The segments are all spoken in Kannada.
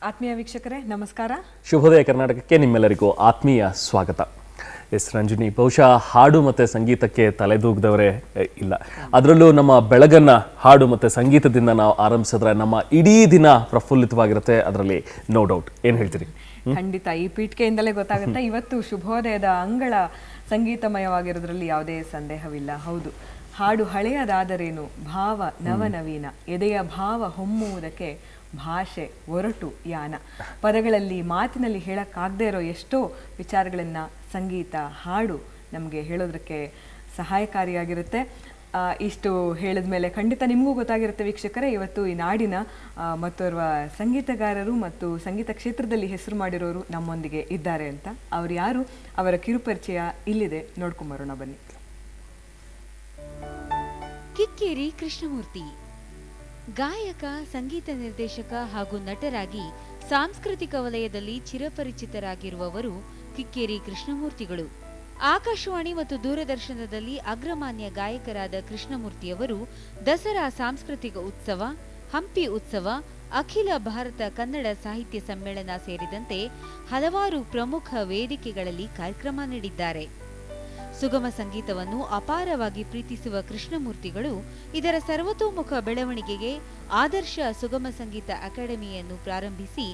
ಆತ್ಮೀಯ ವೀಕ್ಷಕರೇ ನಮಸ್ಕಾರ. ಶುಭೋದಯ ಕರ್ನಾಟಕಕ್ಕೆ ನಿಮ್ಮೆಲ್ಲರಿಗೂ ಆತ್ಮೀಯ ಸ್ವಾಗತ. ಎಸ್ ರಂಜನಿ, ಬಹುಶಃ ಹಾಡು ಮತ್ತು ಸಂಗೀತಕ್ಕೆ ತಲೆದೂಗದವರೇ ಇಲ್ಲ. ಅದರಲ್ಲೂ ನಮ್ಮ ಬೆಳಗನ್ನ ಹಾಡು ಮತ್ತು ಸಂಗೀತದಿಂದ ನಾವು ಆರಂಭಿಸಿದ್ರೆ ನಮ್ಮ ಇಡೀ ದಿನ ಪ್ರಫುಲ್ಲಿತವಾಗಿರುತ್ತೆ. ಅದರಲ್ಲಿ ನೋ ಡೌಟ್. ಏನು ಹೇಳ್ತೀರಿ? ಖಂಡಿತ ಈ ಪೀಠಿಕೆಯಿಂದಲೇ ಗೊತ್ತಾಗುತ್ತೆ. ಇವತ್ತು ಶುಭೋದಯದ ಅಂಗಳ ಸಂಗೀತಮಯವಾಗಿರೋದ್ರಲ್ಲಿ ಯಾವುದೇ ಸಂದೇಹವಿಲ್ಲ. ಹೌದು, ಹಾಡು ಹಳೆಯದಾದರೇನು, ಭಾವ ನವನವೀನ, ಎದೆಯ ಭಾವ ಹೊಮ್ಮುವುದಕ್ಕೆ ಭಾಷೆ ಒರಟು ಯಾನ. ಪದಗಳಲ್ಲಿ ಮಾತಿನಲ್ಲಿ ಹೇಳಕ್ಕಾಗದೇ ಇರೋ ಎಷ್ಟೋ ವಿಚಾರಗಳನ್ನು ಸಂಗೀತ ಹಾಡು ನಮಗೆ ಹೇಳೋದಕ್ಕೆ ಸಹಾಯಕಾರಿಯಾಗಿರುತ್ತೆ. ಇಷ್ಟು ಹೇಳಿದ ಮೇಲೆ ಖಂಡಿತ ನಿಮಗೂ ಗೊತ್ತಾಗಿರುತ್ತೆ ವೀಕ್ಷಕರೇ, ಇವತ್ತು ಈ ನಾಡಿನ ಮತ್ತೋರ್ವ ಸಂಗೀತಗಾರರು ಮತ್ತು ಸಂಗೀತ ಕ್ಷೇತ್ರದಲ್ಲಿ ಹೆಸರು ಮಾಡಿರೋರು ನಮ್ಮೊಂದಿಗೆ ಇದ್ದಾರೆ ಅಂತ. ಅವ್ರು ಯಾರು, ಅವರ ಕಿರುಪರಿಚಯ ಇಲ್ಲಿದೆ, ನೋಡ್ಕೊಂಬರೋಣ ಬನ್ನಿ. ಕಿಕ್ಕೇರಿ ಕೃಷ್ಣಮೂರ್ತಿ ಗಾಯಕ, ಸಂಗೀತ ನಿರ್ದೇಶಕ ಹಾಗೂ ನಟರಾಗಿ ಸಾಂಸ್ಕೃತಿಕ ವಲಯದಲ್ಲಿ ಚಿರಪರಿಚಿತರಾಗಿರುವವರು ಕಿಕ್ಕೇರಿ ಕೃಷ್ಣಮೂರ್ತಿಗಳು. ಆಕಾಶವಾಣಿ ಮತ್ತು ದೂರದರ್ಶನದಲ್ಲಿ ಅಗ್ರಮಾನ್ಯ ಗಾಯಕರಾದ ಕೃಷ್ಣಮೂರ್ತಿಯವರು ದಸರಾ ಸಾಂಸ್ಕೃತಿಕ ಉತ್ಸವ, ಹಂಪಿ ಉತ್ಸವ, ಅಖಿಲ ಭಾರತ ಕನ್ನಡ ಸಾಹಿತ್ಯ ಸಮ್ಮೇಳನ ಸೇರಿದಂತೆ ಹಲವಾರು ಪ್ರಮುಖ ವೇದಿಕೆಗಳಲ್ಲಿ ಕಾರ್ಯಕ್ರಮ ನೀಡಿದ್ದಾರೆ. ಸುಗಮ ಸಂಗೀತವನ್ನು ಅಪಾರವಾಗಿ ಪ್ರೀತಿಸುವ ಕೃಷ್ಣಮೂರ್ತಿಗಳು ಇದರ ಸರ್ವತೋಮುಖ ಬೆಳವಣಿಗೆಗೆ ಆದರ್ಶ ಸುಗಮ ಸಂಗೀತ ಅಕಾಡೆಮಿಯನ್ನು ಪ್ರಾರಂಭಿಸಿ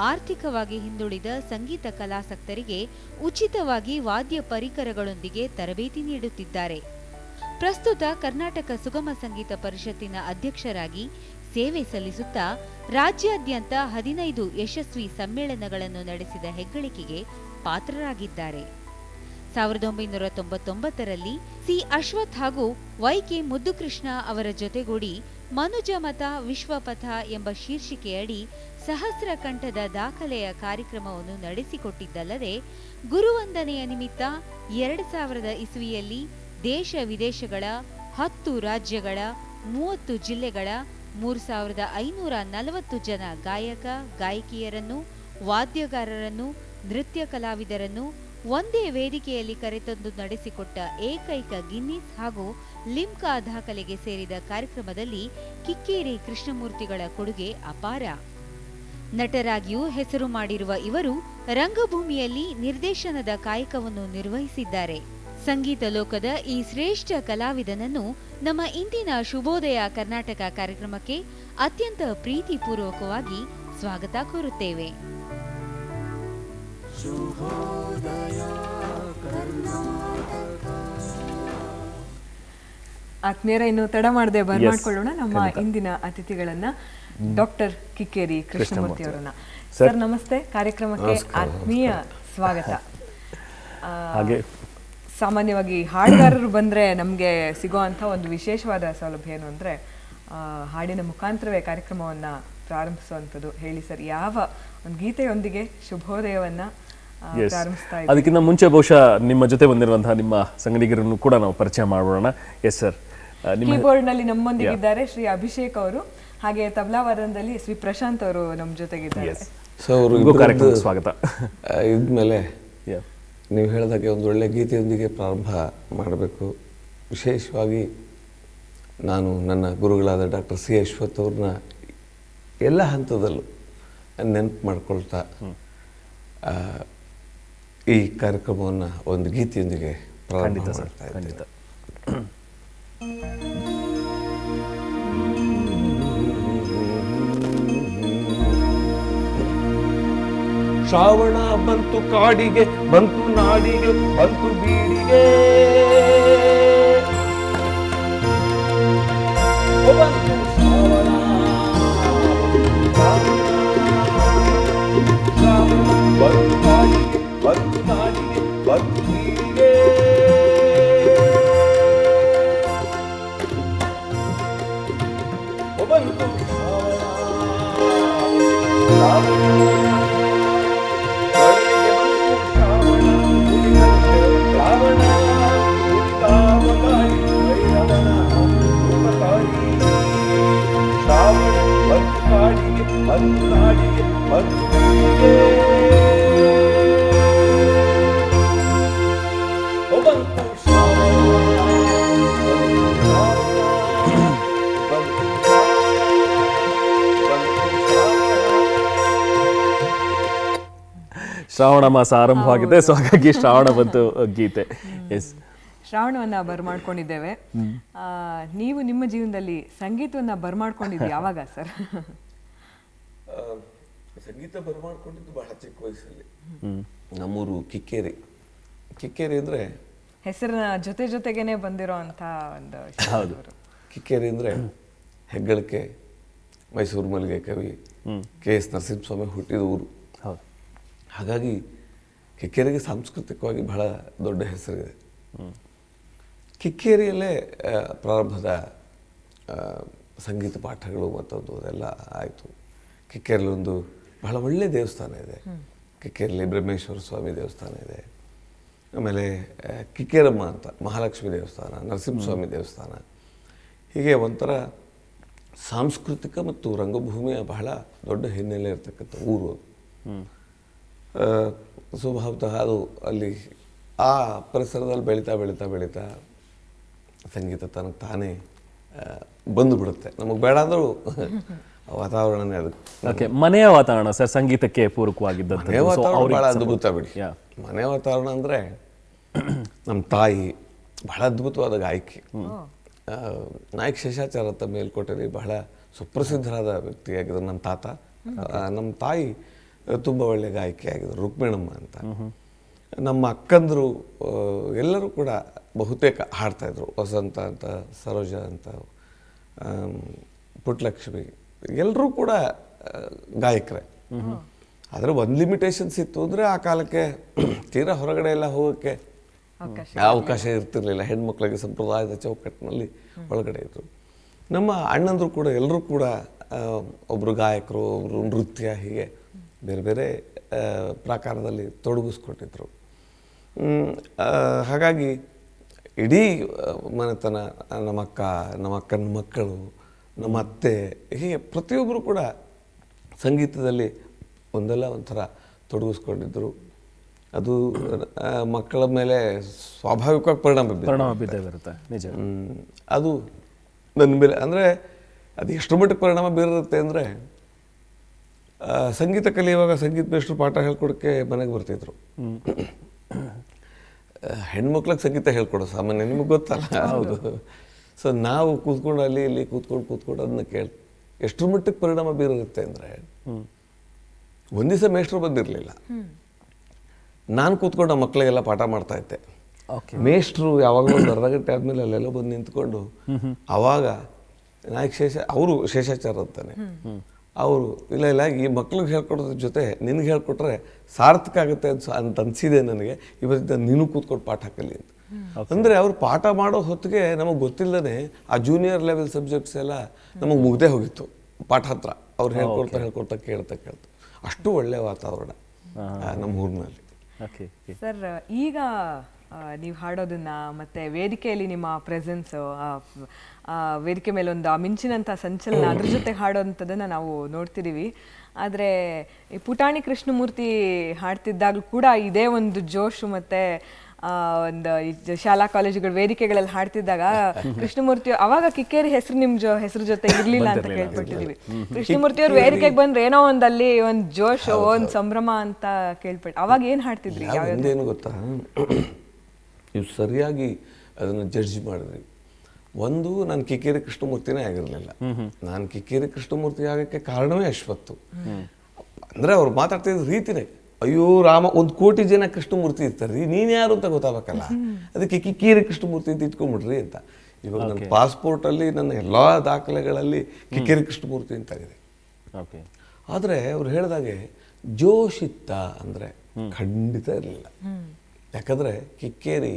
ಆರ್ಥಿಕವಾಗಿ ಹಿಂದುಳಿದ ಸಂಗೀತ ಕಲಾಸಕ್ತರಿಗೆ ಉಚಿತವಾಗಿ ವಾದ್ಯ ಪರಿಕರಗಳೊಂದಿಗೆ ತರಬೇತಿ ನೀಡುತ್ತಿದ್ದಾರೆ. ಪ್ರಸ್ತುತ ಕರ್ನಾಟಕ ಸುಗಮ ಸಂಗೀತ ಪರಿಷತ್ತಿನ ಅಧ್ಯಕ್ಷರಾಗಿ ಸೇವೆ ಸಲ್ಲಿಸುತ್ತಾ ರಾಜ್ಯಾದ್ಯಂತ 15 ಯಶಸ್ವಿ ಸಮ್ಮೇಳನಗಳನ್ನು ನಡೆಸಿದ ಹೆಗ್ಗಳಿಕೆಗೆ ಪಾತ್ರರಾಗಿದ್ದಾರೆ. 1999ರಲ್ಲಿ ಸಿ ಅಶ್ವಥ್ ಹಾಗೂ ವೈ.ಕೆ. ಮುದ್ದುಕೃಷ್ಣ ಅವರ ಜೊತೆಗೂಡಿ ಮನುಜಮತ ವಿಶ್ವಪಥ ಎಂಬ ಶೀರ್ಷಿಕೆಯಡಿ ಸಹಸ್ರ ಕಂಠದ ದಾಖಲೆಯ ಕಾರ್ಯಕ್ರಮವನ್ನು ನಡೆಸಿಕೊಟ್ಟಿದ್ದಲ್ಲದೆ, ಗುರುವಂದನೆಯ ನಿಮಿತ್ತ 2000 ಇಸ್ವಿಯಲ್ಲಿ ದೇಶ ವಿದೇಶಗಳ 10 ರಾಜ್ಯಗಳ 30 ಜಿಲ್ಲೆಗಳ 3540 ಜನ ಗಾಯಕ ಗಾಯಕಿಯರನ್ನು, ವಾದ್ಯಗಾರರನ್ನು, ನೃತ್ಯ ಕಲಾವಿದರನ್ನು ಒಂದೇ ವೇದಿಕೆಯಲ್ಲಿ ಕರೆತಂದು ನಡೆಸಿಕೊಟ್ಟ ಏಕೈಕ ಗಿನ್ನಿಸ್ ಹಾಗೂ ಲಿಮ್ಕಾ ದಾಖಲೆಗೆ ಸೇರಿದ ಕಾರ್ಯಕ್ರಮದಲ್ಲಿ ಕಿಕ್ಕೇರಿ ಕೃಷ್ಣಮೂರ್ತಿಗಳ ಕೊಡುಗೆ ಅಪಾರ. ನಟರಾಗಿಯೂ ಹೆಸರು ಮಾಡಿರುವ ಇವರು ರಂಗಭೂಮಿಯಲ್ಲಿ ನಿರ್ದೇಶನದ ಕಾಯಕವನ್ನು ನಿರ್ವಹಿಸಿದ್ದಾರೆ. ಸಂಗೀತ ಲೋಕದ ಈ ಶ್ರೇಷ್ಠ ಕಲಾವಿದನನ್ನು ನಮ್ಮ ಇಂದಿನ ಶುಭೋದಯ ಕರ್ನಾಟಕ ಕಾರ್ಯಕ್ರಮಕ್ಕೆ ಅತ್ಯಂತ ಪ್ರೀತಿಪೂರ್ವಕವಾಗಿ ಸ್ವಾಗತ ಕೋರುತ್ತೇವೆ. ಆತ್ಮೀಯರ, ಇನ್ನು ತಡ ಮಾಡದೆ ಬರ್ಮಾಡ್ಕೊಳ್ಳೋಣ ನಮ್ಮ ಇಂದಿನ ಅತಿಥಿಗಳನ್ನ, ಡಾಕ್ಟರ್ ಕಿಕ್ಕೇರಿ ಕೃಷ್ಣಮೂರ್ತಿ ಅವರನ್ನ. ಸರ್ ನಮಸ್ತೆ, ಕಾರ್ಯಕ್ರಮಕ್ಕೆ ಆತ್ಮೀಯ ಸ್ವಾಗತ. ಸಾಮಾನ್ಯವಾಗಿ ಹಾಡುಗಾರರು ಬಂದ್ರೆ ನಮ್ಗೆ ಸಿಗುವಂತ ಒಂದು ವಿಶೇಷವಾದ ಸೌಲಭ್ಯ ಏನು ಅಂದ್ರೆ ಹಾಡಿನ ಮುಖಾಂತರವೇ ಕಾರ್ಯಕ್ರಮವನ್ನ ಪ್ರಾರಂಭಿಸುವಂಥದ್ದು. ಹೇಳಿ ಸರ್, ಯಾವ ಒಂದು ಗೀತೆಯೊಂದಿಗೆ ಶುಭೋದಯವನ್ನ ಪ್ರಾರಂಭಿಸ್ತಾ ಇದ್ದೀವಿ? ಅದಕ್ಕಿಂತ ಮುಂಚೆ ಬಹುಶಃ ನಿಮ್ಮ ಜೊತೆ ಬಂದಿರುವಂತಹ ನಿಮ್ಮ ಸಂಗಡಿಗರನ್ನು ಕೂಡ ನಾವು ಪರಿಚಯ ಮಾಡೋಣ. ಎಸ್ ಸರ್, ಕೀಬೋರ್ಡ್ ನಲ್ಲಿ ನಮ್ಮೊಂದಿಗಿದ್ದಾರೆ ಶ್ರೀ ಅಭಿಷೇಕ್ ಅವರು, ಹಾಗೆ ತಬಲಾವಾದನದಲ್ಲಿ ಶ್ರೀ ಪ್ರಶಾಂತ್ ಅವರು ನಮ್ಮ ಜೊತೆಗಿದ್ದಾರೆ. ಕಾರ್ಯಕ್ರಮಕ್ಕೆ ಸ್ವಾಗತ. ಇದ್ಮೇಲೆ ನೀವು ಹೇಳಿದಾಗೆ ಒಂದು ಒಳ್ಳೆ ಗೀತೆಯೊಂದಿಗೆ ಪ್ರಾರಂಭ ಮಾಡಬೇಕು. ವಿಶೇಷವಾಗಿ ನಾನು ನನ್ನ ಗುರುಗಳಾದ ಡಾಕ್ಟರ್ ಸಿ ಅಶ್ವಥ್ ಅವ್ರನ್ನ ಎಲ್ಲ ಹಂತದಲ್ಲೂ ನೆನಪು ಮಾಡ್ಕೊಳ್ತಾ ಈ ಕಾರ್ಯಕ್ರಮವನ್ನು ಒಂದು ಗೀತೆಯೊಂದಿಗೆ ಪ್ರಾರಂಭ ಮಾಡ್ತಾ ಇದ್ದೀನಿ. ಶ್ರಾವಣ ಬಂತು ಕಾಡಿಗೆ, ಬಂತು ನಾಡಿಗೆ, ಬಂತು ಬೀಡಿಗೆ, ಬಂತು ಶ್ರಾವಣ, ಬಂತು ಕಾಡಿಗೆ, ಬಂತು ನಾಡಿಗೆ, ಬಂತು ಬೀಡಿಗೆ, ಬಂತು ಶ್ರಾವಣ ಮಾಸ ಆರಂಭವಾಗಿದೆ, ಸೊ ಹಾಗಾಗಿ ಶ್ರಾವಣ ಬಂತು ಗೀತೆ. ಎಸ್, ಶ್ರಾವಣವನ್ನ ಬರ್ಮಾಡ್ಕೊಂಡಿದ್ದೇವೆ. ನೀವು ನಿಮ್ಮ ಜೀವನದಲ್ಲಿ ಸಂಗೀತವನ್ನ ಬರ್ಮಾಡ್ಕೊಂಡಿದ್ದು ಯಾವಾಗ ಸರ್? ಸಂಗೀತ ಬರ್ಮಾಡ್ಕೊಂಡಿದ್ದು ಬಹಳ ಚಿಕ್ಕ ವಯಸ್ಸಲ್ಲಿ. ನಮ್ಮೂರು ಕಿಕ್ಕೇರಿ. ಕಿಕ್ಕೇರಿ ಅಂದರೆ ಹೆಸರಿನ ಜೊತೆಗೇನೆ ಬಂದಿರೋ ಅಂತ ಒಂದು ಹೌದು. ಕಿಕ್ಕೇರಿ ಅಂದರೆ ಹೆಗ್ಗಳಿಕೆ, ಮೈಸೂರು ಮಲ್ಲಿಗೆ ಕವಿ KS ನರಸಿಂಹಸ್ವಾಮಿ ಹುಟ್ಟಿದ ಊರು. ಹೌದು. ಹಾಗಾಗಿ ಕಿಕ್ಕೇರಿಗೆ ಸಾಂಸ್ಕೃತಿಕವಾಗಿ ಬಹಳ ದೊಡ್ಡ ಹೆಸರಿದೆ. ಕಿಕ್ಕೇರಿಯಲ್ಲೇ ಪ್ರಾರಂಭದ ಸಂಗೀತ ಪಾಠಗಳು ಮತ್ತೊಂದು ಅದೆಲ್ಲ ಆಯಿತು. ಕಿಕ್ಕೇರಿಯಲ್ಲಿ ಒಂದು ಬಹಳ ಒಳ್ಳೆಯ ದೇವಸ್ಥಾನ ಇದೆ. ಕಿಕ್ಕೇರಿಯಲ್ಲಿ ಬ್ರಹ್ಮೇಶ್ವರ ಸ್ವಾಮಿ ದೇವಸ್ಥಾನ ಇದೆ. ಆಮೇಲೆ ಕಿಕ್ಕೇರಮ್ಮ ಅಂತ ಮಹಾಲಕ್ಷ್ಮಿ ದೇವಸ್ಥಾನ, ನರಸಿಂಹಸ್ವಾಮಿ ದೇವಸ್ಥಾನ, ಹೀಗೆ ಒಂಥರ ಸಾಂಸ್ಕೃತಿಕ ಮತ್ತು ರಂಗಭೂಮಿಯ ಬಹಳ ದೊಡ್ಡ ಹಿನ್ನೆಲೆ ಇರತಕ್ಕಂಥ ಊರು ಅದು. ಸ್ವಭಾವತಃ ಅದು ಅಲ್ಲಿ ಆ ಪರಿಸರದಲ್ಲಿ ಬೆಳೀತಾ ಸಂಗೀತ ತನಗೆ ತಾನೇ ಬಂದು ಬಿಡುತ್ತೆ. ನಮಗೆ ಬೇಡ ಅಂದರೂ ವಾತಾವರಣನೇ ಅದು. ಓಕೆ, ಮನೆಯ ವಾತಾವರಣ ಸರ್ ಸಂಗೀತಕ್ಕೆ ಪೂರಕವಾಗಿದ್ದಂಥ ಮನೆ ವಾತಾವರಣ ಭಾಳ ಅದ್ಭುತ ಬಿಡಿ. ಮನೆ ವಾತಾವರಣ ಅಂದರೆ ನಮ್ಮ ತಾಯಿ ಬಹಳ ಅದ್ಭುತವಾದ ಗಾಯಕಿ. ನಾಯಕ್ ಶೇಷಾಚಾರ ಅಂತ ಮೇಲ್ಕೋಟೆಯಲ್ಲಿ ಬಹಳ ಸುಪ್ರಸಿದ್ಧರಾದ ವ್ಯಕ್ತಿಯಾಗಿದ್ದರು ನಮ್ಮ ತಾತ. ನಮ್ಮ ತಾಯಿ ತುಂಬ ಒಳ್ಳೆಯ ಗಾಯಕಿ ಆಗಿದ್ದರು, ರುಕ್ಮಿಣಮ್ಮ ಅಂತ. ನಮ್ಮ ಅಕ್ಕಂದರು ಎಲ್ಲರೂ ಕೂಡ ಬಹುತೇಕ ಹಾಡ್ತಾಯಿದ್ರು. ವಸಂತ ಅಂತ, ಸರೋಜ ಅಂತ, ಪುಟ್ಟಲಕ್ಷ್ಮಿ, ಎಲ್ಲರೂ ಕೂಡ ಗಾಯಕರೇ. ಆದರೆ ಒಂದು ಲಿಮಿಟೇಷನ್ಸ್ ಇತ್ತು ಅಂದರೆ ಆ ಕಾಲಕ್ಕೆ ತೀರಾ ಹೊರಗಡೆ ಎಲ್ಲ ಹೋಗೋಕ್ಕೆ ಅವಕಾಶ ಇರ್ತಿರ್ಲಿಲ್ಲ. ಹೆಣ್ಮಕ್ಳಿಗೆ ಸಂಪ್ರದಾಯದ ಚೌಕಟ್ಟಿನಲ್ಲಿ ಒಳಗಡೆ ಇದ್ದರು. ನಮ್ಮ ಅಣ್ಣಂದರು ಕೂಡ ಎಲ್ಲರೂ ಕೂಡ ಒಬ್ಬರು ಗಾಯಕರು, ಒಬ್ಬರು ನೃತ್ಯ, ಹೀಗೆ ಬೇರೆ ಬೇರೆ ಪ್ರಾಕಾರದಲ್ಲಿ ತೊಡಗಿಸ್ಕೊಂಡಿದ್ರು. ಹಾಗಾಗಿ ಇಡೀ ಮನೆತನ, ನಮ್ಮ ಅಕ್ಕನ ಮಕ್ಕಳು, ನಮ್ಮ ಅತ್ತೆ, ಹೀಗೆ ಪ್ರತಿಯೊಬ್ಬರು ಕೂಡ ಸಂಗೀತದಲ್ಲಿ ಒಂದಲ್ಲ ಒಂಥರ ತೊಡಗಿಸ್ಕೊಂಡಿದ್ದರು. ಅದು ಮಕ್ಕಳ ಮೇಲೆ ಸ್ವಾಭಾವಿಕವಾಗಿ ಪರಿಣಾಮ ಬಿದ್ದೇ ಬರುತ್ತೆ. ನಿಜ. ಅದು ನನ್ನ ಮೇಲೆ ಅಂದರೆ ಅದು ಎಷ್ಟು ಮಟ್ಟಿಗೆ ಪರಿಣಾಮ ಬೀರುತ್ತೆ ಅಂದರೆ, ಸಂಗೀತ ಕಲಿಯುವಾಗ ಸಂಗೀತ ಮೇಷ್ಟ್ರು ಪಾಠ ಹೇಳ್ಕೊಡೋಕ್ಕೆ ಮನೆಗೆ ಬರ್ತಿದ್ರು. ಹೆಣ್ಮಕ್ಳಿಗೆ ಸಂಗೀತ ಹೇಳ್ಕೊಡೋ ಸಾಮಾನ್ಯ, ನಿಮಗೆ ಗೊತ್ತಲ್ಲ. ಹೌದು. ಸೊ ನಾವು ಕೂತ್ಕೊಂಡು ಅಲ್ಲಿ ಇಲ್ಲಿ ಕೂತ್ಕೊಂಡು ಅದನ್ನ ಎಷ್ಟರ ಮಟ್ಟಿಗೆ ಪರಿಣಾಮ ಬೀರುತ್ತೆ ಅಂದರೆ, ಒಂದು ದಿವಸ ಮೇಷ್ಟ್ರು ಬಂದಿರಲಿಲ್ಲ. ನಾನು ಕೂತ್ಕೊಂಡು ಆ ಮಕ್ಕಳಿಗೆಲ್ಲ ಪಾಠ ಮಾಡ್ತಾ ಇದ್ದೆ. ಮೇಷ್ಟ್ರು ಯಾವಾಗಲೂ ಒಂದು ಅರ್ಧ ಗಂಟೆ ಆದಮೇಲೆ ಅಲ್ಲೆಲ್ಲ ಬಂದು ನಿಂತ್ಕೊಂಡು ಆವಾಗ ನಾಯಕ್ ಅವರು ಶೇಷಾಚಾರ ಅಂತಾನೆ, ಅವರು ಇಲ್ಲ ಈ ಮಕ್ಳಿಗೆ ಹೇಳ್ಕೊಡೋದ್ರ ಜೊತೆ ನಿನಗೆ ಹೇಳ್ಕೊಟ್ರೆ ಸಾರ್ಥಕ ಆಗುತ್ತೆ ಅಂತ ಅನಿಸಿದೆ ನನಗೆ. ಇವತ್ತಿಂದ ನೀನು ಕೂತ್ಕೊಂಡು ಪಾಠ ಕಲಿ ಅಂತ. ಅಂದರೆ ಅವ್ರು ಪಾಠ ಮಾಡೋ ಹೊತ್ತಿಗೆ ನಮಗೆ ಗೊತ್ತಿಲ್ಲದೇ ಆ ಜೂನಿಯರ್ ಲೆವೆಲ್ ಸಬ್ಜೆಕ್ಟ್ಸ್ ಎಲ್ಲ ನಮಗೆ ಮುಗ್ದೇ ಹೋಗಿತ್ತು ಪಾಠ ಹತ್ರ. ಅವ್ರು ಹೇಳ್ಕೊಡ್ತಾ ಕೇಳ್ತಾ ಅಷ್ಟು ಒಳ್ಳೆಯ ವಾತಾವರಣ ನಮ್ಮ ಊರಿನಲ್ಲಿ. ಸರ್, ಈಗ ನೀವು ಹಾಡೋದನ್ನ ಮತ್ತೆ ವೇದಿಕೆಯಲ್ಲಿ ನಿಮ್ಮ ಪ್ರೆಸೆನ್ಸ್, ವೇದಿಕೆ ಮೇಲೆ ಒಂದು ಮಿಂಚಿನಂಥ ಸಂಚಲನ, ಅದ್ರ ಜೊತೆ ಹಾಡೋಂಥದ್ದನ್ನು ನಾವು ನೋಡ್ತಿದ್ದೀವಿ. ಆದರೆ ಈ ಪುಟಾಣಿ ಕೃಷ್ಣಮೂರ್ತಿ ಹಾಡ್ತಿದ್ದಾಗಲೂ ಕೂಡ ಇದೇ ಒಂದು ಜೋಶು ಮತ್ತು ಒಂದು ಶಾಲಾ ಕಾಲೇಜುಗಳ ವೇದಿಕೆಗಳಲ್ಲಿ ಹಾಡ್ತಿದ್ದಾಗ ಕೃಷ್ಣಮೂರ್ತಿ ಅವಾಗ ಕಿಕ್ಕೇರಿ ಹೆಸರು ನಿಮ್ಮ ಹೆಸರು ಜೊತೆ ಇರಲಿಲ್ಲ ಅಂತ ಕೇಳ್ಪಟ್ಟಿದ್ದೀವಿ. ಕೃಷ್ಣಮೂರ್ತಿ ಅವ್ರು ವೇದಿಕೆಗೆ ಬಂದ್ರೆ ಏನೋ ಒಂದಲ್ಲಿ ಒಂದು ಜೋಶ್, ಒಂದು ಸಂಭ್ರಮ ಅಂತ ಕೇಳ್ಪಟ್ಟು ಅವಾಗ ಏನು ಹಾಡ್ತಿದ್ರಿ? ಏನು ಗೊತ್ತಾ, ನೀವು ಸರಿಯಾಗಿ ಅದನ್ನು ಜಡ್ಜ್ ಮಾಡಿದ್ರಿ. ಒಂದು, ನಾನು ಕಿಕ್ಕೇರಿ ಕೃಷ್ಣಮೂರ್ತಿನೇ ಆಗಿರಲಿಲ್ಲ. ನಾನು ಕಿಕ್ಕೇರಿ ಕೃಷ್ಣಮೂರ್ತಿ ಆಗೋಕ್ಕೆ ಕಾರಣವೇ ಅಶ್ವತ್ತು. ಅಂದರೆ ಅವ್ರು ಮಾತಾಡ್ತಿದ್ದ ರೀತಿನೇ, ಅಯ್ಯೋ ರಾಮ, 1 ಕೋಟಿ ಜನ ಕೃಷ್ಣಮೂರ್ತಿ ಇರ್ತಾರೆ, ನೀನು ಯಾರು ಅಂತ ಗೊತ್ತಾಗಬೇಕಲ್ಲ, ಅದಕ್ಕೆ ಕಿಕ್ಕೇರಿ ಕೃಷ್ಣಮೂರ್ತಿ ಅಂತ ಇಟ್ಕೊಂಡ್ಬಿಡ್ರಿ ಅಂತ. ಇವಾಗ ನನ್ನ ಪಾಸ್ಪೋರ್ಟಲ್ಲಿ, ನನ್ನ ಎಲ್ಲ ದಾಖಲೆಗಳಲ್ಲಿ ಕಿಕ್ಕೇರಿ ಕೃಷ್ಣಮೂರ್ತಿ ಅಂತಾಗಿದೆ. ಆದರೆ ಅವ್ರು ಹೇಳಿದಾಗೆ ಜೋಶಿತ್ತ ಅಂದರೆ ಖಂಡಿತ ಇರಲಿಲ್ಲ. ಯಾಕಂದರೆ ಕಿಕ್ಕೇರಿ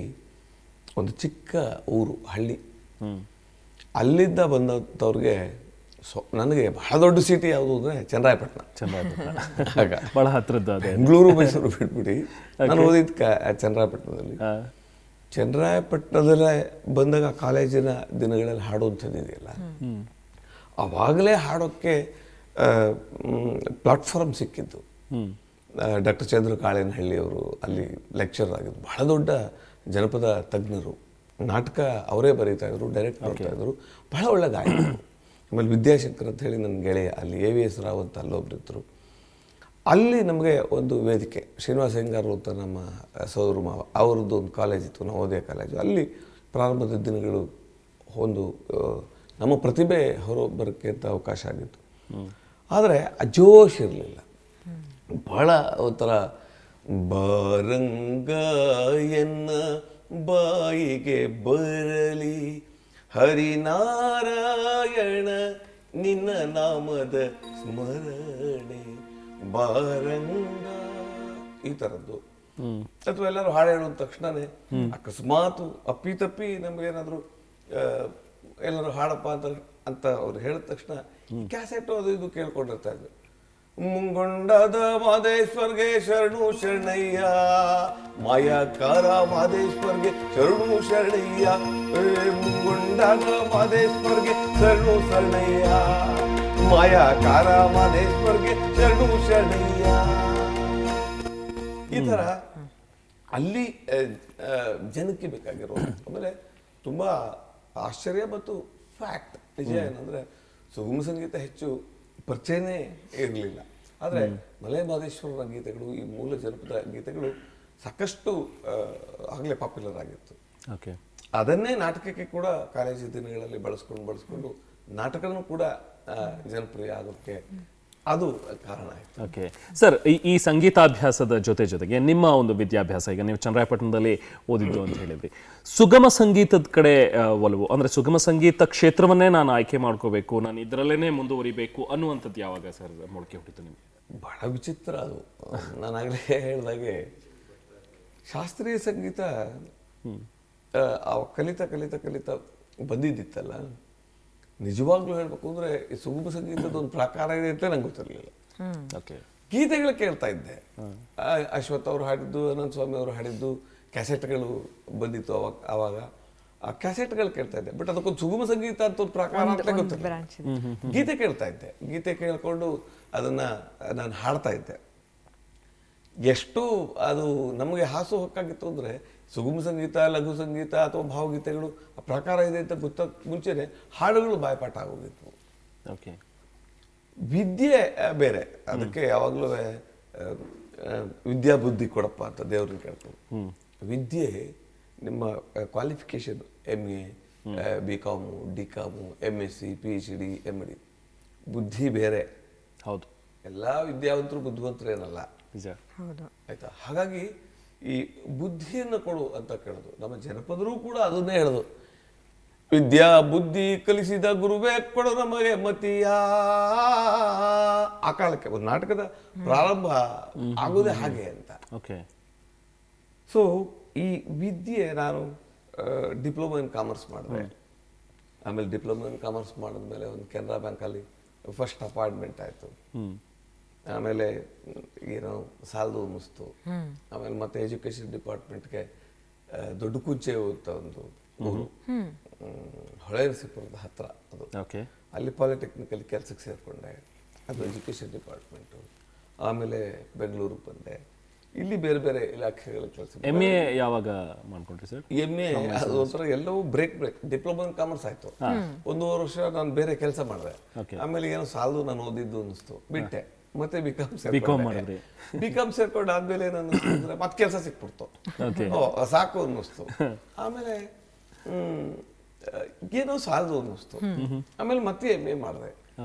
ಒಂದು ಚಿಕ್ಕ ಊರು, ಹಳ್ಳಿ. ಅಲ್ಲಿಂದ ಬಂದಂಥವ್ರಿಗೆ ನನಗೆ ಬಹಳ ದೊಡ್ಡ ಸಿಟಿ ಯಾವುದು ಅಂದರೆ ಚನ್ನರಾಯಪಟ್ಟಣ. ಆಗ ಬಹಳ ಹತ್ತಿರದ್ದು ಬೆಂಗಳೂರು ಮೈಸೂರು ಬಿಟ್ಬಿಡಿ, ನಾನು ಓದಿದ್ದು ಚನ್ನರಾಯಪಟ್ಟಣದಲ್ಲಿ. ಚನ್ನರಾಯಪಟ್ಟಣದಲ್ಲೇ ಬಂದಾಗ ಕಾಲೇಜಿನ ದಿನಗಳಲ್ಲಿ ಹಾಡುವಂಥದ್ದು ಇದೆಯಲ್ಲ, ಆವಾಗಲೇ ಹಾಡೋಕ್ಕೆ ಪ್ಲಾಟ್ಫಾರ್ಮ್ ಸಿಕ್ಕಿದ್ದು. ಡಾಕ್ಟರ್ ಚಂದ್ರ ಕಾಳೇನಹಳ್ಳಿಯವರು ಅಲ್ಲಿ ಲೆಕ್ಚರ್ ಆಗಿದ್ರು, ಬಹಳ ದೊಡ್ಡ ಜನಪದ ತಜ್ಞರು. ನಾಟಕ ಅವರೇ ಬರೀತಾಯಿದ್ರು, ಡೈರೆಕ್ಟ್ ಮಾಡ್ತಾಯಿದ್ರು, ಬಹಳ ಒಳ್ಳೆ ಗಾಯಕರು. ಆಮೇಲೆ ವಿದ್ಯಾಶಂಕರ್ ಅಂತ ಹೇಳಿ ನನ್ನ ಗೆಳೆಯ, ಅಲ್ಲಿ AVS ರಾವ್ ಅಂತ ಅಲ್ಲೊಬ್ರು ಇದ್ದರು. ಅಲ್ಲಿ ನಮಗೆ ಒಂದು ವೇದಿಕೆ, ಶ್ರೀನಿವಾಸ ಹೆಂಗಾರು ಅಂತ ನಮ್ಮ ಸೋದರ ಮಾವ, ಅವ್ರದ್ದು ಒಂದು ಕಾಲೇಜ್ ಇತ್ತು, ನವೋದಯ ಕಾಲೇಜು. ಅಲ್ಲಿ ಪ್ರಾರಂಭದ ದಿನಗಳು ಒಂದು ನಮ್ಮ ಪ್ರತಿಭೆ ಹೊರಬರೋಕ್ಕೆ ಅಂತ ಅವಕಾಶ ಆಗಿತ್ತು. ಆದರೆ ಆ ಜೋಶ್ ಇರಲಿಲ್ಲ. ಬಹಳ ಒಂಥರ ಬಾರಂಗಾಯನ್ನ ಬಾಯಿಗೆ ಬರಲಿ ಹರಿನಾರಾಯಣ ನಿನ್ನ ನಾಮದ ಸ್ಮರಣೆ ಬಾರಂಗ, ಈ ಥರದ್ದು. ಅಥವಾ ಎಲ್ಲರೂ ಹಾಡು ಹೇಳುವ ತಕ್ಷಣನೇ ಅಕಸ್ಮಾತ್ ಅಪ್ಪಿತಪ್ಪಿ ನಮಗೇನಾದರೂ ಎಲ್ಲರೂ ಹಾಡಪ್ಪ ಅಂತ ಅವ್ರು ಹೇಳಿದ ತಕ್ಷಣ ಕ್ಯಾಸೆಟ್ ಅದು ಇದು ಕೇಳ್ಕೊಂಡಿರ್ತಾ ಇದ್ವಿ. ಮುಂಗೊಂಡದ ಮಾದೇಶ್ವರ್ಗೆ ಶರಣು ಶರಣಯ್ಯ, ಮಾಯಾಕಾರ ಮಾದೇಶ್ವರ್ಗೆ ಶರಣು ಶರಣಯ್ಯ, ಮುಂಗೊಂಡದ ಮಾದೇಶ್ವರ್ಗೆ ಶರಣು ಶರಣಯ್ಯ, ಮಾಯಾಕಾರ ಮಾದೇಶ್ವರ್ಗೆ ಶರಣು ಶರಣಯ್ಯ. ಈ ಥರ ಅಲ್ಲಿ ಜನಕ್ಕೆ ಬೇಕಾಗಿರೋದು. ಆಮೇಲೆ ತುಂಬ ಆಶ್ಚರ್ಯ ಮತ್ತು ಫ್ಯಾಕ್ಟ್ ನಿಜ ಏನಂದರೆ ಸುಗಮ ಸಂಗೀತ ಹೆಚ್ಚು ಪರಿಚಯನೇ ಇರಲಿಲ್ಲ. ಆದರೆ ಮಲೆ ಮಹದೇಶ್ವರರ ಗೀತೆಗಳು, ಈ ಮೂಲ ಜನಪದ ಗೀತೆಗಳು ಸಾಕಷ್ಟು ಆಗಲೇ ಪಾಪ್ಯುಲರ್ ಆಗಿತ್ತು. ಓಕೆ, ಅದನ್ನೇ ನಾಟಕಕ್ಕೆ ಕೂಡ ಕಾಲೇಜು ದಿನಗಳಲ್ಲಿ ಬಳಸ್ಕೊಂಡು ನಾಟಕನೂ ಕೂಡ ಜನಪ್ರಿಯ ಆಗೋಕ್ಕೆ ಅದು ಕಾರಣ ಆಯಿತು. ಓಕೆ ಸರ್, ಈ ಸಂಗೀತಾಭ್ಯಾಸದ ಜೊತೆಗೆ ನಿಮ್ಮ ಒಂದು ವಿದ್ಯಾಭ್ಯಾಸ, ಈಗ ನೀವು ಚನ್ನರಾಯಪಟ್ಟಣದಲ್ಲಿ ಓದಿದ್ದು ಅಂತ ಹೇಳಿದ್ರಿ, ಸುಗಮ ಸಂಗೀತದ ಕಡೆ ಒಲವು, ಅಂದರೆ ಸುಗಮ ಸಂಗೀತ ಕ್ಷೇತ್ರವನ್ನೇ ನಾನು ಆಯ್ಕೆ ಮಾಡ್ಕೋಬೇಕು, ನಾನು ಇದರಲ್ಲೇ ಮುಂದುವರಿಬೇಕು ಅನ್ನುವಂಥದ್ದು ಯಾವಾಗ ಸರ್ ಮೊಳಕೆ ಹೊಡಿತು ನಿಮಗೆ? ಬಹಳ ವಿಚಿತ್ರ ಅದು. ನಾನಾಗಲೇ ಹೇಳಿದಾಗೆ ಶಾಸ್ತ್ರೀಯ ಸಂಗೀತ ಕಲಿತಾ ಬಂದಿದ್ದಿತ್ತಲ್ಲ, ನಿಜವಾಗ್ಲೂ ಹೇಳ್ಬೇಕು ಅಂದರೆ ಈ ಸುಗಮ ಸಂಗೀತದ ಒಂದು ಪ್ರಕಾರ ಇದೆ ಅಂತ ನಂಗೆ ಗೊತ್ತಿರಲಿಲ್ಲ. ಓಕೆ, ಗೀತೆಗಳು ಕೇಳ್ತಾ ಇದ್ದೆ. ಅಶ್ವಥ್ ಅವರು ಹಾಡಿದ್ದು, ಅನಂತ ಸ್ವಾಮಿ ಅವರು ಹಾಡಿದ್ದು ಕ್ಯಾಸೆಟ್ಗಳು ಬಂದಿತ್ತು ಆವಾಗ. ಆ ಕ್ಯಾಸೆಟ್ಗಳು ಕೇಳ್ತಾ ಇದ್ದೆ. ಬಟ್ ಅದಕ್ಕೊಂದು ಸುಗಮ ಸಂಗೀತ ಅಂತ ಒಂದು ಪ್ರಕಾರ ಅಂತ ಗೊತ್ತಿಲ್ಲ. ಗೀತೆ ಕೇಳ್ತಾ ಇದ್ದೆ. ಗೀತೆ ಕೇಳ್ಕೊಂಡು ಅದನ್ನ ನಾನು ಹಾಡ್ತಾ ಇದ್ದೆ. ಎಷ್ಟು ಅದು ನಮಗೆ ಹಾಸು ಹೊಕ್ಕಾಗಿತ್ತು ಅಂದರೆ, ಸುಗಮ ಸಂಗೀತ, ಲಘು ಸಂಗೀತ ಅಥವಾ ಭಾವಗೀತೆಗಳು ಆ ಪ್ರಕಾರ ಇದೆ ಅಂತ ಗೊತ್ತಾಗ ಮುಂಚೆನೆ ಹಾಡುಗಳು ಬಾಯ್ಪಾಠ ಆಗೋಗಿತ್ತು. ಓಕೆ, ವಿದ್ಯೆ ಬೇರೆ, ಅದಕ್ಕೆ ಯಾವಾಗಲೂ ವಿದ್ಯಾ ಬುದ್ಧಿ ಕೊಡಪ್ಪ ಅಂತ ದೇವ್ರನ್ನ ಕೇಳ್ಕೊಂಡು. ವಿದ್ಯೆ ನಿಮ್ಮ qualification MA, BCom, DCom, MSc, PhD, MD. ಬುದ್ಧಿ ಬೇರೆ. ಹೌದು, ಎಲ್ಲ ವಿದ್ಯಾವಂತರು ಬುದ್ಧಿವಂತರು ಏನಲ್ಲ, ನಿಜ. ಆಯ್ತಾ? ಹಾಗಾಗಿ ಈ ಬುದ್ಧಿಯನ್ನು ಕೊಡು ಅಂತ ಕೇಳೋದು. ನಮ್ಮ ಜನಪದರು ಕೂಡ ಅದನ್ನೇ ಹೇಳೋದು, ವಿದ್ಯಾ ಬುದ್ಧಿ ಕಲಿಸಿದ ಗುರುವೇ ಕೊಡು ನಮಗೆ ಮತಿಯ. ಆ ಕಾಲಕ್ಕೆ ಒಂದು ನಾಟಕದ ಪ್ರಾರಂಭ ಆಗೋದೇ ಹಾಗೆ ಅಂತ. ಓಕೆ, ಸೊ ಈ ವಿದ್ಯೆ, ನಾನು ಡಿಪ್ಲೊಮಾ ಇನ್ ಕಾಮರ್ಸ್ ಮಾಡಿದೆ. ಆಮೇಲೆ ಡಿಪ್ಲೊಮಾ ಇನ್ ಕಾಮರ್ಸ್ ಮಾಡಿದ್ಮೇಲೆ ಒಂದು ಕೆನರಾ ಬ್ಯಾಂಕಲ್ಲಿ ಫಸ್ಟ್ ಅಪಾಯಿಂಟ್ಮೆಂಟ್ ಆಯಿತು. ಆಮೇಲೆ ಏನೋ ಸಾಲದು ಅನ್ನಿಸ್ತು. ಆಮೇಲೆ ಮತ್ತೆ ಎಜುಕೇಷನ್ ಡಿಪಾರ್ಟ್ಮೆಂಟ್ಗೆ ದೊಡ್ಡ ಕುಂಚೆ ಅಂತ ಒಂದು ಊರು, ಹೊಳೆನರಸೀಪುರದ ಹತ್ರ ಅದು. ಓಕೆ, ಅಲ್ಲಿ ಪಾಲಿಟೆಕ್ನಿಕಲ್ಲಿ ಕೆಲಸಕ್ಕೆ ಸೇರಿಕೊಂಡೆ, ಅದು ಎಜುಕೇಷನ್ ಡಿಪಾರ್ಟ್ಮೆಂಟು. ಆಮೇಲೆ ಬೆಂಗಳೂರಿಗೆ ಬಂದೆ. ಇಲ್ಲಿ ಬೇರೆ ಬೇರೆ ಇಲಾಖೆಗಳ ಕೆಲಸ. MA ಯಾವಾಗ ಮಾಡ್ಕೊಂಡ್ರಿ ಸರ್? MA ಅದು ಒಂಥರ ಎಲ್ಲವೂ ಬ್ರೇಕ್. ಡಿಪ್ಲೊಮಾ ಇನ್ ಕಾಮರ್ಸ್ ಆಯಿತು. 1.5 ವರ್ಷ ನಾನು ಬೇರೆ ಕೆಲಸ ಮಾಡಿದೆ. ಆಮೇಲೆ ಏನೋ ಸಾಲದು ನಾನು ಓದಿದ್ದು ಅನ್ನಿಸ್ತು, ಬಿಟ್ಟೆ. ಮತ್ತೆ ಬಿಕಾಮ್ ಮಾಡಿದ್ರಿ. ಬಿಕಾಮ್ ಸೇರ್ಕೊಂಡು ಆದ್ಮೇಲೆ ಏನನ್ನ ಮತ್ತೆ ಕೆಲಸ ಸಿಕ್ಬಿಡ್ತು. ಸಾಕು ಅನ್ನಿಸ್ತು. ಆಮೇಲೆ ಏನೋ ಸಾಲದು ಅನ್ನಿಸ್ತು. ಆಮೇಲೆ ಮತ್ತೆ MA ಮಾಡಿದೆ.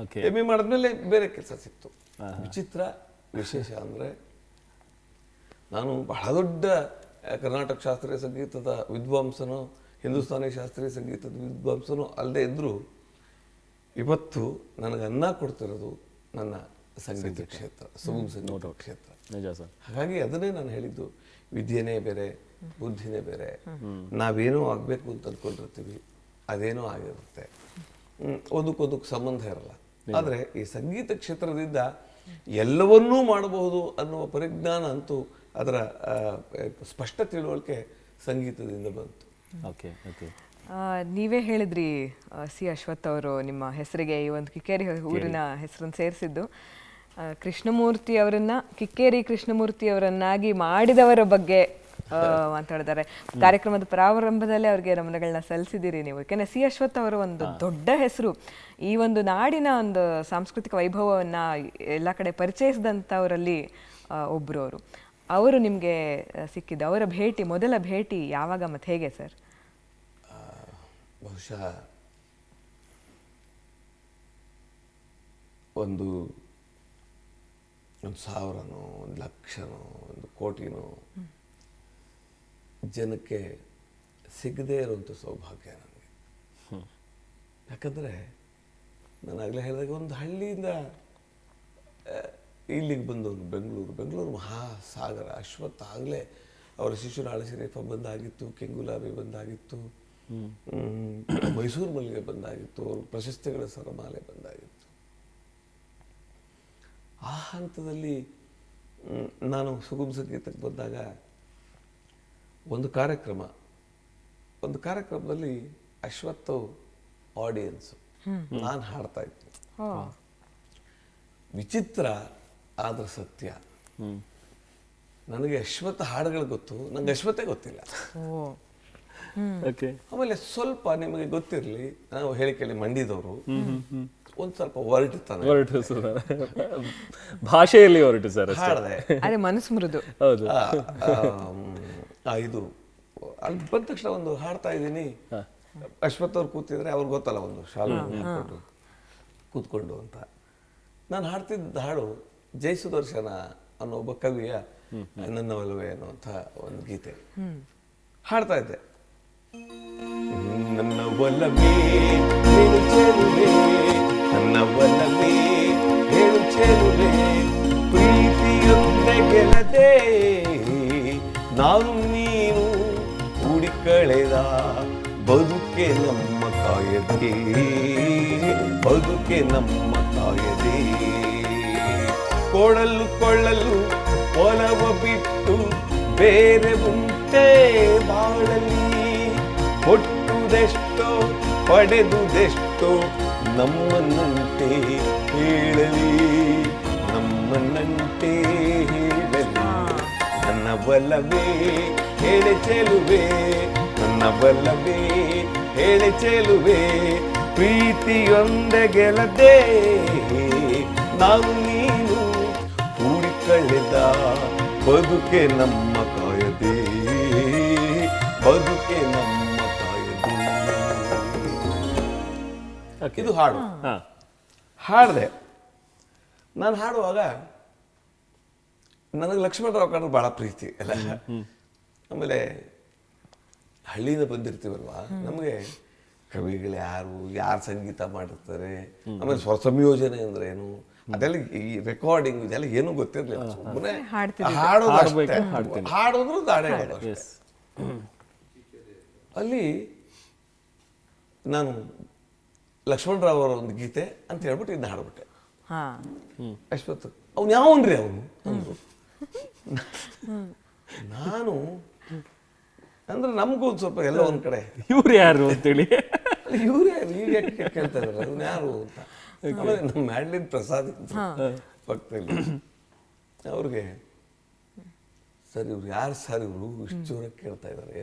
MA ಮಾಡಿದ್ಮೇಲೆ ಬೇರೆ ಕೆಲಸ ಸಿಕ್ತು. ವಿಚಿತ್ರ ವಿಶೇಷ ಅಂದರೆ, ನಾನು ಬಹಳ ದೊಡ್ಡ ಕರ್ನಾಟಕ ಶಾಸ್ತ್ರೀಯ ಸಂಗೀತದ ವಿದ್ವಾಂಸನೋ, ಹಿಂದೂಸ್ತಾನಿ ಶಾಸ್ತ್ರೀಯ ಸಂಗೀತದ ವಿದ್ವಾಂಸನೋ ಅಲ್ಲದೆ ಇದ್ದರೂ, ಇವತ್ತು ನನಗೆ ಅನ್ನ ಕೊಡ್ತಿರೋದು ನನ್ನ ಸಂಗೀತ ಕ್ಷೇತ್ರ, ಸುಗಮ ಸಂಗೀತ ಕ್ಷೇತ್ರ. ನಿಜ ಸರ್. ಹಾಗಾಗಿ ಅದನ್ನೇ ನಾನು ಹೇಳಿದ್ದು, ವಿದ್ಯೆನೇ ಬೇರೆ, ಬುದ್ಧಿನೇ ಬೇರೆ. ನಾವೇನೋ ಆಗಬೇಕು ಅಂತ ಅಂದ್ಕೊಂಡಿರ್ತೀವಿ, ಅದೇನೋ ಆಗಿರುತ್ತೆ. ಒಂದಕ್ಕೊಂದಕ್ಕೆ ಸಂಬಂಧ ಇರಲ್ಲ. ಆದರೆ ಈ ಸಂಗೀತ ಕ್ಷೇತ್ರದಿಂದ ಎಲ್ಲವನ್ನೂ ಮಾಡಬಹುದು ಅನ್ನುವ ಪರಿಜ್ಞಾನ ಅಂತೂ, ಅದರ ಸ್ಪಷ್ಟ ತಿಳುವಳಿಕೆ ಸಂಗೀತದಿಂದ ಬಂತು. Okay, okay. ನೀವೇ ಹೇಳಿದ್ರಿ ಸಿ ಅಶ್ವಥ್ ಅವರು ನಿಮ್ಮ ಹೆಸರಿಗೆ ಈ ಒಂದು ಕಿಕ್ಕೇರಿ ಊರಿನ ಹೆಸರನ್ನು ಸೇರಿಸಿದ್ದು. ಕೃಷ್ಣಮೂರ್ತಿ ಅವರನ್ನ, ಕಿಕ್ಕೇರಿ ಕೃಷ್ಣಮೂರ್ತಿ ಅವರನ್ನಾಗಿ ಮಾಡಿದವರ ಬಗ್ಗೆ ಮಾತಾಡಿದ್ದಾರೆ. ಕಾರ್ಯಕ್ರಮದ ಪ್ರಾರಂಭದಲ್ಲೇ ಅವ್ರಿಗೆ ನಮನಗಳನ್ನ ಸಲ್ಲಿಸಿದ್ದೀರಿ ನೀವು. ಯಾಕೆಂದ್ರೆ ಸಿ ಅಶ್ವಥ್ ಅವರ ಒಂದು ದೊಡ್ಡ ಹೆಸರು ಈ ಒಂದು ನಾಡಿನ ಒಂದು ಸಾಂಸ್ಕೃತಿಕ ವೈಭವವನ್ನ ಎಲ್ಲ ಕಡೆ ಪರಿಚಯಿಸಿದಂಥವರಲ್ಲಿ ಒಬ್ರು ಅವರು ನಿಮಗೆ ಸಿಕ್ಕಿದ್ದು, ಅವರ ಭೇಟಿ, ಮೊದಲ ಭೇಟಿ ಯಾವಾಗ ಮತ್ತು ಹೇಗೆ ಸರ್? ಬಹುಶಃ ಒಂದು 1,000ನೋ 1,00,000ನೋ 1,00,00,000ನೋ ಜನಕ್ಕೆ ಸಿಗದೇ ಇರುವಂಥ ಸೌಭಾಗ್ಯ ನನಗೆ. ಯಾಕಂದರೆ ನಾನು ಆಗಲೇ ಹೇಳಿದಾಗ ಒಂದು ಹಳ್ಳಿಯಿಂದ ಇಲ್ಲಿಗೆ ಬಂದವನು ಬೆಂಗಳೂರು ಮಹಾಸಾಗರ. ಅಶ್ವತ್ಥ ಆಗಲೇ ಅವರ ಶಿಶುನಾಳ ಶರೀಫ ಬಂದಾಗಿತ್ತು, ಕೆಂಗುಲಾಬಿ ಬಂದಾಗಿತ್ತು, ಮೈಸೂರು ಮಲ್ಲಿಗೆ ಬಂದಾಗಿತ್ತು, ಅವ್ರ ಪ್ರಶಸ್ತಿಗಳ ಸರಮಾಲೆ ಬಂದಾಗಿತ್ತು. ಆ ಹಂತದಲ್ಲಿ ನಾನು ಸುಗಮ ಸಂಗೀತಕ್ಕೆ ಬಂದಾಗ ಒಂದು ಕಾರ್ಯಕ್ರಮದಲ್ಲಿ ಅಶ್ವತ್ಥ ಆಡಿಯನ್ಸು, ನಾನು ಹಾಡ್ತಾ ಇದ್ದೆ. ವಿಚಿತ್ರ ಆದ್ರೆ ಸತ್ಯ, ನನಗೆ ಅಶ್ವತ್ಥ ಹಾಡುಗಳು ಗೊತ್ತು, ನಂಗೆ ಅಶ್ವತ್ಥೇ ಗೊತ್ತಿಲ್ಲ. ಆಮೇಲೆ ಸ್ವಲ್ಪ ನಿಮಗೆ ಗೊತ್ತಿರಲಿ, ನಾವು ಹೇಳಿ ಕೇಳಿ ಮಂಡಿದವರು ಒಂದು ಸ್ವಲ್ಪ ಹೊರಟು ಭಾಷೆಯಲ್ಲಿ ಹೊರಟು ಸರ್ ಹಾಡದೆ, ಅದೇ ಮನಸ್ಸು ಮೃದು. ಹೌದು. ಇದು ಅಲ್ಲಿ ಬಂದ ತಕ್ಷಣ ಒಂದು ಹಾಡ್ತಾ ಇದ್ದೀನಿ, ಅಶ್ವಥ್ ಅವ್ರು ಕೂತಿದ್ರೆ ಅವ್ರಿಗೆ ಗೊತ್ತಲ್ಲ, ಒಂದು ಶಾಲು ಹಾಕ್ಕೊಂಡು ಕೂತ್ಕೊಂಡು ಅಂತ. ನಾನು ಹಾಡ್ತಿದ್ದ ಹಾಡು ಜೈ ಸುದರ್ಶನ ಅನ್ನೋ ಒಬ್ಬ ಕವಿಯ ನನ್ನ ಒಲವೇ ಅನ್ನುವಂಥ ಒಂದು ಗೀತೆ ಹಾಡ್ತಾ ಇದ್ದೆ. ನನ್ನ ಒಲವೇ ಹೇಳು ಚೆಲುವೆ, ನನ್ನ ಒಲವೇ ಹೇಳು ಚೆಲುವೆ, ಪ್ರೀತಿಯೊಂದೆ ಗೆಲ್ಲದೆ ನಾನು ನೀನು ಕೂಡಿ ಕಳೆದ ಬದುಕೆ ನಮ್ಮ ಕಾಯದೆ, ಬದುಕೆ ನಮ್ಮ ಕಾಯದೆ. ಕೊಳ್ಳಲು ಒಲವ ಬಿಟ್ಟು ಬೇರೆ ಉಂಟೆ ಬಾಳಲಿ, ಕೊಟ್ಟುದೆಷ್ಟೋ ಪಡೆದುದೆಷ್ಟೋ ನಮ್ಮನ್ನಂತೆ ಹೇಳಲಿ, ನಮ್ಮನ್ನಂತೆ ಹೇಳಲಿ. ನನ್ನ ಬಲವೇ ಹೇಳೆ ಚೆಲುವೆ, ನನ್ನ ಬಲವೇ ಹೇಳೆ ಚೆಲುವೆ, ಪ್ರೀತಿಯೊಂದೆ ಗೆಲ್ಲದೆ ನಾವು ನೀನು ಕೂಡಿ ಕಳೆದ ಬದುಕೆ ನಮ್ಮ ಕಾಯದೆ, ಬದುಕೆ ನಮ್ಮ ಕಾಯದೆ. ಇದು ಹಾಡು ಹಾಡಿದೆ. ನಾನು ಹಾಡುವಾಗ ನನಗೆ ಲಕ್ಷ್ಮಣರಾವ್ ಕಂಡ್ರೆ ಭಾಳ ಪ್ರೀತಿ ಅಲ್ಲ. ಆಮೇಲೆ ಹಳ್ಳಿಯಿಂದ ಬಂದಿರ್ತೀವಲ್ವಾ, ನಮಗೆ ಕವಿಗಳು ಯಾರು ಸಂಗೀತ ಮಾಡಿರ್ತಾರೆ, ಆಮೇಲೆ ಸ್ವರ ಸಂಯೋಜನೆ ಅಂದ್ರೆ ಏನು, ಅದೆಲ್ಲ ಈ ರೆಕಾರ್ಡಿಂಗ್ ಇದೆಲ್ಲ ಏನೂ ಗೊತ್ತಿರಲಿಲ್ಲ. ಸುಮ್ಮನೆ ಹಾಡೋದ್ರು ದಾಡೆ ಹೇಳೋದು ಅಷ್ಟೇ. ಅಲ್ಲಿ ನಾನು ಲಕ್ಷ್ಮಣರಾವ್ ಅವರ ಒಂದು ಗೀತೆ ಅಂತ ಹೇಳ್ಬಿಟ್ಟು ಇದನ್ನ ಹಾಡ್ಬಿಟ್ಟೆ. ಅಶ್ವತ್ಥ ಅವ್ನು ಯಾವನ್ರಿ ಅವನು ಅಂದ್ರು. ನಾನು ಅಂದ್ರೆ ನಮಗೂ ಒಂದು ಸ್ವಲ್ಪ ಎಲ್ಲ ಒಂದ್ ಕಡೆ ಇವ್ರು ಯಾರು ಅಂತೇಳಿ, ಇವ್ರು ಯಾರು ಈಗ ಕೇಳ್ತಾ ಇದಾರೆ, ಅವ್ನು ಯಾರು ಅಂತ. ಆಮೇಲೆ ನಮ್ಮ ಮ್ಯಾಡ್ಲಿನ್ ಪ್ರಸಾದ್ ಪಕ್ಕದಲ್ಲಿ ಅವ್ರಿಗೆ, ಸರ್ ಇವ್ರು ಯಾರು ಸರ್ ಇವರು ಇಷ್ಟು ಜೋರಾಗಿ ಕೇಳ್ತಾ ಇದ್ದಾರೆ.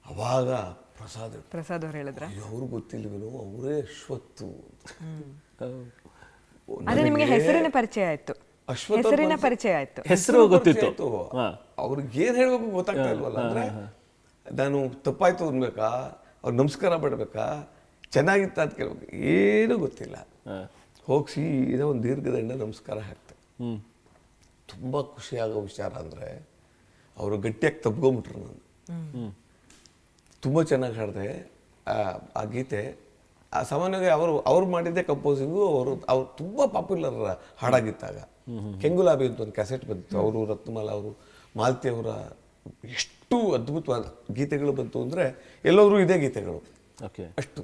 ಅವಾಗ ಪ್ರಸಾದ್ ಅವ್ರು ಹೇಳಿದ್ರ, ಅವ್ರು ಗೊತ್ತಿಲ್ವೇನೋ, ಅವರೇ ಅಶ್ವತ್ತು. ಅದೇ ನಿಮಗೆ ಹೆಸರಿನ ಪರಿಚಯ ಆಯ್ತು, ಹೆಸರಿನ ಪರಿಚಯ ಆಯ್ತು, ಹೆಸರು ಗೊತ್ತಿತ್ತು. ಅವ್ರಿಗೆ ಏನ್ ಹೇಳ್ಬೇಕು ಗೊತ್ತಾಗ್ತಾ ಇಲ್ವಲ್ಲ. ಅಂದ್ರೆ ನಾನು ತಪ್ಪಾಯ್ತು ಅನ್ಬೇಕಾ, ಅವ್ರು ನಮಸ್ಕಾರ ಮಾಡ್ಬೇಕಾ, ಚೆನ್ನಾಗಿತ್ತ ಅಂತ ಕೇಳ್ಬೇಕು, ಏನೂ ಗೊತ್ತಿಲ್ಲ. ಹೋಗಿ ಸೀದಾ ಒಂದು ದೀರ್ಘದಂಡ ನಮಸ್ಕಾರ ಹಾಕ್ತೆ. ತುಂಬ ಖುಷಿಯಾಗೋ ವಿಚಾರ ಅಂದರೆ ಅವರು ಗಟ್ಟಿಯಾಗಿ ತಬ್ಕೊಂಬಿಟ್ರು. ನಾನು ತುಂಬ ಚೆನ್ನಾಗಿ ಹಾಡಿದೆ ಆ ಗೀತೆ. ಸಾಮಾನ್ಯವಾಗಿ ಅವ್ರು ಮಾಡಿದ್ದೆ ಕಂಪೋಸಿಂಗು. ಅವ್ರು ತುಂಬ ಪಾಪ್ಯುಲರ್ ಹಾಡಾಗಿತ್ತಾಗ. ಕೆಂಗುಲಾಬಿ ಅಂತ ಒಂದು ಕ್ಯಾಸೆಟ್ ಬಂದಿತ್ತು. ಅವರು ರತ್ನಮಾಲ ಅವರು, ಮಾಲತಿ ಅವರ ಎಷ್ಟು ಅದ್ಭುತವಾದ ಗೀತೆಗಳು ಬಂತು ಅಂದರೆ ಎಲ್ಲೋದ್ರೂ ಇದೇ ಗೀತೆಗಳು ಅಷ್ಟು.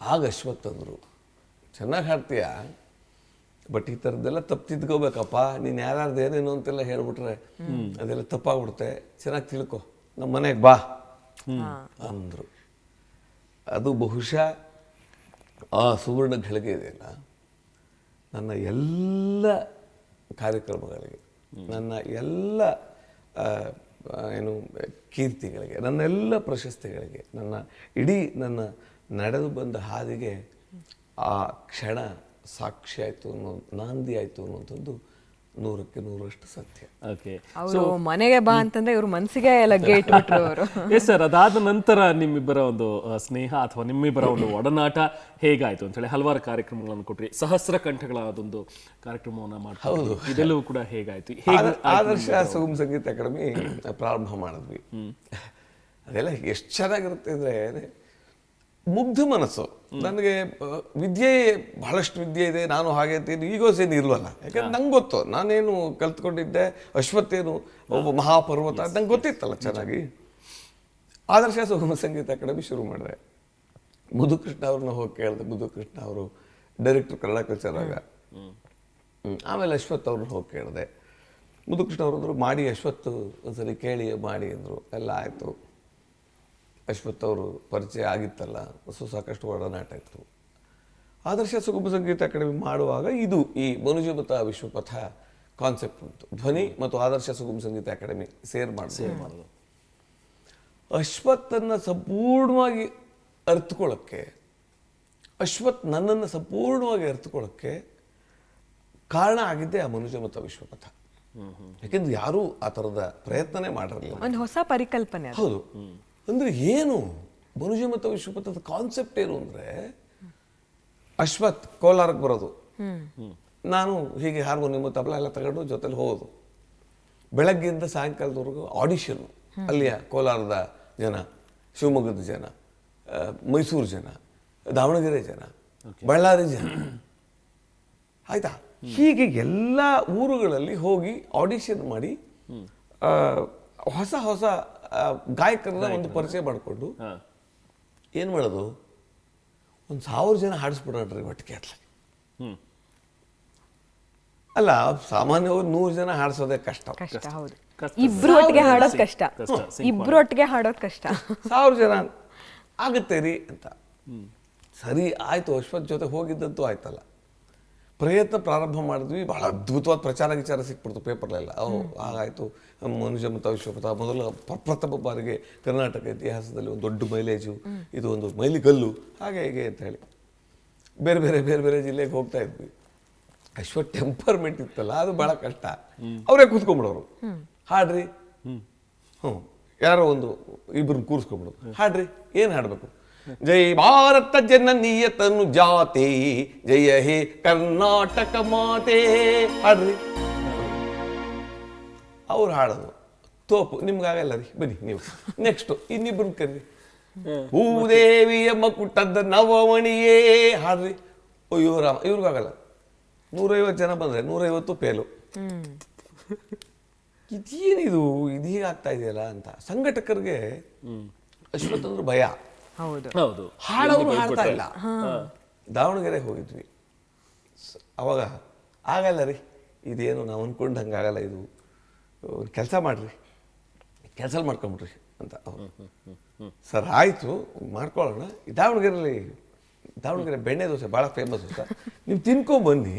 ಆಗ ಅಶ್ವಥ್ ಅಂದರು, ಚೆನ್ನಾಗಿ ಹಾಡ್ತೀಯ, ಬಟ್ ಈ ಥರದ್ದೆಲ್ಲ ತಪ್ಪು ತಿದ್ಕೋಬೇಕಪ್ಪ, ನೀನು ಯಾರ್ಯಾರ್ದು ಏನೇನು ಅಂತೆಲ್ಲ ಹೇಳ್ಬಿಟ್ರೆ ಅದೆಲ್ಲ ತಪ್ಪಾಗ್ಬಿಡುತ್ತೆ, ಚೆನ್ನಾಗಿ ತಿಳ್ಕೊ, ನಮ್ಮ ಮನೆಗೆ ಬಾ ಅಂದರು. ಅದು ಬಹುಶಃ ಆ ಸುವರ್ಣ ಘಳಿಗೆ ಇದೆಯಲ್ಲ, ನನ್ನ ಎಲ್ಲ ಕಾರ್ಯಕ್ರಮಗಳಿಗೆ, ನನ್ನ ಎಲ್ಲ ಏನು ಕೀರ್ತಿಗಳಿಗೆ, ನನ್ನ ಪ್ರಶಸ್ತಿಗಳಿಗೆ, ನನ್ನ ನಡೆದು ಬಂದ ಹಾದಿಗೆ ಆ ಕ್ಷಣ ಸಾಕ್ಷಿ ಆಯಿತು ನಾಂದಿ ಆಯಿತು ಅನ್ನುವಂಥದ್ದು 100ಕ್ಕೆ 100ರಷ್ಟು ಸತ್ಯ. ಓಕೆ, ಅವರು ಮನೆಗೆ ಬಾ ಅಂತಂದ್ರೆ ಇವ್ರು ಮನಸ್ಸಿಗೆ ಲಗ್ಗೆ ಇಟ್ಬಿಟ್ರು ಅವರು. ಎಸ್ ಸರ್, ಅದಾದ ನಂತರ ನಿಮ್ಮಿಬ್ಬರ ಒಂದು ಸ್ನೇಹ ಅಥವಾ ನಿಮ್ಮಿಬ್ಬರ ಒಂದು ಒಡನಾಟ ಹೇಗಾಯ್ತು ಅಂತ ಹೇಳಿ ಹಲವಾರು ಕಾರ್ಯಕ್ರಮಗಳನ್ನು ಕೊಟ್ರಿ. ಸಹಸ್ರ ಕಂಠಗಳ ಅದೊಂದು ಕಾರ್ಯಕ್ರಮವನ್ನ ಮಾಡ್ತಾರೆ, ಇದೆಲ್ಲವೂ ಕೂಡ ಹೇಗಾಯ್ತು? ಆದರ್ಶ ಸುಗಮ ಸಂಗೀತ ಅಕಾಡೆಮಿ ಪ್ರಾರಂಭ ಮಾಡಿದ್ವಿ. ಅದೆಲ್ಲ ಎಷ್ಟು ಚೆನ್ನಾಗಿರುತ್ತೆ ಅಂದ್ರೆ ಮುಗ್ಧ ಮನಸ್ಸು. ನನಗೆ ಬಹಳಷ್ಟು ವಿದ್ಯೆ ಇದೆ, ನಾನು ಹಾಗೆ ಅಂತೀನಿ ಈಗೋಸೇನು ಇಲ್ವಲ್ಲ. ಯಾಕಂದ್ರೆ ನಂಗೆ ಗೊತ್ತು ನಾನೇನು ಕಲ್ತ್ಕೊಂಡಿದ್ದೆ, ಅಶ್ವತ್ಥೇನು ಒಬ್ಬ ಮಹಾಪರ್ವತ ನಂಗೆ ಗೊತ್ತಿತ್ತಲ್ಲ ಚೆನ್ನಾಗಿ. ಆದರ್ಶ ಸುಗಮ ಸಂಗೀತ ಅಕಾಡೆಮಿ ಶುರು ಮಾಡಿದೆ. ಮುದುಕೃಷ್ಣ ಅವ್ರನ್ನ ಹೋಗಿ ಕೇಳಿದೆ. ಮುದುಕೃಷ್ಣ ಅವರು ಡೈರೆಕ್ಟರ್ ಕನ್ನಡ ಕಲ್ಚರ್ ಆಗ. ಆಮೇಲೆ ಅಶ್ವಥ್ ಅವ್ರನ್ನ ಹೋಗಿ ಕೇಳಿದೆ. ಮುದುಕೃಷ್ಣ ಅವ್ರಂದ್ರು ಮಾಡಿ ಅಶ್ವಥ್ ಒಂದ್ಸರಿ ಕೇಳಿ ಮಾಡಿ ಅಂದರು. ಎಲ್ಲ ಆಯಿತು. ಅಶ್ವಥ್ ಅವರು ಪರಿಚಯ ಆಗಿತ್ತಲ್ಲ, ಸಾಕಷ್ಟು ಒಡನಾಟ ಇತ್ತು. ಆದರ್ಶ ಸುಗಮ ಸಂಗೀತ ಅಕಾಡೆಮಿ ಮಾಡುವಾಗ ಈ ಮನುಜಮತ ವಿಶ್ವಪಥ ಕಾನ್ಸೆಪ್ಟ್ ಉಂಟು. ಧ್ವನಿ ಮತ್ತು ಆದರ್ಶ ಸುಗಮ ಸಂಗೀತ ಅಕಾಡೆಮಿ ಸೇರ್ ಮಾಡೋದು. ಅಶ್ವತ್ಥನ್ನು ಸಂಪೂರ್ಣವಾಗಿ ಅರ್ಥಕೊಳ್ಳೋಕ್ಕೆ, ಅಶ್ವಥ್ ನನ್ನನ್ನು ಸಂಪೂರ್ಣವಾಗಿ ಅರ್ಥಕೊಳ್ಳೋಕ್ಕೆ ಕಾರಣ ಆಗಿದ್ದೆ ಆ ಮನುಜಮತ ವಿಶ್ವಪಥ. ಯಾಕೆಂದ್ರೆ ಯಾರೂ ಆ ಥರದ ಪ್ರಯತ್ನನೇ ಮಾಡಿರಲಿಲ್ಲ. ಒಂದು ಹೊಸ ಪರಿಕಲ್ಪನೆ. ಹೌದು. ಅಂದರೆ ಏನು ಮನುಜಮತ ವಿಶ್ವಪಥದ ಕಾನ್ಸೆಪ್ಟ್ ಏನು ಅಂದರೆ, ಅಶ್ವಥ್ ಕೋಲಾರಕ್ಕೆ ಬರೋದು, ನಾನು ಹೀಗೆ ಹಾರ್ಮೋನಿಯಂ ತಬಲ ಎಲ್ಲ ತಗೊಂಡು ಜೊತೆಲಿ ಹೋಗೋದು. ಬೆಳಗ್ಗೆಯಿಂದ ಸಾಯಂಕಾಲದವರೆಗೂ ಆಡಿಷನ್. ಅಲ್ಲಿಯ ಕೋಲಾರದ ಜನ, ಶಿವಮೊಗ್ಗದ ಜನ, ಮೈಸೂರು ಜನ, ದಾವಣಗೆರೆ ಜನ, ಬಳ್ಳಾರಿ ಜನ, ಆಯ್ತಾ, ಹೀಗೆ ಎಲ್ಲ ಊರುಗಳಲ್ಲಿ ಹೋಗಿ ಆಡಿಷನ್ ಮಾಡಿ ಹೊಸ ಹೊಸ ಗಾಯಕರನ್ನ ಒಂದು ಪರಿಚಯ ಮಾಡಿಕೊಂಡು ಏನು ಮಾಡೋದು, 1000 ಜನ ಹಾಡಿಸ್ಬಿಡ್ರಿ ಒಟ್ಟಿಗೆ ಅಟ್ಲ. ಅಲ್ಲ, ಸಾಮಾನ್ಯವಾಗಿ 100 ಜನ ಹಾಡಿಸೋದೇ ಕಷ್ಟ. ಹೌದು, ಇಬ್ರು ಒಟ್ಟಿಗೆ ಹಾಡೋದು ಕಷ್ಟ. 1000 ಜನ ಆಗುತ್ತೆ ರೀ ಅಂತ. ಸರಿ ಆಯ್ತು, ಅಶ್ವಥ್ ಜೊತೆ ಹೋಗಿದ್ದಂತೂ ಆಯ್ತಲ್ಲ. ಪ್ರಯತ್ನ ಪ್ರಾರಂಭ ಮಾಡಿದ್ವಿ. ಬಹಳ ಅದ್ಭುತವಾದ ಪ್ರಚಾರ ಸಿಕ್ಬಿಡ್ತು ಪೇಪರ್ಲೆಲ್ಲ. ಹಾಗಾಯಿತು. ಮನುಜಮತ ವಿಶ್ವಪಥ ಪ್ರಥಮ ಬಾರಿಗೆ ಕರ್ನಾಟಕ ಇತಿಹಾಸದಲ್ಲಿ ಒಂದು ದೊಡ್ಡ ಮೈಲೇಜು, ಇದು ಒಂದು ಮೈಲಿಗಲ್ಲು, ಹಾಗೆ ಹೀಗೆ ಅಂತ ಹೇಳಿ ಬೇರೆ ಬೇರೆ ಜಿಲ್ಲೆಗೆ ಹೋಗ್ತಾ ಇದ್ವಿ. ಅಶ್ವಥ್ ಟೆಂಪರ್ಮೆಂಟ್ ಇತ್ತಲ್ಲ, ಅದು ಬಹಳ ಕಷ್ಟ. ಅವರೇ ಕೂತ್ಕೊಂಡ್ಬಿಡೋರು, ಹಾಡ್ರಿ. ಯಾರೋ ಇಬ್ಬರನ್ನ ಕೂರಿಸ್ಕೊಂಡ್ಬಿಡೋದು, ಹಾಡ್ರಿ. ಏನು ಹಾಡಬೇಕು? ಜೈ ಭಾರತ ಜನನೀಯತನು ಜಾತೆ, ಜಯ ಹೇ ಕರ್ನಾಟಕ ಮಾತೆ, ಹಾಡ್ರಿ. ಅವ್ರು ಹಾಡೋದು ತೋಪು, ನಿಮ್ಗಾಗಲ್ಲ ರೀ, ಬನ್ನಿ ನೀವು ನೆಕ್ಸ್ಟ್ ಇನ್ನಿಬ್ಬರು ಕರ್ರಿ. ಭೂದೇವಿಯ ಮಕುಟದ ನವಮಣಿಯೇ, ಹಾಡ್ರಿ. ಅಯ್ಯೋ ರಾಮ, ಇವ್ರಿಗಾಗಲ್ಲ. 150 ಜನ ಬಂದರೆ 150 ಫೇಲು. ಇದೇನಿದು, ಇದು ಹೀಗಾಗ್ತಾ ಇದೆಯಲ್ಲ ಅಂತ ಸಂಘಟಕರಿಗೆ ಅಶ್ವಥ್ ಅಂದ್ರೆ ಭಯ. ಹೌದು, ಹಾಡೋರು ಹಾಡ್ತಾ ಇಲ್ಲ. ದಾವಣಗೆರೆಗೆ ಹೋಗಿದ್ವಿ. ಅವಾಗ ಆಗಲ್ಲ ರೀ, ಇದೇನು ನಾವು ಅಂದ್ಕೊಂಡು ಹಂಗಾಗಲ್ಲ, ಇದು ಕೆಲಸ ಮಾಡ್ರಿ, ಕ್ಯಾನ್ಸಲ್ ಮಾಡ್ಕೊಂಬಿಡ್ರಿ ಅಂತ ಅವರು. ಸರ್ ಆಯಿತು, ಮಾಡ್ಕೊಳ್ಳೋಣ. ದಾವಣಗೆರೆ ಬೆಣ್ಣೆ ದೋಸೆ ಭಾಳ ಫೇಮಸ್ ಅಂತ, ನೀವು ತಿನ್ಕೊಂಬನ್ನಿ,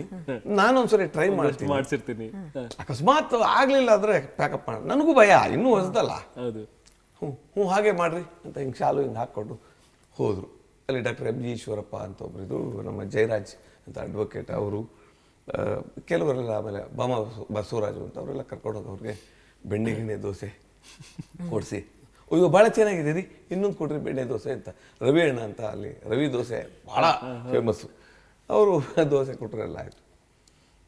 ನಾನೊಂದ್ಸರಿ ಟ್ರೈ ಮಾಡಿಸಿರ್ತೀನಿ. ಅಕಸ್ಮಾತ್ ಆಗಲಿಲ್ಲ ಅಂದರೆ ಪ್ಯಾಕಪ್ ಮಾಡೋಣ. ನನಗೂ ಭಯ, ಇನ್ನೂ ಹೊಸದಲ್ಲ. ಹ್ಞೂ ಹಾಗೆ ಮಾಡ್ರಿ ಅಂತ ಹಿಂಗೆ ಶಾಲು ಹಿಂಗೆ ಹಾಕ್ಕೊಂಡು ಹೋದರು. ಅಲ್ಲಿ ಡಾಕ್ಟರ್ ಎಂ ಜಿ ಈಶ್ವರಪ್ಪ ಅಂತ ಒಬ್ಬರಿದ್ರು, ನಮ್ಮ ಜಯರಾಜ್ ಅಂತ ಅಡ್ವೊಕೇಟ್ ಅವರು, ಕೆಲವರೆಲ್ಲ, ಆಮೇಲೆ ಬಸವರಾಜು ಅಂತ ಅವರೆಲ್ಲ ಕರ್ಕೊಂಡೋಗಿ ಅವ್ರಿಗೆ ಬೆಣ್ಣೆ ದೋಸೆ ಕೊಡಿಸಿ, ಅಯ್ಯೋ ಭಾಳ ಚೆನ್ನಾಗಿದೆ ರೀ, ಇನ್ನೊಂದು ಕೊಡ್ರಿ ಬೆಣ್ಣೆ ದೋಸೆ ಅಂತ. ರವಿ ಅಣ್ಣ ಅಂತ ಅಲ್ಲಿ ರವಿ ದೋಸೆ ಭಾಳ ಫೇಮಸ್ಸು, ಅವರು ದೋಸೆ ಕೊಟ್ಟರೆಲ್ಲ ಆಯಿತು.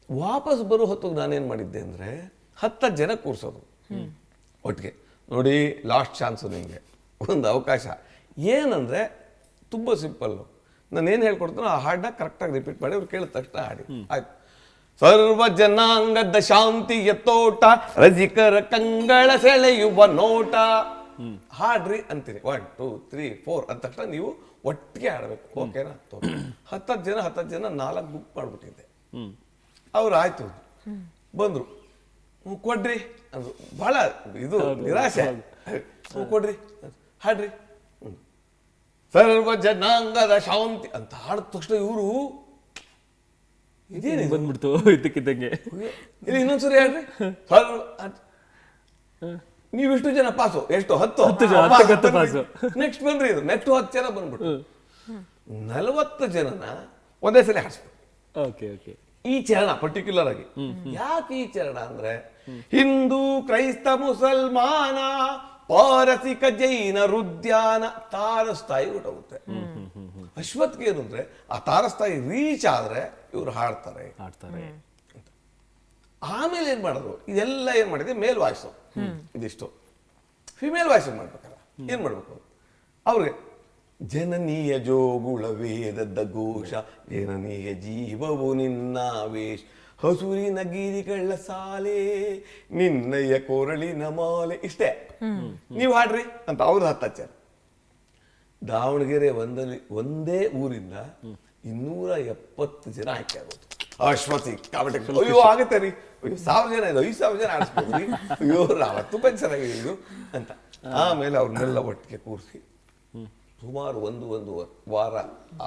ವಾಪಸ್ ಬರೋ ಹೊತ್ತಿಗೆ ನಾನೇನು ಮಾಡಿದ್ದೆ ಅಂದರೆ 10 ಜನ ಕೂರಿಸೋದು ಒಟ್ಟಿಗೆ. ನೋಡಿ, ಲಾಸ್ಟ್ ಚಾನ್ಸು ನಿಮಗೆ, ಒಂದು ಅವಕಾಶ. ಏನಂದರೆ ತುಂಬ ಸಿಂಪಲ್ಲು. ನಾನೇನು ಹೇಳ್ಕೊಡ್ತೀನೋ ಆ ಹಾಡನ್ನ ಕರೆಕ್ಟಾಗಿ ರಿಪೀಟ್ ಮಾಡಿ ಅವ್ರು ಕೇಳಿದ ತಕ್ಷಣ ಹಾಡಿ ಆಯ್ತು. ಸರ್ವ ಜನಾಂಗದ ಶಾಂತಿಯ ತೋಟ, ರಸಿಕರ ಕಂಗಳ ಸೆಳೆಯುವ ನೋಟ, ಹಾಡ್ರಿ ಅಂತೀರಿ. 1 2 3 4 ಅಂದ ತಕ್ಷಣ ನೀವು ಒಟ್ಟಿಗೆ ಹಾಡಬೇಕು. ಓಕೆನಾ? 10 ಜನ 4 ಬುಕ್ ಮಾಡಿಬಿಟ್ಟಿದ್ದೆ. ಅವ್ರು ಆಯ್ತು ಬಂದರು, ಕೊಡ್ರಿ ಅಂದರು. ಭಾಳ ಇದು ನಿರಾಶೆ. ಕೊಡ್ರಿ, ಹಾಡ್ರಿ. ಸರ್ವ ಜನಾಂಗದ ಶಾಂತಿ ಅಂತ ಹಾಡಿದ ತಕ್ಷಣ ಇವರು ಇದೇನು ಬಂದ್ಬಿಡ್ತು ಇದ್ದಕ್ಕಿದ್ದಂಗೆ. ಇಲ್ಲಿ ಇನ್ನೊಂದ್ಸರಿ ಹೇಳ್ರಿ. ನೀವಿಷ್ಟು ಜನ ಪಾಸು, ಎಷ್ಟು 10 ಜನ, 10 ಪಾಸು. ನೆಕ್ಸ್ಟ್ ಬಂದ್ರಿ ಇದು ನೆಕ್ಸ್ಟ್ 10 ಜನ ಬಂದ್ಬಿಟ್ಟು 40 ಜನನ ಒಂದೇ ಸಲ ಹಾರಿಸ್ಬಿಟ್ಟು ಓಕೆ ಓಕೆ ಈ ಚರಣ ಪರ್ಟಿಕ್ಯುಲರ್ ಆಗಿ. ಯಾಕೆ ಈ ಚರಣ ಅಂದ್ರೆ ಹಿಂದೂ ಕ್ರೈಸ್ತ ಮುಸಲ್ಮಾನ ಪಾರಸಿಕ ಜೈನ ರುದ್ಯಾನ ತಾರಸ್ಥಾಯಿ ಹೊರಟೋಗುತ್ತೆ. ಅಶ್ವತ್ಥ್ಗೆ ಏನು ಅಂದ್ರೆ ಆ ತಾರಸ್ಥಾಯಿ ರೀಚ್ ಆದ್ರೆ ಇವ್ರು ಹಾಡ್ತಾರೆ. ಆಮೇಲೆ ಏನ್ ಮಾಡಿದ್ರು, ಇದೆಲ್ಲ ಏನ್ ಮಾಡಿದೆ ಮೇಲ್ ವಾಯ್ಸು, ಇದಿಷ್ಟು ಫಿಮೇಲ್ ವಾಯ್ಸ್ ಮಾಡ್ಬೇಕಲ್ಲ, ಏನ್ ಮಾಡ್ಬೇಕು ಅವ್ರಿಗೆ ಜನನೀಯ ಜೋಗುಳ ವೇದದ ಘೋಷ ಜನನೀಯ ಜೀವವು ನಿನ್ನ ವೇಷ ಹಸುರಿನ ಗೀರಿಗಳ ಸಾಲೆ ನಿನ್ನಯ್ಯ ಕೊರಳಿನ ಮಾಲೆ, ಇಷ್ಟೇ ನೀವು ಹಾಡ್ರಿ ಅಂತ ಅವ್ರು ಹತ್ತಾಚಾರ. ದಾವಣಗೆರೆ ಒಂದೇ ಊರಿಂದ 270 ಜನ ಆಯ್ಕೆ ಆಗೋದು. ಅಶ್ವತಿ ಕಾಬಟ್ಟೆ ಅಯ್ಯೋ ಆಗತ್ತೆ ರೀ, ಅಯ್ಯೋ 1000 ಜನ ಇದೆ, 5000 ಜನ ಆಡಿಸ್ಬೋದು ರೀ, ಅಯ್ಯೋ 40 ಪೆನ್ಷನ್ ಆಗಿದೆ ಇದು ಅಂತ. ಆಮೇಲೆ ಅವ್ರನ್ನೆಲ್ಲ ಒಟ್ಟಿಗೆ ಕೂರಿಸಿ ಸುಮಾರು ಒಂದು ವಾರ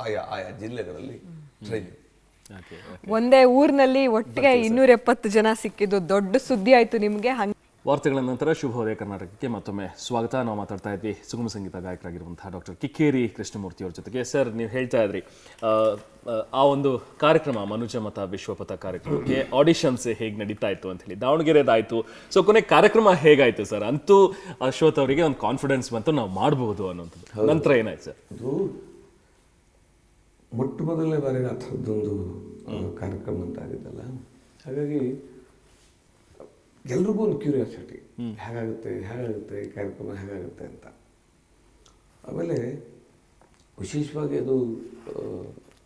ಆಯಾ ಜಿಲ್ಲೆಗಳಲ್ಲಿ ಟ್ರೈನಿಂಗ್. ಒಂದೇ ಊರಿನಲ್ಲಿ ಒಟ್ಟಿಗೆ 270 ಜನ ಸಿಕ್ಕಿದ್ದು ದೊಡ್ಡ ಸುದ್ದಿ ಆಯ್ತು ನಿಮ್ಗೆ. ವಾರ್ತೆಗಳ ನಂತರ ಶುಭೋದಯ ಕರ್ನಾಟಕಕ್ಕೆ ಮತ್ತೊಮ್ಮೆ ಸ್ವಾಗತ. ನಾವು ಮಾತಾಡ್ತಾ ಇದ್ವಿ ಸುಗಮ ಸಂಗೀತ ಗಾಯಕರಾಗಿರುವಂತಹ ಡಾಕ್ಟರ್ ಕಿಕ್ಕೇರಿ ಕೃಷ್ಣಮೂರ್ತಿ ಅವ್ರ ಜೊತೆಗೆ. ಸರ್, ನೀವು ಹೇಳ್ತಾ ಇದ್ರಿ ಆ ಒಂದು ಕಾರ್ಯಕ್ರಮ ಮನುಜಮತ ವಿಶ್ವಪಥ ಕಾರ್ಯಕ್ರಮಕ್ಕೆ ಆಡಿಷನ್ಸ್ ಹೇಗೆ ನಡೀತಾ ಇತ್ತು ಅಂತ ಹೇಳಿ, ದಾವಣಗೆರೆದಾಯ್ತು. ಸೊ ಕೊನೆ ಕಾರ್ಯಕ್ರಮ ಹೇಗಾಯ್ತು ಸರ್? ಅಂತೂ ಅಶ್ವಥ್ ಅವರಿಗೆ ಒಂದು ಕಾನ್ಫಿಡೆನ್ಸ್ ಬಂತು, ನಾವು ಮಾಡಬಹುದು ಅನ್ನೋಂಥದ್ದು. ನಂತರ ಏನಾಯ್ತು ಸರ್? ಅದು ಮೊಟ್ಟ ಮೊದಲನೇ ಬಾರಿಗೆ ಆ ಥರದ್ದೊಂದು ಕಾರ್ಯಕ್ರಮ ಅಂತ ಆಗಿದ್ದಲ್ಲ, ಹಾಗಾಗಿ ಎಲ್ರಿಗೂ ಒಂದು ಕ್ಯೂರಿಯಾಸಿಟಿ, ಹೇಗಾಗುತ್ತೆ ಈ ಕಾರ್ಯಕ್ರಮ ಹೇಗಾಗುತ್ತೆ ಅಂತ. ಆಮೇಲೆ ವಿಶೇಷವಾಗಿ ಅದು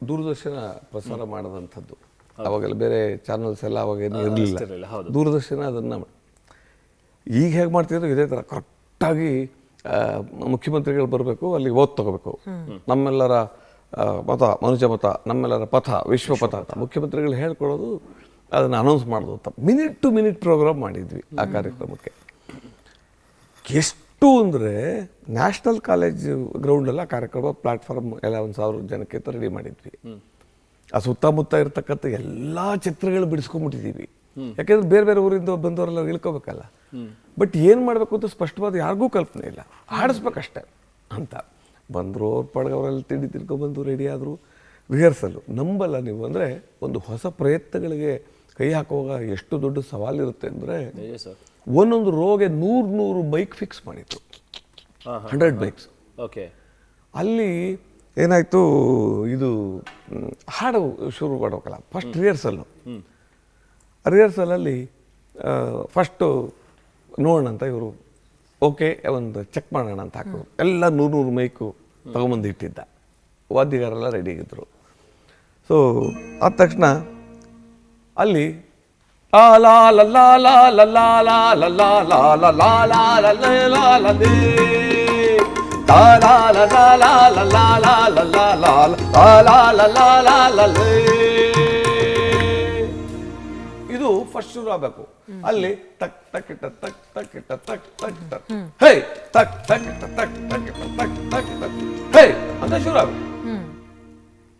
ದೂರದರ್ಶನ ಪ್ರಸಾರ ಮಾಡೋದಂಥದ್ದು. ಅವಾಗೆಲ್ಲ ಬೇರೆ ಚಾನಲ್ಸ್ ಎಲ್ಲ ಅವಾಗ ಏನು ಇರಲಿಲ್ಲ, ದೂರದರ್ಶನ ಅದನ್ನು ಈಗ ಹೇಗೆ ಮಾಡ್ತಿದ್ರು ಇದೇ ಥರ ಕರೆಕ್ಟಾಗಿ ಮುಖ್ಯಮಂತ್ರಿಗಳು ಬರಬೇಕು, ಅಲ್ಲಿ ಓದ್ ತಗೋಬೇಕು, ನಮ್ಮೆಲ್ಲರ ಮತ ಮನುಜಮತ, ನಮ್ಮೆಲ್ಲರ ಪಥ ವಿಶ್ವಪಥ ಅಂತ ಮುಖ್ಯಮಂತ್ರಿಗಳು ಹೇಳ್ಕೊಳ್ಳೋದು, ಅದನ್ನು ಅನೌನ್ಸ್ ಮಾಡೋದು ಅಂತ ಮಿನಿಟ್ ಟು ಮಿನಿಟ್ ಪ್ರೋಗ್ರಾಮ್ ಮಾಡಿದ್ವಿ ಆ ಕಾರ್ಯಕ್ರಮಕ್ಕೆ. ಎಷ್ಟು ಅಂದರೆ ನ್ಯಾಷನಲ್ ಕಾಲೇಜ್ ಗ್ರೌಂಡಲ್ಲಿ ಆ ಕಾರ್ಯಕ್ರಮ ಪ್ಲಾಟ್ಫಾರ್ಮ್ ಎಲ್ಲ 1000 ಜನಕ್ಕೆ ಅಂತ ರೆಡಿ ಮಾಡಿದ್ವಿ. ಆ ಸುತ್ತಮುತ್ತ ಇರ್ತಕ್ಕಂಥ ಎಲ್ಲ ಚಿತ್ರಗಳು ಬಿಡಿಸ್ಕೊಂಡ್ಬಿಟ್ಟಿದ್ದೀವಿ, ಯಾಕೆಂದ್ರೆ ಬೇರೆ ಬೇರೆ ಊರಿಂದ ಬಂದವರೆಲ್ಲ ಇಳ್ಕೋಬೇಕಲ್ಲ. ಬಟ್ ಏನು ಮಾಡಬೇಕು ಅಂತ ಸ್ಪಷ್ಟವಾದ ಯಾರಿಗೂ ಕಲ್ಪನೆ ಇಲ್ಲ, ಹಾಡಿಸ್ಬೇಕಷ್ಟೆ ಅಂತ. ಬಂದರು ಅವ್ರ ಪಡ್ಗವರೆಲ್ಲ ತಿಳ್ಕೊಬಂದು ರೆಡಿ ಆದರು. ರಿಹರ್ಸಲ್ಲು ನಂಬಲ್ಲ ನೀವು, ಅಂದರೆ ಒಂದು ಹೊಸ ಪ್ರಯತ್ನಗಳಿಗೆ ಕೈ ಹಾಕುವಾಗ ಎಷ್ಟು ದೊಡ್ಡ ಸವಾಲಿರುತ್ತೆ ಅಂದರೆ, ಒಂದೊಂದು ರೋಗೆ 100 ಬೈಕ್ ಫಿಕ್ಸ್ ಮಾಡಿತ್ತು, 100 ಬೈಕ್ಸ್. ಓಕೆ, ಅಲ್ಲಿ ಏನಾಯಿತು, ಇದು ಹಾಡು ಶುರು ಮಾಡ್ಬೇಕಲ್ಲ, ಫಸ್ಟ್ ರಿಹರ್ಸಲಲ್ಲಿ ಫಸ್ಟು ನೋಡೋಣ ಅಂತ ಇವರು ಓಕೆ ಒಂದು ಚೆಕ್ ಮಾಡೋಣ ಅಂತ ಹಾಕೋರು. ಎಲ್ಲ 100 ಮೈಕು ತಗೊಂಬಂದು ಇಟ್ಟಿದ್ದ, ವಾದ್ಯಗಾರೆಲ್ಲ ರೆಡಿ ಆಗಿದ್ರು. ಸೊ ಆದ ತಕ್ಷಣ ಅಲ್ಲಿ ಇದು ಫಸ್ಟ್ ಶುರು ಆಗಬೇಕು. ಅಲ್ಲಿ ತಕ್ ತಕ್ ಇಟ್ಟ ತಕ್ ತಕ್ ಇಟ್ಟ ತಕ್ ತಕ್ ತಕ್ ಹೇ ತಕ್ ತಕ್ ಇಟ್ಟ ತಕ್ ತಕ್ ಇಟ್ಟ ತಕ್ ತಕ್ ತಕ್ ಹೇ ಅಂತ ಶುರು ಆಗಬೇಕು.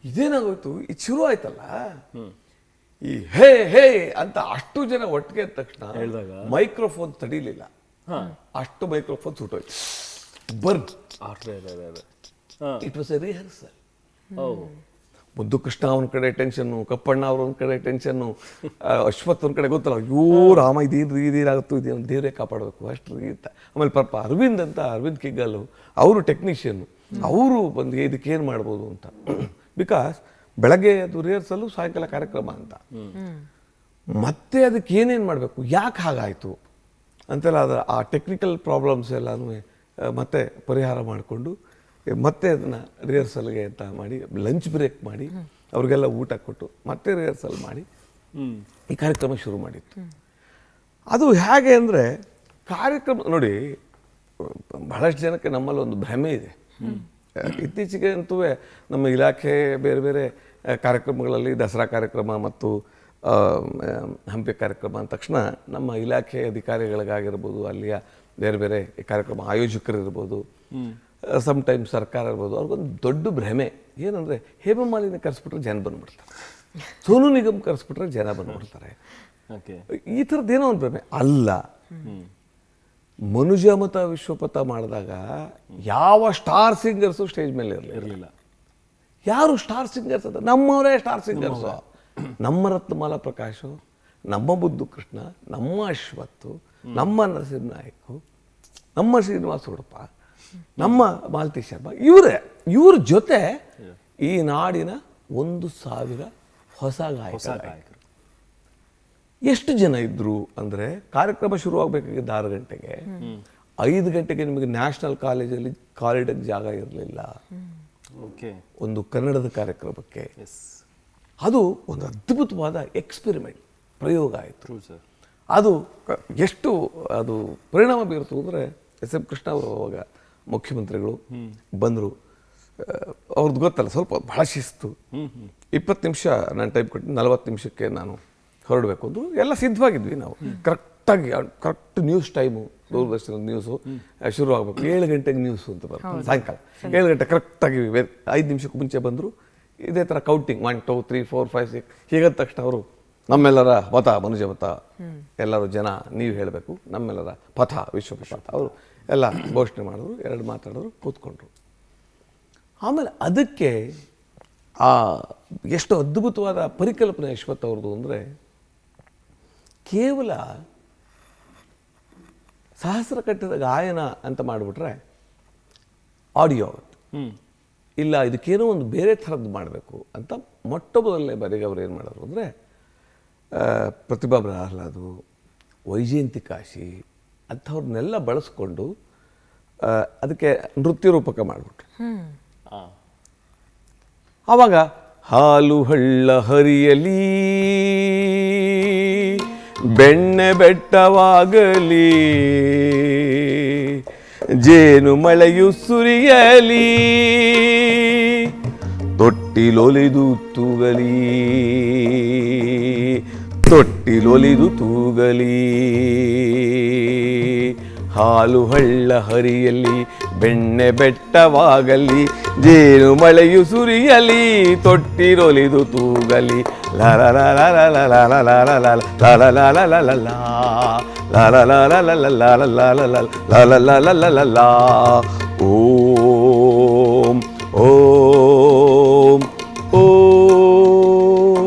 ಇದೇನಾಗೋಯ್ತು, ಇದು ಶುರು ಆಯ್ತಲ್ಲ, ಈ ಹೇ ಹೇ ಅಂತ ಅಷ್ಟು ಜನ ಒಟ್ಟಿಗೆ ತಕ್ಷಣ ಮೈಕ್ರೋಫೋನ್ ತಡೀಲಿಲ್ಲ, ಅಷ್ಟು ಮೈಕ್ರೋಫೋನ್ ಸುಟ್ಟೋಯ್ತು, burn. It was a rehearsal. ಮುದ್ದು ಕೃಷ್ಣ ಅವನ ಕಡೆ ಟೆನ್ಷನ್ನು, ಕಪ್ಪಣ್ಣ ಅವ್ರ ಒಂದು ಕಡೆ ಟೆನ್ಷನ್ನು, ಅಶ್ವಥ್ ಒಂದು ಕಡೆ ಗೊತ್ತಲ್ಲ, ಅಯ್ಯೋ ರಾಮ ಇದೇನಾಗುತ್ತೋ ಇದೇನು ದೇವರೇ ಕಾಪಾಡಬೇಕು ಅಷ್ಟು ಅಂತ. ಆಮೇಲೆ ಪಾಪ ಅರವಿಂದ್ ಕಿಗ್ಗಾಲು ಅವರು ಟೆಕ್ನಿಷಿಯನ್ನು, ಅವರು ಬಂದು ಇದಕ್ಕೇನು ಮಾಡ್ಬೋದು ಅಂತ. ಬಿಕಾಸ್ ಬೆಳಗ್ಗೆ ಅದು ರಿಹರ್ಸಲ್ಲು, ಸಾಯಂಕಾಲ ಕಾರ್ಯಕ್ರಮ ಅಂತ. ಮತ್ತೆ ಅದಕ್ಕೆ ಏನೇನು ಮಾಡಬೇಕು, ಯಾಕೆ ಹಾಗಾಯಿತು ಅಂತೆಲ್ಲ ಅದರ ಆ ಟೆಕ್ನಿಕಲ್ ಪ್ರಾಬ್ಲಮ್ಸ್ ಎಲ್ಲನೂ ಮತ್ತೆ ಪರಿಹಾರ ಮಾಡಿಕೊಂಡು ಮತ್ತೆ ಅದನ್ನು ರಿಹರ್ಸಲ್ಗೆ ಅಂತ ಮಾಡಿ ಲಂಚ್ ಬ್ರೇಕ್ ಮಾಡಿ ಅವ್ರಿಗೆಲ್ಲ ಊಟ ಕೊಟ್ಟು ಮತ್ತೆ ರಿಹರ್ಸಲ್ ಮಾಡಿ ಈ ಕಾರ್ಯಕ್ರಮ ಶುರು ಮಾಡಿತ್ತು. ಅದು ಹೇಗೆ ಅಂದರೆ ಕಾರ್ಯಕ್ರಮ ನೋಡಿ, ಬಹಳಷ್ಟು ಜನಕ್ಕೆ ನಮ್ಮಲ್ಲಿ ಒಂದು ಭ್ರಮೆ ಇದೆ. ಇತ್ತೀಚೆಗೆ ಅಂತೂ ನಮ್ಮ ಇಲಾಖೆ ಬೇರೆ ಬೇರೆ ಕಾರ್ಯಕ್ರಮಗಳಲ್ಲಿ ದಸರಾ ಕಾರ್ಯಕ್ರಮ ಮತ್ತು ಹಂಪಿ ಕಾರ್ಯಕ್ರಮ ಅಂದ ತಕ್ಷಣ ನಮ್ಮ ಇಲಾಖೆ ಅಧಿಕಾರಿಗಳಿಗಾಗಿರ್ಬೋದು, ಅಲ್ಲಿಯ ಬೇರೆ ಬೇರೆ ಕಾರ್ಯಕ್ರಮ ಆಯೋಜಕರಿರ್ಬೋದು, ಸಮ್ಟೈಮ್ಸ್ ಸರ್ಕಾರ ಇರ್ಬೋದು, ಅವ್ರಿಗೊಂದು ದೊಡ್ಡ ಭ್ರಮೆ ಏನಂದರೆ ಹೇಮಮಾಲಿನಿ ಕರೆಸ್ಬಿಟ್ರೆ ಜನ ಬಂದ್ಬಿಡ್ತಾರೆ, ಸೋನು ನಿಗಮ್ ಕರೆಸ್ಬಿಟ್ರೆ ಜನ ಬಂದ್ಬಿಡ್ತಾರೆ, ಈ ಥರದ್ದೇನೋ ಒಂದು ಭ್ರಮೆ ಅಲ್ಲ. ಮನುಜಮತ ವಿಶ್ವಪಥ ಮಾಡಿದಾಗ ಯಾವ ಸ್ಟಾರ್ ಸಿಂಗರ್ಸು ಸ್ಟೇಜ್ ಮೇಲೆ ಇರಲಿಲ್ಲ. ಯಾರು ಸ್ಟಾರ್ ಸಿಂಗರ್ಸ್ ಅಂತ? ನಮ್ಮವರೇ ಸ್ಟಾರ್ ಸಿಂಗರ್ಸು. ನಮ್ಮ ರತ್ನಮಾಲಾ ಪ್ರಕಾಶು, ನಮ್ಮ ಬುದ್ದು ಕೃಷ್ಣ, ನಮ್ಮ ಅಶ್ವತ್ತು, ನಮ್ಮ ನರಸಿಂಹ ನಾಯ್ಕು, ನಮ್ಮ ಶ್ರೀನಿವಾಸ ಉಡುಪ, ನಮ್ಮ ಮಾಲತಿ ಶರ್ಮಾ, ಇವ್ರ ಜೊತೆ ಈ ನಾಡಿನ 1,000 ಹೊಸ ಗಾಯಕರು. ಎಷ್ಟು ಜನ ಇದ್ರು ಅಂದರೆ, ಕಾರ್ಯಕ್ರಮ ಶುರುವಾಗಬೇಕಾಗಿದ್ದ 6 ಗಂಟೆಗೆ, 5 ಗಂಟೆಗೆ ನಿಮಗೆ ನ್ಯಾಷನಲ್ ಕಾಲೇಜಲ್ಲಿ ಕಾರಿಡಾರ್ ಜಾಗ ಇರಲಿಲ್ಲ ಒಂದು ಕನ್ನಡದ ಕಾರ್ಯಕ್ರಮಕ್ಕೆ. ಅದು ಒಂದು ಅದ್ಭುತವಾದ ಎಕ್ಸ್ಪೆರಿಮೆಂಟ್, ಪ್ರಯೋಗ ಆಯಿತು. ಅದು ಎಷ್ಟು ಅದು ಪರಿಣಾಮ ಬೀರ್ತು ಅಂದರೆ, ಎಸ್.ಎಂ. ಕೃಷ್ಣ ಅವರು ಅವಾಗ ಮುಖ್ಯಮಂತ್ರಿಗಳು ಬಂದರು. ಅವ್ರದ್ದು ಗೊತ್ತಲ್ಲ, ಸ್ವಲ್ಪ ಭಾಳ ಶಿಸ್ತು. 20 ನಿಮಿಷ ನಾನು ಟೈಮ್ ಕೊಟ್ಟು 40 ನಿಮಿಷಕ್ಕೆ ನಾನು ಹೊರಡಬೇಕು ಅಂದರು. ಎಲ್ಲ ಸಿದ್ಧವಾಗಿದ್ವಿ ನಾವು. ಕರೆಕ್ಟ್ ನ್ಯೂಸ್ ಟೈಮು, ದೂರದರ್ಶನದ ನ್ಯೂಸು ಶುರು ಆಗಬೇಕು. 7 ಗಂಟೆಗೆ ನ್ಯೂಸು ಅಂತ ಬರ್ತದೆ ಸಾಯಂಕಾಲ 7 ಗಂಟೆ ಕರೆಕ್ಟಾಗಿ 5 ನಿಮಿಷಕ್ಕೆ ಮುಂಚೆ ಬಂದರು. ಇದೇ ಥರ ಕೌಂಟಿಂಗ್ 1 2 3 4 5 6 ಹೀಗಂದ ತಕ್ಷಣ ಅವರು ನಮ್ಮೆಲ್ಲರ ಮತ ಮನುಜ ಮತ, ಎಲ್ಲರೂ ಜನ ನೀವು ಹೇಳಬೇಕು, ನಮ್ಮೆಲ್ಲರ ಪಥ ವಿಶ್ವಪಥ, ಅವರು ಎಲ್ಲ ಘೋಷಣೆ ಮಾಡಿದ್ರು. 2 ಮಾತಾಡಿದ್ರು, ಕೂತ್ಕೊಂಡ್ರು. ಆಮೇಲೆ ಅದಕ್ಕೆ ಎಷ್ಟು ಅದ್ಭುತವಾದ ಪರಿಕಲ್ಪನೆ ಅಶ್ವಥ್ ಅವ್ರದ್ದು ಅಂದರೆ, ಕೇವಲ ಸಹಸ್ರ ಕಟ್ಟದ ಗಾಯನ ಅಂತ ಮಾಡಿಬಿಟ್ರೆ ಆಡಿಯೋ ಆಗುತ್ತೆ. ಇಲ್ಲ, ಇದಕ್ಕೇನೋ ಒಂದು ಬೇರೆ ಥರದ್ದು ಮಾಡಬೇಕು ಅಂತ ಮೊಟ್ಟ ಮೊದಲನೇ ಬಾರಿಗೆ ಅವ್ರು ಏನು ಮಾಡಿದ್ರು ಅಂದರೆ, ಪ್ರತಿಭಾ ಪ್ರಹ್ಲಾದು, ವೈಜಯಂತಿ ಕಾಶಿ ಅಂಥವ್ರನ್ನೆಲ್ಲ ಬಳಸ್ಕೊಂಡು ಅದಕ್ಕೆ ನೃತ್ಯ ರೂಪಕ ಮಾಡಿಬಿಟ್ರು. ಆವಾಗ ಹಾಲು ಹಳ್ಳ ಹರಿಯಲಿ, ಬೆಣ್ಣೆ ಬೆಟ್ಟವಾಗಲಿ, ಜೇನು ಮಳೆಯು ಸುರಿಯಲಿ, ತೊಟ್ಟಿಲೊಲಿದು ತೂಗಲಿ, ತೊಟ್ಟಿಲೊಲಿದು ತೂಗಲಿ, ಹಾಲು ಹಳ್ಳ ಹರಿಯಲಿ, ಬೆಣ್ಣೆ ಬೆಟ್ಟವಾಗಲಿ, ಜೇನು ಮಳೆಯು ಸುರಿಯಲಿ, ತೊಟ್ಟಿಲೊಲಿದು ತೂಗಲಿ, ಓಂ ಓಂ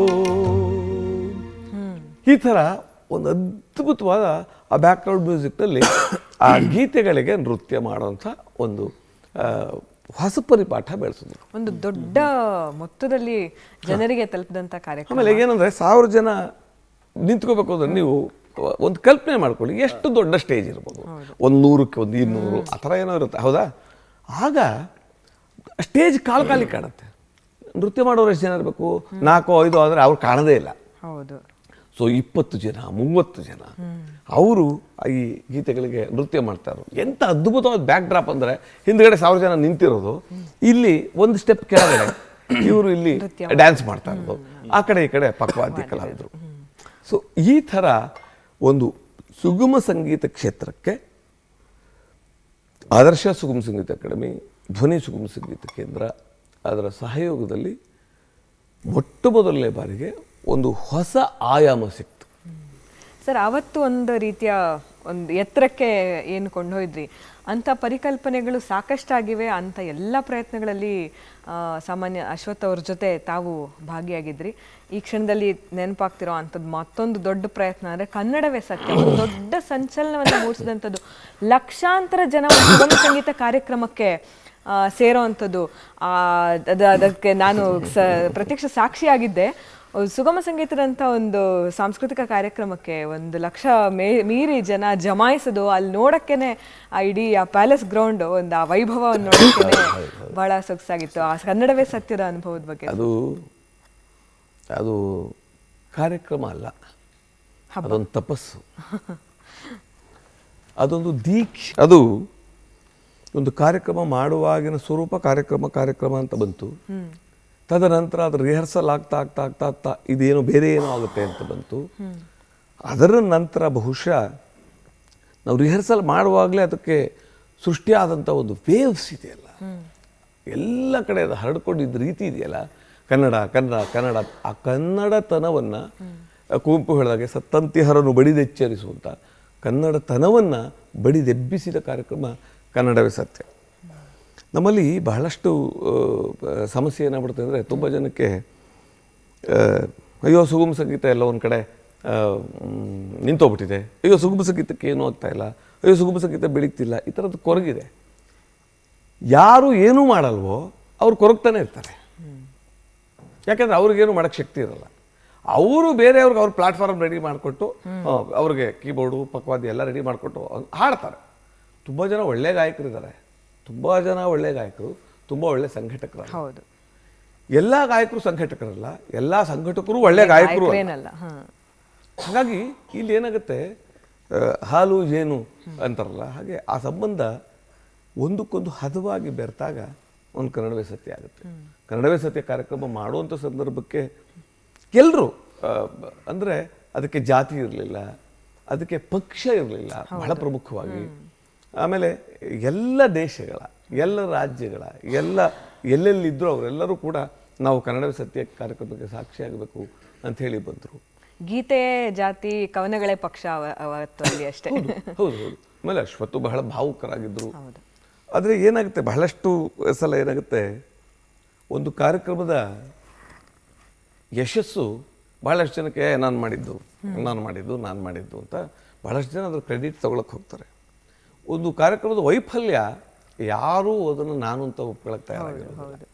ಈ ಥರ ಒಂದು ಅದ್ಭುತವಾದ ಆ ಬ್ಯಾಕ್ಗ್ರೌಂಡ್ ಮ್ಯೂಸಿಕ್ನಲ್ಲಿ ಆ ಗೀತೆಗಳಿಗೆ ನೃತ್ಯ ಮಾಡುವಂಥ ಒಂದು ಹೊಸ ಪರಿಪಾಠ ಬೆಳೆಸಿದ್ರು. ಒಂದು ದೊಡ್ಡ ಮೊತ್ತದಲ್ಲಿ ಜನರಿಗೆ ತಲುಪಿದಂಥ ಕಾರ್ಯಕ್ರಮ. ಆಮೇಲೆ ಏನಂದರೆ, 1000 ಜನ ನಿಂತ್ಕೋಬೇಕು ಅಂದ್ರೆ ನೀವು ಒಂದು ಕಲ್ಪನೆ ಮಾಡ್ಕೊಳ್ಳಿ, ಎಷ್ಟು ದೊಡ್ಡ ಸ್ಟೇಜ್ ಇರ್ಬೋದು. 100ಕ್ಕೆ 200 ಆ ಥರ ಏನೋ ಇರುತ್ತೆ, ಹೌದಾ? ಆಗ ಸ್ಟೇಜ್ ಕಾಲಿ ಕಾಣುತ್ತೆ. ನೃತ್ಯ ಮಾಡೋರು ಎಷ್ಟು ಜನ ಇರಬೇಕು? 4 5 ಆದರೆ ಅವ್ರು ಕಾಣದೇ ಇಲ್ಲ. ಹೌದು. ಸೊ 20 ಜನ 30 ಜನ ಅವರು ಈ ಗೀತೆಗಳಿಗೆ ನೃತ್ಯ ಮಾಡ್ತಾರೆ. ಎಂಥ ಅದ್ಭುತವಾದ ಬ್ಯಾಕ್ ಡ್ರಾಪ್ ಅಂದರೆ, ಹಿಂದ್ಗಡೆ 1000 ಜನ ನಿಂತಿರೋದು, ಇಲ್ಲಿ ಒಂದು ಸ್ಟೆಪ್ ಕೆಳಗಡೆ ಇವರು ಇಲ್ಲಿ ಡ್ಯಾನ್ಸ್ ಮಾಡ್ತಾ ಇರೋದು, ಆ ಕಡೆ ಈ ಕಡೆ ಪಕ್ವಾದ್ಯ ಕಲಾವಿದರು. ಸೊ ಈ ಥರ ಒಂದು ಸುಗಮ ಸಂಗೀತ ಕ್ಷೇತ್ರಕ್ಕೆ ಆದರ್ಶ ಸುಗಮ ಸಂಗೀತ ಅಕಾಡೆಮಿ, ಧ್ವನಿ ಸುಗಮ ಸಂಗೀತ ಕೇಂದ್ರ ಅದರ ಸಹಯೋಗದಲ್ಲಿ ಮೊಟ್ಟ ಮೊದಲನೇ ಬಾರಿಗೆ ಒಂದು ಹೊಸ ಆಯಾಮ ಸಿಕ್ತು. ಸರ್, ಆವತ್ತು ಒಂದು ರೀತಿಯ ಒಂದು ಎತ್ತರಕ್ಕೆ ಏನು ಕೊಂಡೊಯ್ದ್ರಿ, ಅಂಥ ಪರಿಕಲ್ಪನೆಗಳು ಸಾಕಷ್ಟಾಗಿವೆ. ಅಂಥ ಎಲ್ಲ ಪ್ರಯತ್ನಗಳಲ್ಲಿ ಸಾಮಾನ್ಯ ಅಶ್ವಥ್ ಅವ್ರ ಜೊತೆ ತಾವು ಭಾಗಿಯಾಗಿದ್ರಿ. ಈ ಕ್ಷಣದಲ್ಲಿ ನೆನಪಾಗ್ತಿರೋ ಅಂಥದ್ದು ಮತ್ತೊಂದು ದೊಡ್ಡ ಪ್ರಯತ್ನ ಅಂದರೆ ಕನ್ನಡವೇ ಸತ್ಯ, ಒಂದು ದೊಡ್ಡ ಸಂಚಲನವನ್ನು ಮೂಡಿಸಿದಂಥದ್ದು. ಲಕ್ಷಾಂತರ ಜನ ಒಂದು ಸುಗಮ ಸಂಗೀತ ಕಾರ್ಯಕ್ರಮಕ್ಕೆ ಸೇರೋ ಅಂಥದ್ದು. ಅದಕ್ಕೆ ನಾನು ಪ್ರತ್ಯಕ್ಷ ಸಾಕ್ಷಿಯಾಗಿದ್ದೆ. ಸುಗಮ ಸಂಗೀತದಂಥ ಒಂದು ಸಾಂಸ್ಕೃತಿಕ ಕಾರ್ಯಕ್ರಮಕ್ಕೆ 1 ಲಕ್ಷ ಮೀರಿ ಜನ ಜಮಾಯಿಸೋದು, ಅಲ್ಲಿ ನೋಡೋಕ್ಕೇನೆ ಆ ಇಡೀ ಆ ಪ್ಯಾಲೇಸ್ ಗ್ರೌಂಡ್ ಒಂದು ಆ ವೈಭವವನ್ನು ನೋಡೋಕ್ಕೇನೆ ಬಹಳ ಸೊಗಸಾಗಿತ್ತು. ಆ ಕನ್ನಡವೇ ಸತ್ಯದ ಅನುಭವದ ಬಗ್ಗೆ. ಅದು ಕಾರ್ಯಕ್ರಮ ಅಲ್ಲ, ಅದೊಂದು ತಪಸ್ಸು, ಅದೊಂದು ದೀಕ್ಷೆ. ಅದು ಒಂದು ಕಾರ್ಯಕ್ರಮ ಮಾಡುವಾಗಿನ ಸ್ವರೂಪ ಕಾರ್ಯಕ್ರಮ ಅಂತ ಬಂತು. ತದನಂತರ ಅದು ರಿಹರ್ಸಲ್ ಆಗ್ತಾ ಆಗ್ತಾ ಆಗ್ತಾ ಆಗ್ತಾ ಇದೇನೋ ಬೇರೆ ಏನೋ ಆಗುತ್ತೆ ಅಂತ ಬಂತು. ಅದರ ನಂತರ ಬಹುಶಃ ನಾವು ರಿಹರ್ಸಲ್ ಮಾಡುವಾಗಲೇ ಅದಕ್ಕೆ ಸೃಷ್ಟಿಯಾದಂಥ ಒಂದು ವೇವ್ಸ್ ಇದೆಯಲ್ಲ, ಎಲ್ಲ ಕಡೆ ಅದು ಹರಡ್ಕೊಂಡಿದ್ದ ರೀತಿ ಇದೆಯಲ್ಲ, ಕನ್ನಡ ಕನ್ನಡ ಕನ್ನಡ ಆ ಕನ್ನಡತನವನ್ನು ಕುವೆಂಪು ಹೇಳಿದಾಗೆ ಸತ್ತಂತಿಹರನ್ನು ಬಡಿದೆಚ್ಚರಿಸುವಂಥ ಕನ್ನಡತನವನ್ನು ಬಡಿದೆಬ್ಬಿಸಿದ ಕಾರ್ಯಕ್ರಮ ಕನ್ನಡವೇ ಸತ್ಯ. ನಮ್ಮಲ್ಲಿ ಬಹಳಷ್ಟು ಸಮಸ್ಯೆ ಏನಾಗ್ಬಿಡುತ್ತೆ ಅಂದರೆ, ತುಂಬ ಜನಕ್ಕೆ ಅಯ್ಯೋ ಸುಗಮ ಸಂಗೀತ ಎಲ್ಲ ಒಂದು ಕಡೆ ನಿಂತೋಗ್ಬಿಟ್ಟಿದೆ, ಅಯ್ಯೋ ಸುಗಮ ಸಂಗೀತಕ್ಕೆ ಏನೂ ಆಗ್ತಾ ಇಲ್ಲ, ಅಯ್ಯೋ ಸುಗಮ ಸಂಗೀತ ಬೆಳೀತಿಲ್ಲ, ಈ ಥರದ್ದು ಕೊರಗಿದೆ. ಯಾರು ಏನೂ ಮಾಡಲ್ವೋ ಅವ್ರು ಕೊರಗ್ತಾನೆ ಇರ್ತಾರೆ. ಯಾಕೆಂದರೆ ಅವ್ರಿಗೇನು ಮಾಡೋಕ್ಕೆ ಶಕ್ತಿ ಇರಲ್ಲ. ಅವರು ಬೇರೆಯವ್ರಿಗೆ ಅವ್ರ ಪ್ಲಾಟ್ಫಾರ್ಮ್ ರೆಡಿ ಮಾಡಿಕೊಟ್ಟು ಅವ್ರಿಗೆ ಕೀಬೋರ್ಡು ಪಕ್ವಾದಿ ಎಲ್ಲ ರೆಡಿ ಮಾಡಿಕೊಟ್ಟು ಹಾಡ್ತಾರೆ. ತುಂಬ ಜನ ಒಳ್ಳೆ ಗಾಯಕರಿದ್ದಾರೆ, ತುಂಬ ಜನ ಒಳ್ಳೆ ಗಾಯಕರು, ತುಂಬ ಒಳ್ಳೆ ಸಂಘಟಕರು. ಹೌದು, ಎಲ್ಲ ಗಾಯಕರು ಸಂಘಟಕರಲ್ಲ, ಎಲ್ಲ ಸಂಘಟಕರು ಒಳ್ಳೆ ಗಾಯಕರು ಏನಲ್ಲ. ಹಾಗಾಗಿ ಇಲ್ಲಿ ಏನಾಗುತ್ತೆ, ಹಾಲು ಜೇನು ಅಂತಾರಲ್ಲ ಹಾಗೆ ಆ ಸಂಬಂಧ ಒಂದಕ್ಕೊಂದು ಹದವಾಗಿ ಬೆರೆತಾಗ ಒಂದು ಕನ್ನಡವೇ ಸತ್ಯ ಆಗುತ್ತೆ. ಕನ್ನಡವೇ ಸತ್ಯ ಕಾರ್ಯಕ್ರಮ ಮಾಡುವಂಥ ಸಂದರ್ಭಕ್ಕೆ ಎಲ್ಲರೂ ಅಂದರೆ ಅದಕ್ಕೆ ಜಾತಿ ಇರಲಿಲ್ಲ, ಅದಕ್ಕೆ ಪಕ್ಷ ಇರಲಿಲ್ಲ ಬಹಳ ಪ್ರಮುಖವಾಗಿ. ಆಮೇಲೆ ಎಲ್ಲ ದೇಶಗಳ, ಎಲ್ಲ ರಾಜ್ಯಗಳ, ಎಲ್ಲೆಲ್ಲಿದ್ದರೂ ಅವರೆಲ್ಲರೂ ಕೂಡ ನಾವು ಕನ್ನಡವೇ ಸತ್ಯ ಕಾರ್ಯಕ್ರಮಕ್ಕೆ ಸಾಕ್ಷಿಯಾಗಬೇಕು ಅಂಥೇಳಿ ಬಂದರು. ಗೀತೆ ಜಾತಿ ಕವನಗಳೇ ಪಕ್ಷ ಅವತ್ತು ಅಲ್ಲಿ ಅಷ್ಟೇ. ಹೌದು. ಆಮೇಲೆ ಅಶ್ವತ್ತು ಬಹಳ ಭಾವುಕರಾಗಿದ್ದರು. ಆದರೆ ಏನಾಗುತ್ತೆ, ಬಹಳಷ್ಟು ಸಲ ಏನಾಗುತ್ತೆ, ಒಂದು ಕಾರ್ಯಕ್ರಮದ ಯಶಸ್ಸು ಬಹಳಷ್ಟು ಜನಕ್ಕೆ ನಾನು ಮಾಡಿದ್ದು ಅಂತ ಬಹಳಷ್ಟು ಜನ ಅದ್ರ ಕ್ರೆಡಿಟ್ ತೊಗೊಳಕ್ಕೆ ಹೋಗ್ತಾರೆ. ಒಂದು ಕಾರ್ಯಕ್ರಮದ ವೈಫಲ್ಯ ಯಾರೂ ಅದನ್ನು ನಾನು ಅಂತ ಒಪ್ಕೊಳಕ್ಕೆ ತಯಾರಾಗಿರೋದಿಲ್ಲ.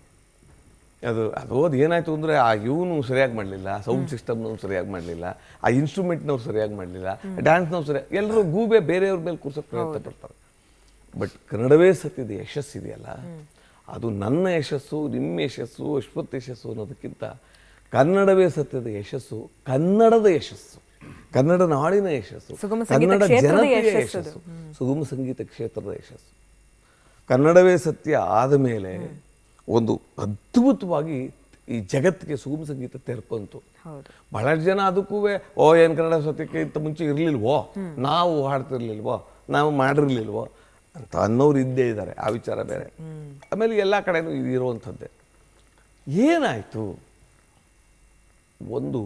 ಅದು ಏನಾಯಿತು ಅಂದರೆ, ಆ ಇವನು ಸರಿಯಾಗಿ ಮಾಡಲಿಲ್ಲ, ಸೌಂಡ್ ಸಿಸ್ಟಮ್ನವ್ರು ಸರಿಯಾಗಿ ಮಾಡಲಿಲ್ಲ, ಆ ಇನ್ಸ್ಟ್ರೂಮೆಂಟ್ನವ್ರು ಸರಿಯಾಗಿ ಮಾಡಲಿಲ್ಲ, ಡ್ಯಾನ್ಸ್ನವ್ರು ಸರಿಯಾಗಿ, ಎಲ್ಲರೂ ಗೂಬೆ ಬೇರೆಯವ್ರ ಮೇಲೆ ಕೂರ್ಸೋಕ್ಕೆ ಪ್ರಯತ್ನ ಪಡ್ತಾರೆ. ಬಟ್ ಕನ್ನಡವೇ ಸತ್ಯದ ಯಶಸ್ಸಿದೆಯಲ್ಲ, ಅದು ನನ್ನ ಯಶಸ್ಸು, ನಿಮ್ಮ ಯಶಸ್ಸು, ಅಶ್ವತ್ ಯಶಸ್ಸು ಅನ್ನೋದಕ್ಕಿಂತ ಕನ್ನಡವೇ ಸತ್ಯದ ಯಶಸ್ಸು, ಕನ್ನಡದ ಯಶಸ್ಸು, ಕನ್ನಡ ನಾಡಿನ ಯಶಸ್ಸು, ಕನ್ನಡ ಜನತೆಯ ಯಶಸ್ಸು, ಸುಗಮ ಸಂಗೀತ ಕ್ಷೇತ್ರದ ಯಶಸ್ಸು. ಕನ್ನಡವೇ ಸತ್ಯ ಆದ ಮೇಲೆ ಒಂದು ಅದ್ಭುತವಾಗಿ ಈ ಜಗತ್ತಿಗೆ ಸುಗಮ ಸಂಗೀತ ತೆರ್ಕೊಂತು. ಬಹಳಷ್ಟು ಜನ ಅದಕ್ಕೂ ಏನು ಕನ್ನಡ ಸತ್ಯಕ್ಕೆ ಇಂತ ಮುಂಚೆ ಇರಲಿಲ್ವೋ, ನಾವು ಹಾಡ್ತಿರ್ಲಿಲ್ವೋ, ನಾವು ಮಾಡಿರ್ಲಿಲ್ವೋ ಅಂತ ಅನ್ನೋರು ಇದ್ದೇ ಇದ್ದಾರೆ. ಆ ವಿಚಾರ ಬೇರೆ. ಆಮೇಲೆ ಎಲ್ಲ ಕಡೆನೂ ಇರುವಂಥದ್ದೇ. ಏನಾಯಿತು, ಒಂದು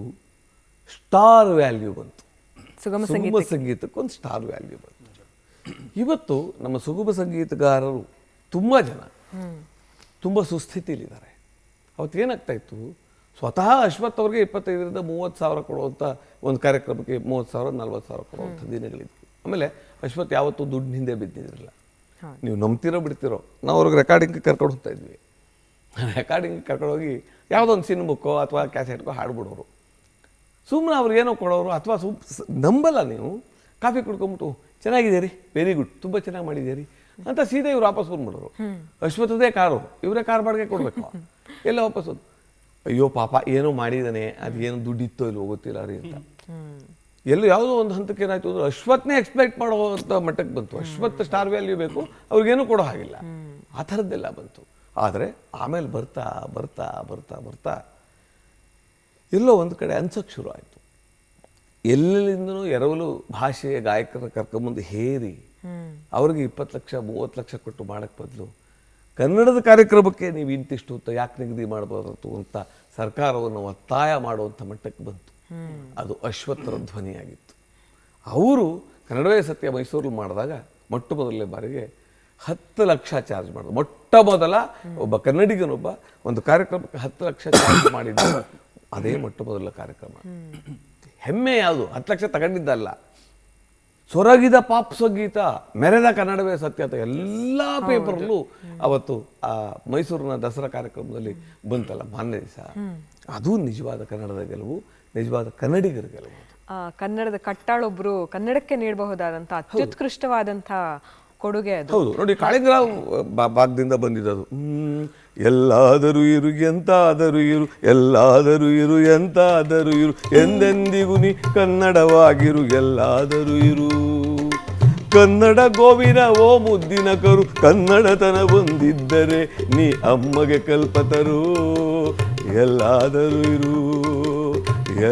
ಸ್ಟಾರ್ ವ್ಯಾಲ್ಯೂ ಬಂತು. ಸುಗಮ ಸಂಗೀತಕ್ಕೊಂದು ಸ್ಟಾರ್ ವ್ಯಾಲ್ಯೂ ಬಂತು. ಇವತ್ತು ನಮ್ಮ ಸುಗಮ ಸಂಗೀತಗಾರರು ತುಂಬ ಜನ ತುಂಬ ಸುಸ್ಥಿತಿಲಿದ್ದಾರೆ. ಅವತ್ತು ಏನಾಗ್ತಾ ಇತ್ತು, ಸ್ವತಃ ಅಶ್ವಥ್ ಅವ್ರಿಗೆ 25,000 - 30,000 ಕೊಡುವಂಥ ಒಂದು ಕಾರ್ಯಕ್ರಮಕ್ಕೆ 30,000 - 40,000 ಕೊಡುವಂಥ ದಿನಗಳಿದ್ವು. ಆಮೇಲೆ ಅಶ್ವಥ್ ಯಾವತ್ತೂ ದುಡ್ಡು ಹಿಂದೆ ಬಿದ್ದಿರಲಿಲ್ಲ. ನೀವು ನಂಬ್ತಿರೋ ಬಿಡ್ತಿರೋ, ನಾವು ಅವ್ರಿಗೆ ರೆಕಾರ್ಡಿಂಗ್ ಕರ್ಕೊಂಡು ಹೋಗ್ತಾ ಇದ್ವಿ. ರೆಕಾರ್ಡಿಂಗ್ ಕರ್ಕೊಂಡೋಗಿ ಯಾವುದೋ ಒಂದು ಸಿನಿಮಕ್ಕೋ ಅಥವಾ ಕ್ಯಾಸೆಟ್ಗೋ ಹಾಡ್ಬಿಡೋರು. ಸುಮ್ಮನೆ ಅವ್ರಿಗೇನೋ ಕೊಡೋರು, ಅಥವಾ ನಂಬಲ್ಲ ನೀವು, ಕಾಫಿ ಕುಡ್ಕೊಂಬಿಟ್ಟು ಚೆನ್ನಾಗಿದೆ ರೀ, ವೆರಿ ಗುಡ್, ತುಂಬ ಚೆನ್ನಾಗಿ ಮಾಡಿದ್ದೀರಿ ಅಂತ ಸೀದಾ ಇವ್ರು ವಾಪಸ್ ಬಂದ್ಬಿಡೋರು. ಅಶ್ವತ್ಥದೇ ಕಾರು, ಇವರೇ ಕಾರ್ ಬಾಡಿಗೆ ಕೊಡಬೇಕು. ಎಲ್ಲ ವಾಪಸ್ ಬಂದು, ಅಯ್ಯೋ ಪಾಪ ಏನೋ ಮಾಡಿದ್ದಾನೆ, ಅದು ಏನು ದುಡ್ಡಿತ್ತೋ ಇಲ್ಲೋ ಗೊತ್ತಿಲ್ಲ ರೀ ಅಂತ. ಎಲ್ಲೋ ಯಾವುದೋ ಒಂದು ಹಂತಕ್ಕೆ ಏನಾಯ್ತು ಅಂದ್ರೆ ಅಶ್ವತ್ಥನೇ ಎಕ್ಸ್ಪೆಕ್ಟ್ ಮಾಡುವಂಥ ಮಟ್ಟಕ್ಕೆ ಬಂತು. ಅಶ್ವತ್ಥ ಸ್ಟಾರ್ ವ್ಯಾಲ್ಯೂ ಬೇಕು, ಅವ್ರಿಗೇನು ಕೊಡೋ ಹಾಗಿಲ್ಲ, ಆ ಥರದ್ದೆಲ್ಲ ಬಂತು. ಆದರೆ ಆಮೇಲೆ ಬರ್ತಾ ಬರ್ತಾ ಬರ್ತಾ ಬರ್ತಾ ಎಲ್ಲೋ ಒಂದು ಕಡೆ ಅನ್ಸೋಕ್ಕೆ ಶುರು ಆಯಿತು. ಎಲ್ಲೆಲ್ಲಿಂದನೂ ಎರವಲು ಭಾಷೆಯ ಗಾಯಕರ ಕರ್ಕೊಂಬಂದು ಹೇರಿ ಅವ್ರಿಗೆ 20 ಲಕ್ಷ 30 ಲಕ್ಷ ಕೊಟ್ಟು ಮಾಡೋಕ್ಕೆ ಬದಲು ಕನ್ನಡದ ಕಾರ್ಯಕ್ರಮಕ್ಕೆ ನೀವು ಇಂತಿಷ್ಟು ಅಂತ ಯಾಕೆ ನಿಗದಿ ಮಾಡಬಾರದು ಅಂತ ಸರ್ಕಾರವನ್ನು ಒತ್ತಾಯ ಮಾಡುವಂಥ ಮಟ್ಟಕ್ಕೆ ಬಂತು. ಅದು ಅಶ್ವತ್ಥರ ಧ್ವನಿಯಾಗಿತ್ತು. ಅವರು ಕನ್ನಡವೇ ಸತ್ಯ ಮೈಸೂರಲ್ಲಿ ಮಾಡಿದಾಗ ಮೊಟ್ಟ ಮೊದಲನೇ ಬಾರಿಗೆ 10 ಲಕ್ಷ ಚಾರ್ಜ್ ಮಾಡೋದು. ಮೊಟ್ಟ ಮೊದಲ ಒಬ್ಬ ಕನ್ನಡಿಗನೊಬ್ಬ ಒಂದು ಕಾರ್ಯಕ್ರಮಕ್ಕೆ 10 ಲಕ್ಷ ಚಾರ್ಜ್ ಮಾಡಿದ್ದು ಅದೇ ಮೊಟ್ಟ ಮೊದಲ ಕಾರ್ಯಕ್ರಮ. ಹೆಮ್ಮೆ ಯಾವುದು, 10 ಲಕ್ಷ ತಗೊಂಡಿದ್ದಲ್ಲ, ಸೊರಗಿದ ಪಾಪ್ ಸಂಗೀತ, ಮೆರೆದ ಕನ್ನಡವೇ ಸತ್ಯ ಅಂತ ಎಲ್ಲ ಪೇಪರ್ಲ್ಲೂ ಅವತ್ತು ಆ ಮೈಸೂರಿನ ದಸರಾ ಕಾರ್ಯಕ್ರಮದಲ್ಲಿ ಬಂತಲ್ಲ ಮಾನ್ಯ ದಿವಸ. ಅದು ನಿಜವಾದ ಕನ್ನಡದ ಗೆಲುವು, ನಿಜವಾದ ಕನ್ನಡಿಗರ ಗೆಲುವು. ಕನ್ನಡದ ಕಟ್ಟಾಳೊಬ್ರು ಕನ್ನಡಕ್ಕೆ ನೀಡಬಹುದಾದಂಥ ಅತ್ಯುತ್ಕೃಷ್ಟವಾದಂಥ ಕೊಡುಗೆ ಅದು. ಹೌದು ನೋಡಿ, ಕಾಳಿಂಗರಾವ್ ಭಾಗದಿಂದ ಬಂದಿದ್ದದು. ಎಲ್ಲಾದರೂ ಇರು ಎಂತಾದರೂ ಇರು, ಎಲ್ಲಾದರೂ ಇರು ಎಂತಾದರೂ ಇರು, ಎಂದೆಂದಿಗೂ ನೀ ಕನ್ನಡವಾಗಿರು, ಎಲ್ಲಾದರೂ ಇರು. ಕನ್ನಡ ಗೋವಿನ ಓ ಮುದ್ದಿನ ಕರು, ಕನ್ನಡತನ ಬಂದಿದ್ದರೆ ನೀ ಅಮ್ಮಗೆ ಕಲ್ಪತರು. ಎಲ್ಲಾದರೂ ಇರು,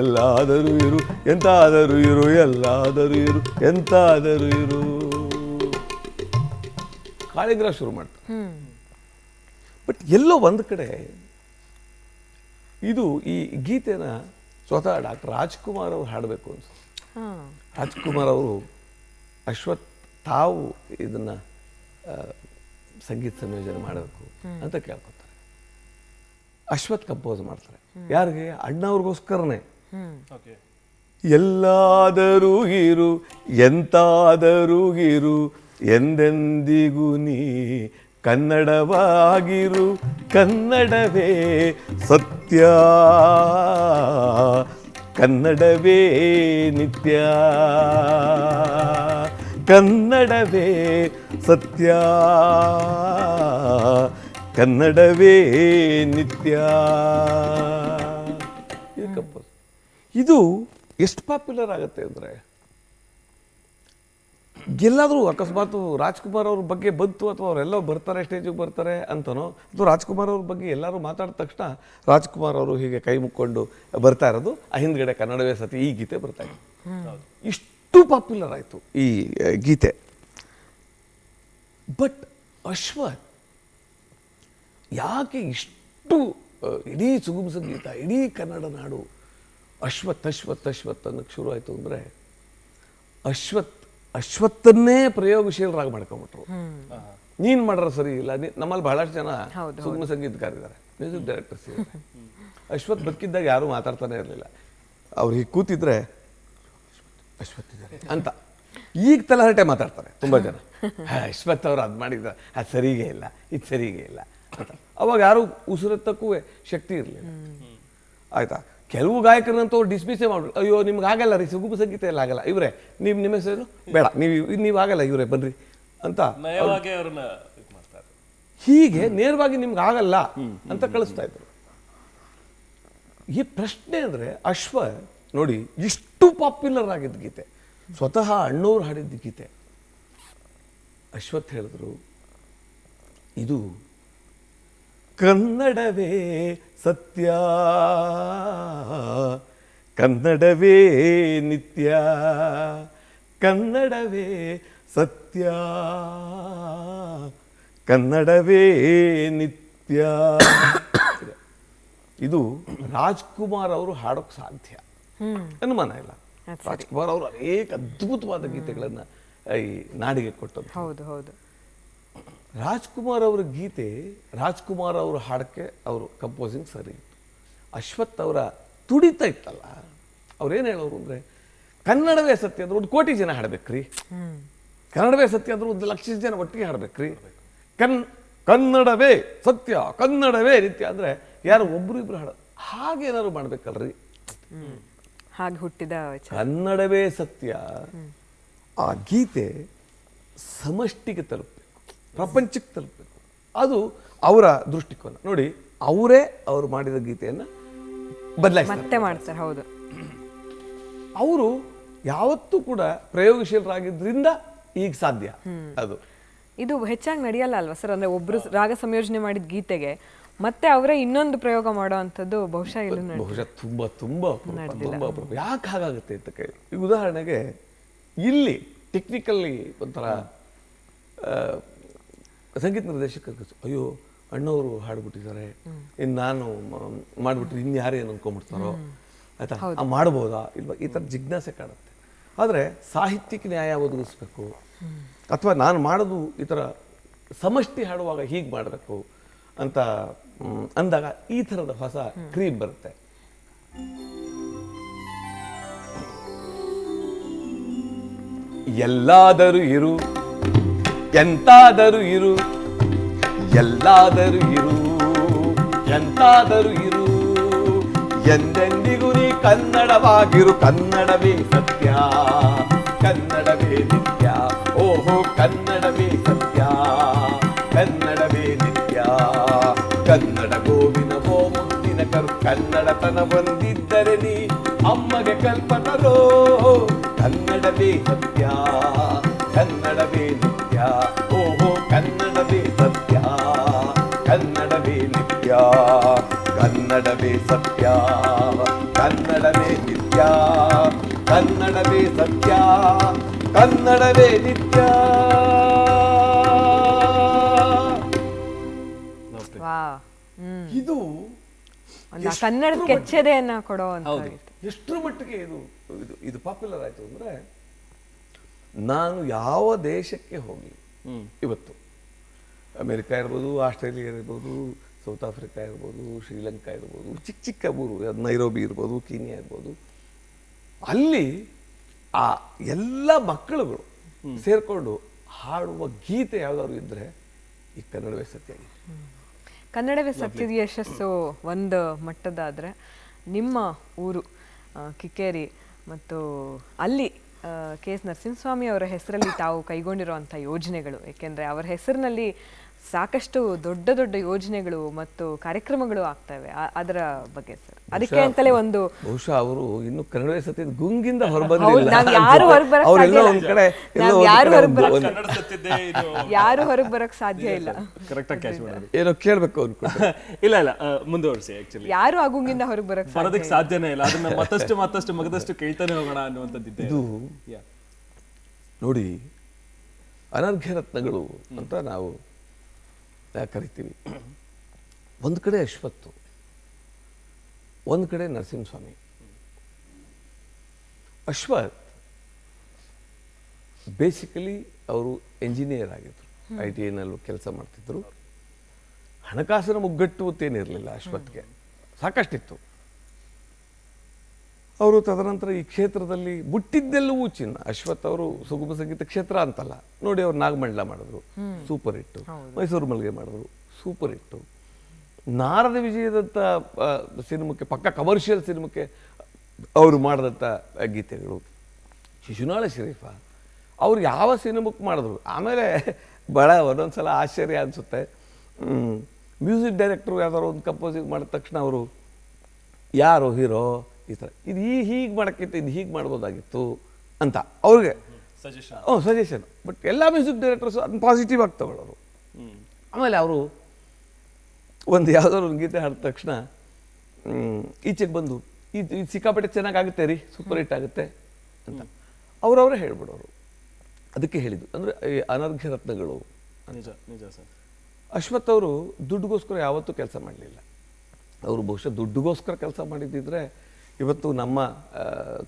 ಎಲ್ಲಾದರೂ ಇರು, ಎಂತಾದರೂ ಇರು, ಎಲ್ಲಾದರೂ ಇರು, ಎಂತಾದರೂ ಇರು. ಕಾಳಿಂಗರಾವ್ ಶುರು ಮಾಡ್ತಾರೆ. ಬಟ್ ಎಲ್ಲೋ ಒಂದು ಕಡೆ ಇದು ಈ ಗೀತೆನ ಸ್ವತಃ ಡಾಕ್ಟರ್ ರಾಜ್ಕುಮಾರ್ ಅವರು ಹಾಡಬೇಕು ಅನ್ಸುತ್ತೆ. ರಾಜ್ಕುಮಾರ್ ಅವರು ಅಶ್ವಥ್ ತಾವು ಇದನ್ನು ಸಂಗೀತ ಸಂಯೋಜನೆ ಮಾಡಬೇಕು ಅಂತ ಕೇಳ್ಕೊತಾರೆ. ಅಶ್ವಥ್ ಕಂಪೋಸ್ ಮಾಡ್ತಾರೆ. ಯಾರಿಗೆ? ಅಣ್ಣವ್ರಿಗೋಸ್ಕರನೇ. ಎಲ್ಲಾದರೂ ಇರು ಎಂತಾದರೂ ಇರು ಎಂದೆಂದಿಗೂ ನೀ ಕನ್ನಡವಾಗಿರು, ಕನ್ನಡವೇ ಸತ್ಯ, ಕನ್ನಡವೇ ನಿತ್ಯ, ಕನ್ನಡವೇ ಸತ್ಯ, ಕನ್ನಡವೇ ನಿತ್ಯ. ಇದು ಎಷ್ಟು ಪಾಪ್ಯುಲರ್ ಆಗುತ್ತೆ ಅಂದರೆ, ಎಲ್ಲಾದರೂ ಅಕಸ್ಮಾತ್ ರಾಜ್ಕುಮಾರ್ ಅವ್ರ ಬಗ್ಗೆ ಬಂತು ಅಥವಾ ಅವರೆಲ್ಲ ಬರ್ತಾರೆ ಸ್ಟೇಜಿಗೆ ಬರ್ತಾರೆ ಅಂತನೋ, ಅಥವಾ ರಾಜ್ಕುಮಾರ್ ಅವ್ರ ಬಗ್ಗೆ ಎಲ್ಲರೂ ಮಾತಾಡಿದ ತಕ್ಷಣ ರಾಜ್ಕುಮಾರ್ ಅವರು ಹೀಗೆ ಕೈ ಮುಕ್ಕೊಂಡು ಬರ್ತಾ ಇರೋದು, ಆ ಹಿಂದ್ಗಡೆ ಕನ್ನಡವೇ ಸತಿ ಈ ಗೀತೆ ಬರ್ತಾ ಇದೆ. ಇಷ್ಟು ಪಾಪ್ಯುಲರ್ ಆಯಿತು ಈ ಗೀತೆ. ಬಟ್ ಅಶ್ವಥ್ ಯಾಕೆ ಇಷ್ಟು ಇಡೀ ಸುಗಮ ಸಂಗೀತ, ಇಡೀ ಕನ್ನಡ ನಾಡು ಅಶ್ವಥ್ ಅಶ್ವಥ್ ಅಶ್ವಥ್ ಅನ್ನೋಕ್ಕೆ ಶುರು ಆಯಿತು ಅಂದರೆ, ಅಶ್ವತ್ಥನ್ನೇ ಪ್ರಯೋಗಶೀಲರಾಗಿ ಮಾಡ್ಕೊಂಬಿಟ್ರು. ನೀನು ಮಾಡ್ರೆ ಸರಿ ಇಲ್ಲ. ನಮ್ಮಲ್ಲಿ ಬಹಳಷ್ಟು ಜನ ಸುಗಮ ಸಂಗೀತಗಾರಿದ್ದಾರೆ, ಮ್ಯೂಸಿಕ್ ಡೈರೆಕ್ಟರ್ಸ್ ಇದ್ದಾರೆ. ಅಶ್ವಥ್ ಬದುಕಿದ್ದಾಗ ಯಾರೂ ಮಾತಾಡ್ತಾನೆ ಇರಲಿಲ್ಲ. ಅವ್ರು ಹೀಗೆ ಕೂತಿದ್ರೆ ಅಶ್ವಥ್ ಇದ್ದಾರೆ ಅಂತ. ಈಗ ತಲಹರಟೆ ಮಾತಾಡ್ತಾರೆ ತುಂಬ ಜನ. ಅಶ್ವಥ್ ಅವರು ಅದು ಮಾಡಿದ್ದಾರೆ, ಅದು ಸರಿಗೆ ಇಲ್ಲ, ಇದು ಸರಿಗೆ ಇಲ್ಲ ಅಂತ. ಅವಾಗ ಯಾರು ಉಸಿರೆತ್ತಕ್ಕೂ ಶಕ್ತಿ ಇರಲಿಲ್ಲ. ಆಯ್ತಾ? ಕೆಲವು ಗಾಯಕರನ್ನಂತೂ ಡಿಸ್ಮಿಸೇ ಮಾಡ್ಬಿಟ್ಟು, ಅಯ್ಯೋ ನಿಮ್ಗೆ ಆಗಲ್ಲ ರೀ, ಸುಗಮ ಸಂಗೀತ ಎಲ್ಲ ಆಗಲ್ಲ, ಇವರೇ ನಿಮ್ಮ ಹೆಸರು ಬೇಡ, ನೀವು ಆಗಲ್ಲ ಇವರೇ ಬನ್ರಿ ಅಂತ ಹೀಗೆ ನೇರವಾಗಿ ನಿಮ್ಗೆ ಆಗಲ್ಲ ಅಂತ ಕಳಿಸ್ತಾ ಇದ್ರು. ಈ ಪ್ರಶ್ನೆ ಅಂದರೆ, ಅಶ್ವಥ್ ನೋಡಿ ಇಷ್ಟು ಪಾಪ್ಯುಲರ್ ಆಗಿದ್ದ ಗೀತೆ, ಸ್ವತಃ ಅಣ್ಣವ್ರು ಹಾಡಿದ್ದ ಗೀತೆ. ಅಶ್ವಥ್ ಹೇಳಿದ್ರು, ಇದು ಕನ್ನಡವೇ ಸತ್ಯ, ಕನ್ನಡವೇ ನಿತ್ಯ, ಕನ್ನಡವೇ ಸತ್ಯ, ಕನ್ನಡವೇ ನಿತ್ಯ. ಇದು ರಾಜ್ಕುಮಾರ್ ಅವರು ಹಾಡೋಕೆ ಸಾಧ್ಯ, ಅನುಮಾನ ಇಲ್ಲ. ರಾಜ್ಕುಮಾರ್ ಅವರು ಅನೇಕ ಅದ್ಭುತವಾದ ಗೀತೆಗಳನ್ನು ಈ ನಾಡಿಗೆ ಕೊಟ್ಟದ್ದು. ಹೌದು ಹೌದು. ರಾಜ್ಕುಮಾರ್ ಅವರ ಗೀತೆ, ರಾಜ್ಕುಮಾರ್ ಅವರು ಹಾಡಕ್ಕೆ ಅವರು ಕಂಪೋಸಿಂಗ್ ಸರಿ ಇತ್ತು. ಅಶ್ವಥ್ ಅವರ ತುಡಿತ ಇತ್ತಲ್ಲ, ಅವ್ರೇನು ಹೇಳೋರು ಅಂದರೆ, ಕನ್ನಡವೇ ಸತ್ಯ ಅಂದ್ರೆ 1 ಕೋಟಿ ಜನ ಹಾಡ್ಬೇಕ್ರಿ, ಕನ್ನಡವೇ ಸತ್ಯ ಅಂದ್ರೆ 1 ಲಕ್ಷ ಜನ ಒಟ್ಟಿಗೆ ಹಾಡ್ಬೇಕ್ರಿ, ಕನ್ನಡವೇ ಸತ್ಯ, ಕನ್ನಡವೇ ನಿತ್ಯ ಅಂದರೆ ಯಾರು ಒಬ್ರು ಇಬ್ರು ಹಾಡೋದು, ಹಾಗೇನಾದ್ರು ಮಾಡ್ಬೇಕಲ್ರಿ. ಹಾಗೆ ಹುಟ್ಟಿದ ಕನ್ನಡವೇ ಸತ್ಯ ಆ ಗೀತೆ ಸಮಷ್ಟಿಗೆ ತಲುಪಬೇಕು, ಪ್ರಪಂಚಕ್ಕೆ ತಲುಪಬೇಕು. ಅದು ಅವರ ದೃಷ್ಟಿಕೋನ. ನೋಡಿ, ಅವರೇ ಅವರು ಮಾಡಿದ ಗೀತೆಯನ್ನು ಬದಲಾಯಿಸಿ ಮಾಡ್ತಾರೆ. ಹೌದು, ಅವರು ಯಾವತ್ತೂ ಕೂಡ ಪ್ರಯೋಗಶೀಲರಾಗಿದ್ದರಿಂದ ಈಗ ಸಾಧ್ಯ. ಅದು ಇದು ಹೆಚ್ಚಾಗಿ ನಡೆಯಲ್ಲ ಅಲ್ವಾ ಸರ್? ಅಂದ್ರೆ ಒಬ್ರು ರಾಗ ಸಂಯೋಜನೆ ಮಾಡಿದ ಗೀತೆಗೆ ಮತ್ತೆ ಅವರೇ ಇನ್ನೊಂದು ಪ್ರಯೋಗ ಮಾಡೋ ಅಂಥದ್ದು ಬಹುಶಃ ತುಂಬಾ ತುಂಬಾ ಯಾಕೆ ಹಾಗಾಗುತ್ತೆ ಅಂತ ಕೇಳಿ. ಈಗ ಉದಾಹರಣೆಗೆ ಇಲ್ಲಿ ಟೆಕ್ನಿಕಲ್ಲಿ ಒಂಥರ ಸಂಗೀತ ನಿರ್ದೇಶಕರಿಗೆ, ಅಯ್ಯೋ ಅಣ್ಣವರು ಹಾಡ್ಬಿಟ್ಟಿದ್ದಾರೆ, ಇನ್ನು ನಾನು ಮಾಡಿಬಿಟ್ರೆ ಇನ್ಯಾರು ಏನು ಅನ್ಕೊಂಡ್ಬಿಡ್ತಾರೋ, ಆಯ್ತಾ, ಮಾಡ್ಬೋದಾ ಇಲ್ವಾ, ಈ ಥರ ಜಿಜ್ಞಾಸೆ ಕಾಣುತ್ತೆ. ಆದರೆ ಸಾಹಿತ್ಯಕ್ಕೆ ನ್ಯಾಯ ಒದಗಿಸ್ಬೇಕು, ಅಥವಾ ನಾನು ಮಾಡೋದು ಈ ಥರ ಸಮಷ್ಟಿ ಹಾಡುವಾಗ ಹೀಗೆ ಮಾಡಬೇಕು ಅಂತ ಅಂದಾಗ ಈ ಥರದ ಹೊಸ ಕ್ರೀಮ್ ಬರುತ್ತೆ. ಎಲ್ಲಾದರೂ ಇರು ಎಂತಾದರೂ ಇರು, ಎಲ್ಲಾದರೂ ಇರು ಎಂತಾದರೂ ಇರು, ಎಂದೆಂದಿಗೂ ನೀ ಕನ್ನಡವಾಗಿರು, ಕನ್ನಡವೇ ಸತ್ಯ, ಕನ್ನಡವೇ ನಿತ್ಯ, ಓಹೋ ಕನ್ನಡವೇ ಸತ್ಯ, ಕನ್ನಡವೇ ನಿತ್ಯ, ಕನ್ನಡ ಗೋವಿನವೋ ಮುದ್ದಿನ ಕರು, ಕನ್ನಡತನ ಬಂದಿದ್ದರೆ ನೀ ಅಮ್ಮಗೆ ಕಲ್ಪತರೋ, ಕನ್ನಡವೇ ಸತ್ಯ, ಕನ್ನಡವೇ ನಿತ್ಯ, ಓಹೋ ಕನ್ನಡವೇ ಸತ್ಯ, ಕನ್ನಡವೇ ನಿತ್ಯ, ಕನ್ನಡವೇ ಸತ್ಯ, ಕನ್ನಡವೇ ನಿತ್ಯ, ಕನ್ನಡವೇ ಸತ್ಯ, ಕನ್ನಡವೇ ನಿತ್ಯ. ಇದು ಕನ್ನಡ ಕೆಚ್ಚೆದೆಯನ್ನ ಕೊಡೋ ಎಷ್ಟರ ಮಟ್ಟಿಗೆ ಇದು ಪಾಪ್ಯುಲರ್ ಆಯ್ತು ಅಂದ್ರೆ, ನಾನು ಯಾವ ದೇಶಕ್ಕೆ ಹೋಗಲಿ ಇವತ್ತು, ಅಮೇರಿಕಾ ಇರ್ಬೋದು, ಆಸ್ಟ್ರೇಲಿಯಾ ಇರ್ಬೋದು, ಸೌತ್ ಆಫ್ರಿಕಾ ಇರ್ಬೋದು, ಶ್ರೀಲಂಕಾ ಇರ್ಬೋದು, ಚಿಕ್ಕ ಚಿಕ್ಕ ಊರು, ನೈರೋಬಿ ಇರ್ಬೋದು, ಕೀನ್ಯಾ ಇರ್ಬೋದು, ಅಲ್ಲಿ ಆ ಎಲ್ಲ ಮಕ್ಕಳುಗಳು ಸೇರಿಕೊಂಡು ಹಾಡುವ ಗೀತೆ ಯಾವ್ದಾದ್ರು ಇದ್ದರೆ ಈ ಕನ್ನಡವೇ ಸತ್ಯಾಗಿದೆ. ಕನ್ನಡವೇ ಸತ್ಯದ ಯಶಸ್ಸು ಒಂದು ಮಟ್ಟದಾದರೆ, ನಿಮ್ಮ ಊರು ಕಿಕ್ಕೇರಿ ಮತ್ತು ಅಲ್ಲಿ ಕೆ.ಎಸ್. ನರಸಿಂಹಸ್ವಾಮಿ ಅವರ ಹೆಸರಲ್ಲಿ ತಾವು ಕೈಗೊಂಡಿರುವಂಥ ಯೋಜನೆಗಳು, ಏಕೆಂದರೆ ಅವರ ಹೆಸರಿನಲ್ಲಿ ಸಾಕಷ್ಟು ದೊಡ್ಡ ದೊಡ್ಡ ಯೋಜನೆಗಳು ಮತ್ತು ಕಾರ್ಯಕ್ರಮಗಳು ಆಗ್ತವೆ, ಅದರ ಬಗ್ಗೆ ಸರ್. ಅದಕ್ಕೆ ಅಂತಲೇ ಒಂದು ಬಹುಶಃ ಅವರು ಇನ್ನು ಕನ್ನಡವೇ ಸತ್ಯದ ಗುಂಗಿಂದ ಹೊರಬಂದಿಲ್ಲ. ಯಾರು ಹೊರಗೆ ಬರಕ್ ಸಾಧ್ಯ ಇಲ್ಲ. ಏನೋ ಕೇಳ್ಬೇಕು ಅನ್ಕೊಂಡು ಇಲ್ಲ ಇಲ್ಲ ಮುಂದುವರಿಸಿ. ಆಕ್ಚುಲಿ ಯಾರು ಆ ಗುಂಗಿಂದ ಹೊರಗೆ ಬರೋದಕ್ಕೆ ಸಾಧ್ಯನೇ ಇಲ್ಲ. ಅದನ್ನ ಮತ್ತಷ್ಟು ಮಗದಷ್ಟು ಕೇಳ್ತಾನೆ ಹೋಗೋಣ ಅನ್ನುವಂಥದ್ದಿದೆ. ಇದು ನೋಡಿ, ಅನರ್ಘ್ಯ ರತ್ನಗಳು ಅಂತ ನಾವು ಕರಿತೀವಿ. ಒಂದು ಕಡೆ ಅಶ್ವತ್ತು, ಒಂದು ಕಡೆ ನರಸಿಂಹಸ್ವಾಮಿ. ಅಶ್ವಥ್ ಬೇಸಿಕಲಿ ಅವರು ಎಂಜಿನಿಯರ್ ಆಗಿದ್ರು, ITIನಲ್ಲೂ ಕೆಲಸ ಮಾಡ್ತಿದ್ರು. ಹಣಕಾಸಿನ ಮುಗ್ಗಟ್ಟು ಅಂತೇನಿರಲಿಲ್ಲ ಅಶ್ವತ್ಗೆ, ಸಾಕಷ್ಟಿತ್ತು. ಅವರು ತದನಂತರ ಈ ಕ್ಷೇತ್ರದಲ್ಲಿ ಮುಟ್ಟಿದ್ದೆಲ್ಲವೂ ಚಿನ್ನ. ಅಶ್ವಥ್ ಅವರು ಸುಗಮ ಸಂಗೀತ ಕ್ಷೇತ್ರ ಅಂತಲ್ಲ ನೋಡಿ, ಅವ್ರು ನಾಗಮಂಡಲ ಮಾಡಿದ್ರು, ಸೂಪರ್ ಹಿಟ್ಟು. ಮೈಸೂರು ಮಲ್ಲಿಗೆ ಮಾಡಿದ್ರು, ಸೂಪರ್ ಹಿಟ್ಟು. ನಾರದ ವಿಜಯದಂಥ ಸಿನಿಮಾಕ್ಕೆ, ಪಕ್ಕ ಕಮರ್ಷಿಯಲ್ ಸಿನಿಮಾಕ್ಕೆ ಅವರು ಮಾಡಿದಂಥ ಗೀತೆಗಳು. ಶಿಶುನಾಳ ಶರೀಫ ಅವ್ರು ಯಾವ ಸಿನಿಮಾಕ್ಕೆ ಮಾಡಿದ್ರು. ಆಮೇಲೆ ಭಾಳ ಒಂದೊಂದ್ಸಲ ಆಶ್ಚರ್ಯ ಅನಿಸುತ್ತೆ, ಮ್ಯೂಸಿಕ್ ಡೈರೆಕ್ಟ್ರು ಯಾವ್ದಾದ್ರು ಒಂದು ಕಂಪೋಸಿಂಗ್ ಮಾಡಿದ ತಕ್ಷಣ ಅವರು ಯಾರು ಹೀರೋ ಈ ಥರ ಇದು ಹೀಗೆ ಮಾಡೋಕ್ಕಿಂತ ಇದು ಹೀಗೆ ಮಾಡ್ಬೋದಾಗಿತ್ತು ಅಂತ ಅವ್ರಿಗೆ ಸಜೆಷನ್. ಬಟ್ ಎಲ್ಲ ಮ್ಯೂಸಿಕ್ ಡೈರೆಕ್ಟರ್ಸು ಅದನ್ನ ಪಾಸಿಟಿವ್ ಆಗಿ ತಗೊಳ್ಳೋರು. ಆಮೇಲೆ ಅವರು ಒಂದು ಯಾವುದಾದ್ರು ಒಂದು ಗೀತೆ ಹಾಡಿದ ತಕ್ಷಣ ಈಚೆಗೆ ಬಂದು ಇದು ಸಿಕ್ಕಾಪಟ್ಟೆ ಚೆನ್ನಾಗಾಗುತ್ತೆ ರೀ, ಸೂಪರ್ ಹಿಟ್ ಆಗುತ್ತೆ ಅಂತ ಅವರವರೇ ಹೇಳ್ಬಿಡೋರು. ಅದಕ್ಕೆ ಹೇಳಿದ್ದು ಅಂದರೆ ಈ ಅನರ್ಘ್ಯ ರತ್ನಗಳು. ನಿಜ ನಿಜ ಸರ್. ಅಶ್ವಥ್ ಅವರು ದುಡ್ಡುಗೋಸ್ಕರ ಯಾವತ್ತೂ ಕೆಲಸ ಮಾಡಲಿಲ್ಲ. ಅವರು ಬಹುಶಃ ದುಡ್ಡುಗೋಸ್ಕರ ಕೆಲಸ ಮಾಡಿದ್ದಿದ್ರೆ ಇವತ್ತು ನಮ್ಮ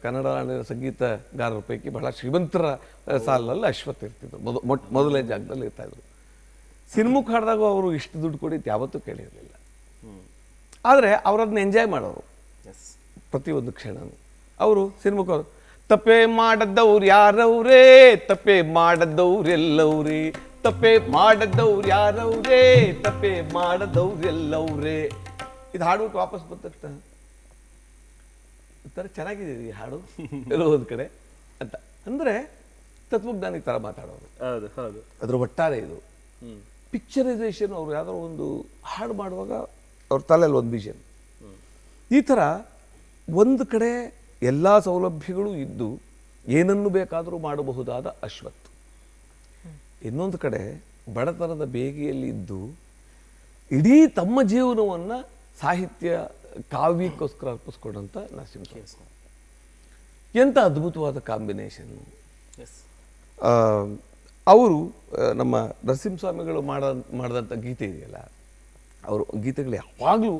ಕನ್ನಡ ಸಂಗೀತಗಾರರ ಪೈಕಿ ಬಹಳ ಶ್ರೀಮಂತರ ಸಾಲಿನಲ್ಲಿ ಅಶ್ವಥ್ ಇರ್ತಿದ್ರು, ಮೊದಲನೇ ಜಾಗದಲ್ಲಿ ಇರ್ತಾಯಿದ್ರು. ಸಿನಿಮಾಕ್ಕೆ ಹಾಡಿದಾಗ ಅವರು ಇಷ್ಟು ದುಡ್ಡು ಕೊಡಿದ್ದು ಯಾವತ್ತೂ ಕೇಳಿರಲಿಲ್ಲ. ಆದರೆ ಅವರದನ್ನ ಎಂಜಾಯ್ ಮಾಡೋರು ಪ್ರತಿಯೊಂದು ಕ್ಷಣನೂ. ಅವರು ಸಿನಿಮಾಕ್ಕೆ ತಪ್ಪೆ ಮಾಡದವ್ರು ಯಾರವ್ರೇ, ತಪ್ಪೆ ಮಾಡದವ್ರೆಲ್ಲವ್ರೇ, ತಪ್ಪೆ ಮಾಡದವ್ರು ಯಾರವ್ರೇ, ತಪ್ಪೆ ಮಾಡದವ್ರೆಲ್ಲವ್ರೇ. ಇದು ಹಾಡ್ಬಿಟ್ಟು ವಾಪಸ್ ಬಂದ ಥರ ಚೆನ್ನಾಗಿದೆ ಈ ಹಾಡು ಎಲ್ಲೋ ಒಂದು ಕಡೆ ಅಂತ ಅಂದರೆ ತತ್ವಜ್ಞಾನಿ ಥರ ಮಾತಾಡೋರು. ಹೌದು ಹೌದು. ಅದ್ರ ಒಟ್ಟಾರೆ ಇದು ಪಿಕ್ಚರೈಸೇಷನ್. ಅವರು ಯಾವ್ದಾದ್ರು ಒಂದು ಹಾಡು ಮಾಡುವಾಗ ಅವ್ರ ತಲೆಯಲ್ಲಿ ಒಂದು ವಿಷನ್. ಈ ಥರ ಒಂದು ಕಡೆ ಎಲ್ಲ ಸೌಲಭ್ಯಗಳು ಇದ್ದು ಏನನ್ನು ಬೇಕಾದರೂ ಮಾಡಬಹುದಾದ ಅಶ್ವಥ್, ಇನ್ನೊಂದು ಕಡೆ ಬಡತನದ ಬೇಗೆಯಲ್ಲಿ ಇದ್ದು ಇಡೀ ತಮ್ಮ ಜೀವನವನ್ನು ಸಾಹಿತ್ಯ ಕಾವ್ಯಕ್ಕೋಸ್ಕರ ಅರ್ಪಿಸ್ಕೊಂಡಂಥ ನರಸಿಂಹಸ್ವಾಮಿ. ಎಂಥ ಅದ್ಭುತವಾದ ಕಾಂಬಿನೇಷನ್ನು. ಅವರು ನಮ್ಮ ನರಸಿಂಹಸ್ವಾಮಿಗಳು ಮಾಡಿದಂಥ ಗೀತೆ ಇದೆಯಲ್ಲ, ಅವರು ಗೀತೆಗಳು ಯಾವಾಗಲೂ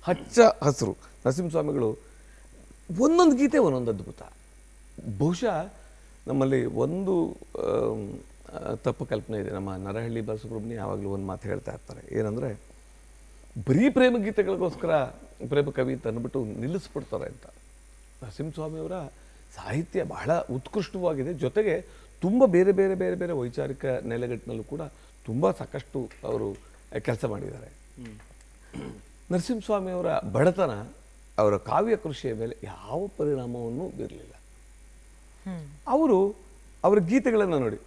ಹಚ್ಚ ಹಸಿರು. ನರಸಿಂಹಸ್ವಾಮಿಗಳು ಒಂದೊಂದು ಗೀತೆ ಒಂದೊಂದು ಅದ್ಭುತ. ಬಹುಶಃ ನಮ್ಮಲ್ಲಿ ಒಂದು ತಪ್ಪು ಕಲ್ಪನೆ ಇದೆ. ನಮ್ಮ ನರಹಳ್ಳಿ ಬಾಲಸುಬ್ರಹ್ಮಣ್ಯ ಯಾವಾಗಲೂ ಒಂದು ಮಾತು ಹೇಳ್ತಾ ಇರ್ತಾರೆ, ಏನಂದರೆ ಬರೀ ಪ್ರೇಮ ಗೀತೆಗಳಿಗೋಸ್ಕರ ಪ್ರೇಮ ಕವಿ ಅಂತ ಅಂದ್ಬಿಟ್ಟು ನಿಲ್ಲಿಸ್ಬಿಡ್ತಾರೆ ಅಂತ. ನರಸಿಂಹಸ್ವಾಮಿಯವರ ಸಾಹಿತ್ಯ ಬಹಳ ಉತ್ಕೃಷ್ಟವಾಗಿದೆ, ಜೊತೆಗೆ ತುಂಬ ಬೇರೆ ಬೇರೆ ಬೇರೆ ಬೇರೆ ವೈಚಾರಿಕ ನೆಲೆಗಟ್ಟಿನಲ್ಲೂ ಕೂಡ ತುಂಬ ಸಾಕಷ್ಟು ಅವರು ಕೆಲಸ ಮಾಡಿದ್ದಾರೆ. ನರಸಿಂಹಸ್ವಾಮಿಯವರ ಬಡತನ ಅವರ ಕಾವ್ಯ ಕೃಷಿಯ ಮೇಲೆ ಯಾವ ಪರಿಣಾಮವನ್ನು ಬೀರಲಿಲ್ಲ. ಅವರು ಅವರ ಗೀತೆಗಳನ್ನು ನೋಡಿ,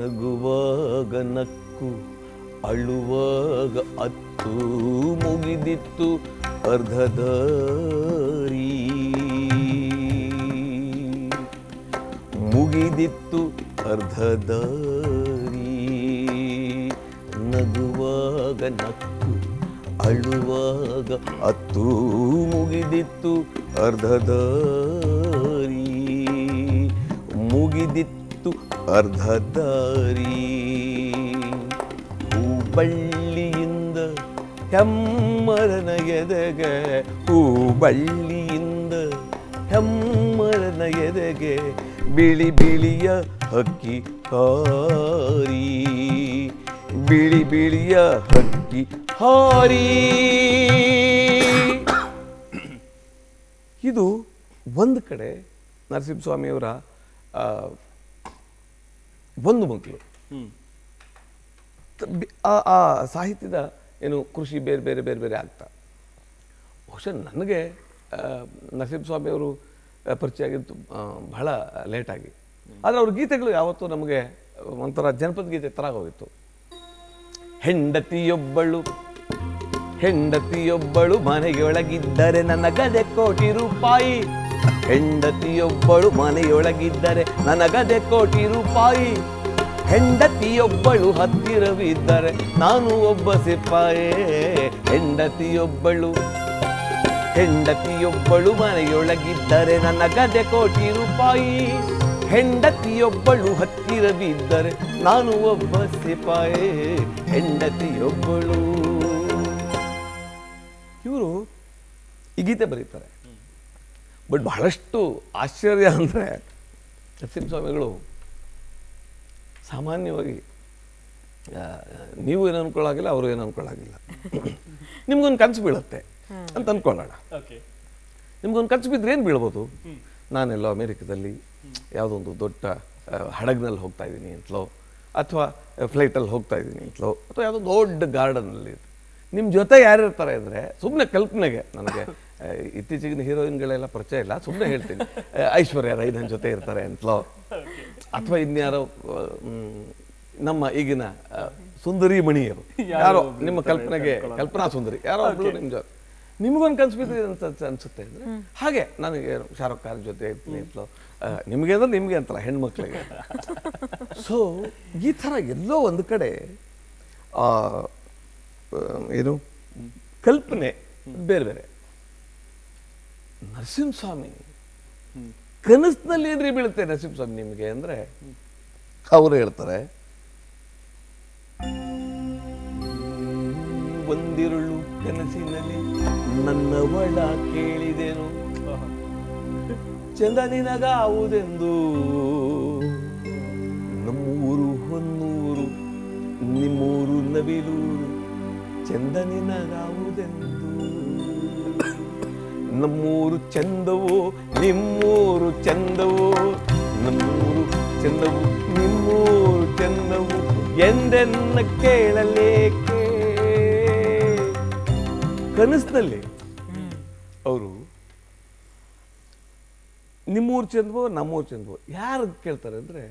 ನಗುವಾಗ ನಕ್ಕು ಅಳುವಾಗ ಅತ್ತು ಮುಗಿದಿತ್ತು ಅರ್ಧದಾರಿ, ಮುಗಿದಿತ್ತು ಅರ್ಧದಾರಿ. ನಗುವಾಗ ನಕ್ಕು ಅಳುವಾಗ ಅತ್ತು ಮುಗಿದಿತ್ತು ಅರ್ಧದಾರಿ, ಮುಗಿದಿತ್ತು ಅರ್ಧದಾರಿ. ಹೂಬಳ್ಳಿಯಿಂದ ಹೆಮ್ಮರನ ಎದೆಗೆ, ಹೂಬಳ್ಳಿಯಿಂದ ಹೆಮ್ಮರನ ಎದೆಗೆ ಕಡೆಗೆ ಬಿಳಿ ಬಿಳಿಯ ಹಕ್ಕಿ ಹಾರಿ, ಬಿಳಿ ಬಿಳಿಯ ಹಕ್ಕಿ ಹಾರಿ. ಇದು ಒಂದು ಕಡೆ ನರಸಿಂಹಸ್ವಾಮಿಯವರ ಒಂದು ಮಕ್ಕಳು. ಆ ಸಾಹಿತ್ಯದ ಏನು ಕೃಷಿ ಬೇರೆ ಬೇರೆ ಬೇರೆ ಬೇರೆ ಆಗ್ತಾ. ಬಹುಶಃ ನನಗೆ ನರಸಿಂಹಸ್ವಾಮಿಯವರು ಪರಿಚಯ ಆಗಿದ್ದು ಬಹಳ ಲೇಟಾಗಿ. ಆದರೆ ಅವ್ರ ಗೀತೆಗಳು ಯಾವತ್ತೂ ನಮಗೆ ಒಂಥರ ಜನಪದ ಗೀತೆ ಥರ ಹೋಗಿತ್ತು. ಹೆಂಡತಿಯೊಬ್ಬಳು ಮನೆಯೊಳಗಿದ್ದರೆ ನನಗದೆ ಕೋಟಿ ರೂಪಾಯಿ, ಹೆಂಡತಿಯೊಬ್ಬಳು ಮನೆಯೊಳಗಿದ್ದರೆ ನನಗದೆ ಕೋಟಿ ರೂಪಾಯಿ, ಹೆಂಡತಿಯೊಬ್ಬಳು ಹತ್ತಿರವಿದ್ದರೆ ನಾನು ಒಬ್ಬ ಸಿಪಾಯೇ, ಹೆಂಡತಿಯೊಬ್ಬಳು ಮನೆಯೊಳಗಿದ್ದರೆ ನನಗದೆ ಕೋಟಿ ರೂಪಾಯಿ, ಹೆಂಡತಿಯೊಬ್ಬಳು ಹತ್ತಿರವಿದ್ದರೆ ನಾನು ಒಬ್ಬ ಸಿಪಾಯೇ, ಹೆಂಡತಿಯೊಬ್ಬಳು. ಇವರು ಈ ಗೀತೆ ಬರೀತಾರೆ. ಬಟ್ ಬಹಳಷ್ಟು ಆಶ್ಚರ್ಯ ಅಂದರೆ ನರಸಿಂಹಸ್ವಾಮಿಗಳು ಸಾಮಾನ್ಯವಾಗಿ ನೀವು ಏನು ಅನ್ಕೊಳ್ಳಾಗಿಲ್ಲ, ಅವರು ಏನು ಅನ್ಕೊಳ್ಳಾಗಿಲ್ಲ. ನಿಮ್ಗೊಂದು ಕನಸು ಬೀಳುತ್ತೆ ಅಂತ ಅನ್ಕೊಳ್ಳೋಣ. ನಿಮ್ಗೊಂದು ಕನಸು ಬಿದ್ದರೆ ಏನು ಬೀಳ್ಬೋದು? ನಾನೆಲ್ಲೋ ಅಮೇರಿಕದಲ್ಲಿ ಯಾವುದೋ ಒಂದು ದೊಡ್ಡ ಹಡಗ್ನಲ್ಲಿ ಹೋಗ್ತಾ ಇದ್ದೀನಿ ಅಂತಲೋ, ಅಥವಾ ಫ್ಲೈಟಲ್ಲಿ ಹೋಗ್ತಾ ಇದ್ದೀನಿ ಅಂತಲೋ, ಅಥವಾ ಯಾವುದೋ ದೊಡ್ಡ ಗಾರ್ಡನಲ್ಲಿ. ನಿಮ್ಮ ಜೊತೆ ಯಾರಿರ್ತಾರೆ ಅಂದರೆ ಸುಮ್ಮನೆ ಕಲ್ಪನೆಗೆ, ನನಗೆ ಇತ್ತೀಚೆಗಿನ ಹೀರೋಯಿನ್ಗಳೆಲ್ಲ ಪರಿಚಯ ಇಲ್ಲ, ಸುಮ್ಮನೆ ಹೇಳ್ತೀನಿ, ಐಶ್ವರ್ಯ ರೈ ನನ್ನ ಜೊತೆ ಇರ್ತಾರೆ ಅಂತಲೋ, ಅಥವಾ ಇನ್ಯಾರೋ ನಮ್ಮ ಈಗಿನ ಸುಂದರಿ ಮಣಿಯರು ಯಾರೋ ನಿಮ್ಮ ಕಲ್ಪನೆಗೆ, ಕಲ್ಪನಾ ಸುಂದರಿ ಯಾರೋ ಒಬ್ಳು ನಿಮ್ಮ ಜೊತೆ, ನಿಮಗೊಂದು ಕನಸು ಬಿದ್ದಿದೆ ಅಂತ ಅನ್ಸುತ್ತೆ ಅಂದರೆ ಹಾಗೆ ನನಗೆ ಶಾರುಖ್ ಖಾನ್ ಜೊತೆ ಇರ್ತೀನಿ ಅಂತಲೋ, ನಿಮಗೆ ಅಂದ್ರೆ ನಿಮಗೆ ಅಂತಲ್ಲ, ಹೆಣ್ಮಕ್ಳಿಗೆ. ಸೊ ಈ ಥರ ಎಲ್ಲೋ ಒಂದು ಕಡೆ ಏನು ಕಲ್ಪನೆ ಬೇರೆ ಬೇರೆ. ನರಸಿಂಹಸ್ವಾಮಿ ಕನಸಿನಲ್ಲಿ ಏನ್ರಿ ಬೀಳುತ್ತೆ ನರಸಿಂಹಸ್ವಾಮಿ ನಿಮಗೆ ಅಂದರೆ, ಅವರು ಹೇಳ್ತಾರೆ, ಒಂದಿರುಳು ಕನಸಿನಲ್ಲಿ ನನ್ನ ಒಳ ಕೇಳಿದೆನು, ಚಂದ ನಿನಗಾವುದೆಂದು, ನಮ್ಮೂರು ಹೊನ್ನೂರು ನಿಮ್ಮೂರು ನವಿಲೂರು, ಚಂದ ನಿನಗಾವುದೆಂದು, ನಮ್ಮೂರು ಚಂದವೋ ನಿಮ್ಮೂರು ಚಂದವೋ, ನಮ್ಮೂರು ಚಂದವು ನಿಮ್ಮೂರು ಚಂದವು ಎಂದೆನ್ನ ಕೇಳಲೇಕೆ. ಕನಸಿನಲ್ಲಿ ಅವರು ನಿಮ್ಮೂರು ಚಂದವೋ ನಮ್ಮೂರು ಚಂದವೋ ಯಾರು ಕೇಳ್ತಾರೆ ಅಂದರೆ,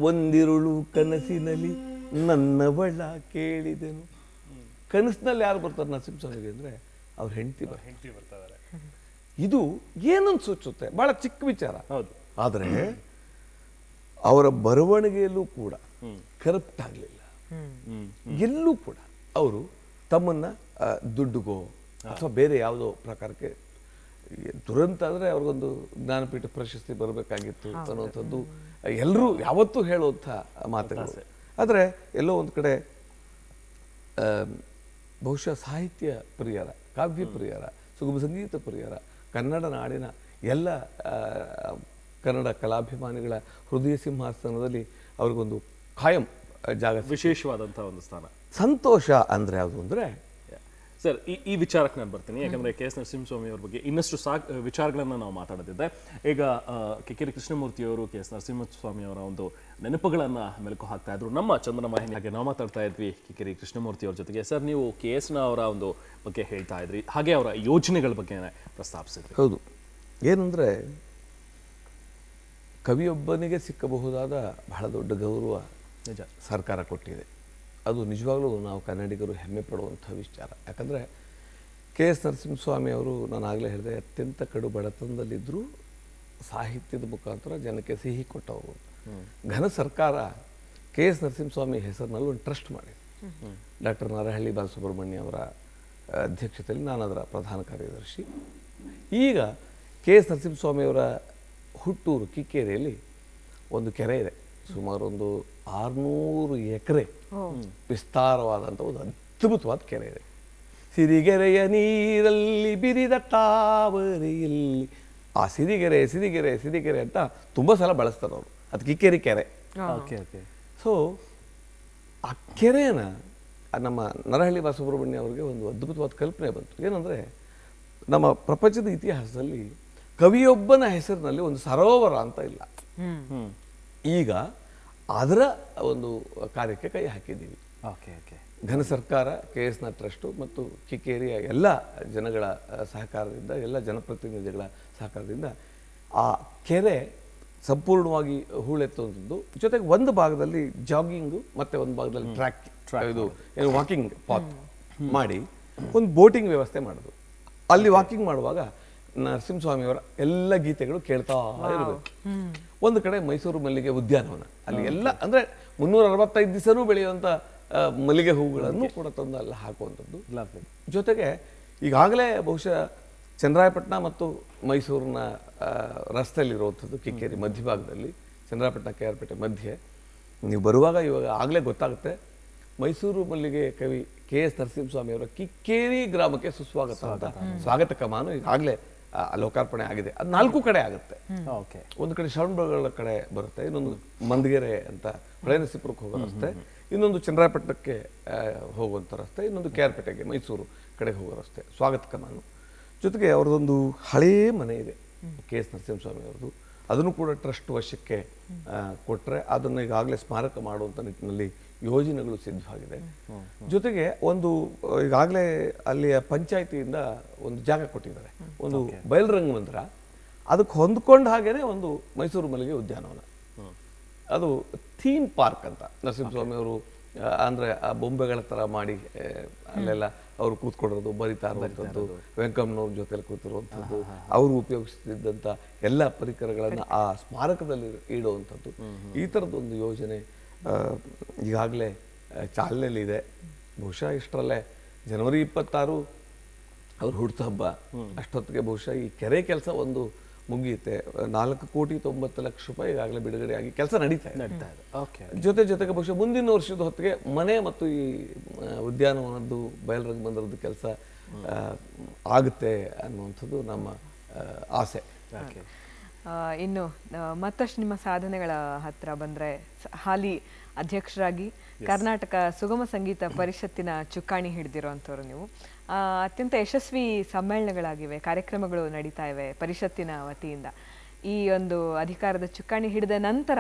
ಒಂದಿರುಳು ಕನಸಿನಲ್ಲಿ ನನ್ನವಳ ಕೇಳಿದೆನು. ಕನಸಿನಲ್ಲಿ ಯಾರು ಬರ್ತಾರೆ ನರಸಿಂಹಸ್ವಾಮಿಗೆ ಅಂದರೆ ಅವ್ರ ಹೆಂಡತಿ ಬರ್ತಾರೆ. ಇದು ಏನನ್ನು ಸೂಚಿಸುತ್ತೆ? ಬಹಳ ಚಿಕ್ಕ ವಿಚಾರ ಹೌದು, ಆದರೆ ಅವರ ಬರವಣಿಗೆಯಲ್ಲೂ ಕೂಡ ಕರಪ್ಟ್ ಆಗಲಿಲ್ಲ. ಎಲ್ಲೂ ಕೂಡ ಅವರು ತಮ್ಮನ್ನ ದುಡ್ಡುಗೋ ಅಥವಾ ಬೇರೆ ಯಾವುದೋ ಪ್ರಕಾರಕ್ಕೆ, ದುರಂತ ಅಂದರೆ ಅವ್ರಿಗೊಂದು ಜ್ಞಾನಪೀಠ ಪ್ರಶಸ್ತಿ ಬರಬೇಕಾಗಿತ್ತು ಅನ್ನುವಂಥದ್ದು ಎಲ್ಲರೂ ಯಾವತ್ತೂ ಹೇಳುವಂಥ ಮಾತುಗಳು. ಆದರೆ ಎಲ್ಲೋ ಒಂದು ಕಡೆ ಬಹುಶಃ ಸಾಹಿತ್ಯ ಪ್ರಿಯರ, ಕಾವ್ಯ ಪ್ರಿಯರ, ಸುಗಮ ಸಂಗೀತ ಪ್ರಿಯರ, ಕನ್ನಡ ನಾಡಿನ ಎಲ್ಲ ಕನ್ನಡ ಕಲಾಭಿಮಾನಿಗಳ ಹೃದಯ ಸಿಂಹಾಸನದಲ್ಲಿ ಅವ್ರಿಗೊಂದು ಖಾಯಂ ಜಾಗ, ವಿಶೇಷವಾದಂಥ ಒಂದು ಸ್ಥಾನ. ಸಂತೋಷ ಅಂದರೆ ಯಾವುದು ಅಂದರೆ, ಸರ್ ಈ ವಿಚಾರಕ್ಕೆ ನಾನು ಬರ್ತೀನಿ, ಯಾಕಂದರೆ ಕೆ ಎಸ್ ನರಸಿಂಹಸ್ವಾಮಿ ಅವ್ರ ಬಗ್ಗೆ ಇನ್ನಷ್ಟು ವಿಚಾರಗಳನ್ನು ನಾವು ಮಾತಾಡೋದಿದ್ದೆ. ಈಗ ಕಿಕ್ಕಿರಿ ಕೃಷ್ಣಮೂರ್ತಿಯವರು ಕೆ ಎಸ್ ನರಸಿಂಹಸ್ವಾಮಿ ಅವರ ಒಂದು ನೆನಪುಗಳನ್ನು ಮೆಲುಕು ಹಾಕ್ತಾ ಇದ್ರು ನಮ್ಮ ಚಂದನ ವಾಹಿನಿ. ಹಾಗೆ ನಾವು ಮಾತಾಡ್ತಾ ಇದ್ವಿ ಕಿಕ್ಕಿರಿ ಕೃಷ್ಣಮೂರ್ತಿ ಅವ್ರ ಜೊತೆಗೆ. ಸರ್, ನೀವು ಕೆ ಎಸ್ನ ಅವರ ಒಂದು ಬಗ್ಗೆ ಹೇಳ್ತಾ ಇದ್ರಿ, ಹಾಗೆ ಅವರ ಯೋಜನೆಗಳ ಬಗ್ಗೆ ಪ್ರಸ್ತಾಪಿಸಿದ್ರಿ. ಹೌದು, ಏನಂದರೆ ಕವಿಯೊಬ್ಬನಿಗೆ ಸಿಕ್ಕಬಹುದಾದ ಬಹಳ ದೊಡ್ಡ ಗೌರವ ನಿಜ ಸರ್ಕಾರ ಕೊಟ್ಟಿದೆ. ಅದು ನಿಜವಾಗ್ಲೂ ನಾವು ಕನ್ನಡಿಗರು ಹೆಮ್ಮೆ ಪಡುವಂಥ ವಿಚಾರ. ಯಾಕಂದರೆ ಕೆ ಎಸ್ ನರಸಿಂಹಸ್ವಾಮಿ ಅವರು, ನಾನು ಆಗಲೇ ಹೇಳಿದೆ, ಅತ್ಯಂತ ಕಡು ಬಡತನದಲ್ಲಿದ್ದರೂ ಸಾಹಿತ್ಯದ ಮುಖಾಂತರ ಜನಕ್ಕೆ ಸಿಹಿ ಕೊಟ್ಟವರು. ಘನ ಸರ್ಕಾರ ಕೆ ಎಸ್ ನರಸಿಂಹಸ್ವಾಮಿ ಹೆಸರಿನಲ್ಲಿ ಒಂದು ಟ್ರಸ್ಟ್ ಮಾಡಿದೆ. ಡಾಕ್ಟರ್ ನರಹಳ್ಳಿ ಬಾಲಸುಬ್ರಹ್ಮಣ್ಯ ಅವರ ಅಧ್ಯಕ್ಷತೆಯಲ್ಲಿ ನಾನು ಅದರ ಪ್ರಧಾನ ಕಾರ್ಯದರ್ಶಿ. ಈಗ ಕೆ ಎಸ್ ನರಸಿಂಹಸ್ವಾಮಿಯವರ ಹುಟ್ಟೂರು ಕಿಕ್ಕೇರಿಯಲ್ಲಿ ಒಂದು ಕೆರೆ ಇದೆ, ಸುಮಾರು ಒಂದು 600 ಎಕರೆ ವಿಸ್ತಾರವಾದಂಥ ಒಂದು ಅದ್ಭುತವಾದ ಕೆರೆ ಇದೆ. ಸಿರಿಗೆರೆಯ ನೀರಲ್ಲಿ ಬಿರಿದ ತಾವರೆಯಲ್ಲಿ ಆ ಸಿರಿಗೆರೆ ಅಂತ ತುಂಬ ಸಲ ಬಳಸ್ತಾರೆ ಅವರು. ಅದು ಕಿಕ್ಕೇರಿ ಕೆರೆ. Okay okay. ಸೊ ಆ ಕೆರೆನ ನಮ್ಮ ನರಹಳ್ಳಿ ಬಾಲಸುಬ್ರಹ್ಮಣ್ಯ ಅವರಿಗೆ ಒಂದು ಅದ್ಭುತವಾದ ಕಲ್ಪನೆ ಬಂತು. ಏನಂದರೆ ನಮ್ಮ ಪ್ರಪಂಚದ ಇತಿಹಾಸದಲ್ಲಿ ಕವಿಯೊಬ್ಬನ ಹೆಸರಿನಲ್ಲಿ ಒಂದು ಸರೋವರ ಅಂತ ಇಲ್ಲ. ಈಗ ಅದರ ಒಂದು ಕಾರ್ಯಕ್ಕೆ ಕೈ ಹಾಕಿದ್ದೀವಿ. Okay okay. ಘನ ಸರ್ಕಾರ, KS ನ ಟ್ರಸ್ಟು ಮತ್ತು ಕಿಕ್ಕೇರಿಯ ಎಲ್ಲ ಜನಗಳ ಸಹಕಾರದಿಂದ, ಎಲ್ಲ ಜನಪ್ರತಿನಿಧಿಗಳ ಸಹಕಾರದಿಂದ ಆ ಕೆರೆ ಸಂಪೂರ್ಣವಾಗಿ ಹೂಳೆತ್ತುವಂಥದ್ದು. ಜೊತೆಗೆ ಒಂದು ಭಾಗದಲ್ಲಿ ಜಾಗಿಂಗು ಮತ್ತು ಒಂದು ಭಾಗದಲ್ಲಿ ಟ್ರ್ಯಾಕ್ ಇದು ಏನು ವಾಕಿಂಗ್ ಪಾತ್ ಮಾಡಿ ಒಂದು ಬೋಟಿಂಗ್ ವ್ಯವಸ್ಥೆ ಮಾಡೋದು. ಅಲ್ಲಿ ವಾಕಿಂಗ್ ಮಾಡುವಾಗ ನರಸಿಂಹಸ್ವಾಮಿಯವರ ಎಲ್ಲ ಗೀತೆಗಳು ಕೇಳ್ತಾ ಇರಬೇಕು. ಒಂದು ಕಡೆ ಮೈಸೂರು ಮಲ್ಲಿಗೆ ಉದ್ಯಾನವನ, ಅಲ್ಲಿ ಎಲ್ಲ ಅಂದರೆ 365 ದಿವಸನೂ ಬೆಳೆಯುವಂಥ ಮಲ್ಲಿಗೆ ಹೂಗಳನ್ನು ಕೂಡ ತಂದು ಅಲ್ಲಿ ಹಾಕುವಂಥದ್ದು. ಜೊತೆಗೆ ಈಗಾಗಲೇ ಬಹುಶಃ ಚನ್ನರಾಯಪಟ್ಟಣ ಮತ್ತು ಮೈಸೂರಿನ ರಸ್ತೆಯಲ್ಲಿರುವಂಥದ್ದು ಕಿಕ್ಕೇರಿ ಮಧ್ಯಭಾಗದಲ್ಲಿ, ಚನ್ನರಾಯಪಟ್ಟಣ KR ಪೇಟೆ ಮಧ್ಯೆ ನೀವು ಬರುವಾಗ ಇವಾಗ ಆಗಲೇ ಗೊತ್ತಾಗುತ್ತೆ, ಮೈಸೂರು ಮಲ್ಲಿಗೆ ಕವಿ KS ನರಸಿಂಹಸ್ವಾಮಿಯವರ ಕಿಕ್ಕೇರಿ ಗ್ರಾಮಕ್ಕೆ ಸುಸ್ವಾಗತ ಅಂತ ಸ್ವಾಗತ ಕಮಾನು ಈಗಾಗಲೇ ಲೋಕಾರ್ಪಣೆ ಆಗಿದೆ. ಅದು 4 ಕಡೆ ಆಗುತ್ತೆ. ಓಕೆ. ಒಂದು ಕಡೆ ಶ್ರವಣಬೆಳಗೊಳ ಕಡೆ ಬರುತ್ತೆ, ಇನ್ನೊಂದು ಮಂದಗೆರೆ ಅಂತ ಹೊಳೆನರಸೀಪುರಕ್ಕೆ ಹೋಗೋ ರಸ್ತೆ, ಇನ್ನೊಂದು ಚನ್ನರಾಯಪಟ್ಟಣಕ್ಕೆ ಹೋಗುವಂಥ ರಸ್ತೆ, ಇನ್ನೊಂದು KR ಪೇಟೆಗೆ ಮೈಸೂರು ಕಡೆಗೆ ಹೋಗೋ ರಸ್ತೆ, ಸ್ವಾಗತ ಕಮಾನು. ಜೊತೆಗೆ ಅವ್ರದ್ದೊಂದು ಹಳೇ ಮನೆ ಇದೆ KS ನರಸಿಂಹಸ್ವಾಮಿ ಅವ್ರದ್ದು, ಅದನ್ನು ಕೂಡ ಟ್ರಸ್ಟ್ ವಶಕ್ಕೆ ಕೊಟ್ಟರೆ ಅದನ್ನು ಈಗಾಗಲೇ ಸ್ಮಾರಕ ಮಾಡುವಂಥ ನಿಟ್ಟಿನಲ್ಲಿ ಯೋಜನೆಗಳು ಸಿದ್ಧವಾಗಿದೆ. ಜೊತೆಗೆ ಒಂದು ಈಗಾಗಲೇ ಅಲ್ಲಿಯ ಪಂಚಾಯಿತಿಯಿಂದ ಒಂದು ಜಾಗ ಕೊಟ್ಟಿದ್ದಾರೆ, ಒಂದು ಬಯಲುರಂಗ ಮಂದಿರ, ಅದಕ್ಕೆ ಹೊಂದ್ಕೊಂಡ ಹಾಗೇನೆ ಒಂದು ಮೈಸೂರು ಮಲ್ಲಿಗೆ ಉದ್ಯಾನವನ. ಅದು ಥೀಮ್ ಪಾರ್ಕ್ ಅಂತ ನರಸಿಂಹಸ್ವಾಮಿ ಅವರು ಅಂದರೆ ಆ ಬೊಂಬೆಗಳ ಥರ ಮಾಡಿ ಅಲ್ಲೆಲ್ಲ ಅವರು ಕೂತ್ಕೊಂಡಿರೋದು, ಬರಿತಾ ಇರುವಂಥದ್ದು, ವೆಂಕಮ್ಮನವ್ರ ಜೊತೆಲಿ ಕೂತಿರುವಂಥದ್ದು, ಅವರು ಉಪಯೋಗಿಸ್ತಿದ್ದಂಥ ಎಲ್ಲ ಪರಿಕರಗಳನ್ನು ಆ ಸ್ಮಾರಕದಲ್ಲಿ ಇಡುವಂಥದ್ದು, ಈ ಥರದ್ದೊಂದು ಯೋಜನೆ ಈಗಾಗಲೇ ಚಾಲನೆಯಲ್ಲಿದೆ. ಬಹುಶಃ ಇಷ್ಟರಲ್ಲೇ ಜನವರಿ 26 ಅವ್ರ ಹುಟ್ಟುಹಬ್ಬ, ಅಷ್ಟೊತ್ತಿಗೆ ಬಹುಶಃ ಈ ಕೆರೆ ಕೆಲಸ ಒಂದು ಮುಗಿಯುತ್ತೆ. 4,90,00,000 ರೂಪಾಯಿ ಈಗಾಗಲೇ ಬಿಡುಗಡೆಯಾಗಿ ಕೆಲಸ ನಡೀತಾ ಇದೆ. ಜೊತೆಗೆ ಬಹುಶಃ ಮುಂದಿನ ವರ್ಷದ ಹೊತ್ತಿಗೆ ಮನೆ ಮತ್ತು ಈ ಉದ್ಯಾನವನದ್ದು ಬಯಲುರಂಗ ಮಂದಿರದ ಕೆಲಸ ಆಗುತ್ತೆ ಅನ್ನುವಂಥದ್ದು ನಮ್ಮ ಆಸೆ. ಇನ್ನು ಮತ್ತಷ್ಟು ನಿಮ್ಮ ಸಾಧನೆಗಳ ಹತ್ರ ಬಂದರೆ, ಹಾಲಿ ಅಧ್ಯಕ್ಷರಾಗಿ ಕರ್ನಾಟಕ ಸುಗಮ ಸಂಗೀತ ಪರಿಷತ್ತಿನ ಚುಕ್ಕಾಣಿ ಹಿಡಿದಿರುವಂಥವ್ರು ನೀವು. ಅತ್ಯಂತ ಯಶಸ್ವಿ ಸಮ್ಮೇಳನಗಳಾಗಿವೆ, ಕಾರ್ಯಕ್ರಮಗಳು ನಡೀತಾ ಇವೆ ಪರಿಷತ್ತಿನ ವತಿಯಿಂದ. ಈ ಒಂದು ಅಧಿಕಾರದ ಚುಕ್ಕಾಣಿ ಹಿಡಿದ ನಂತರ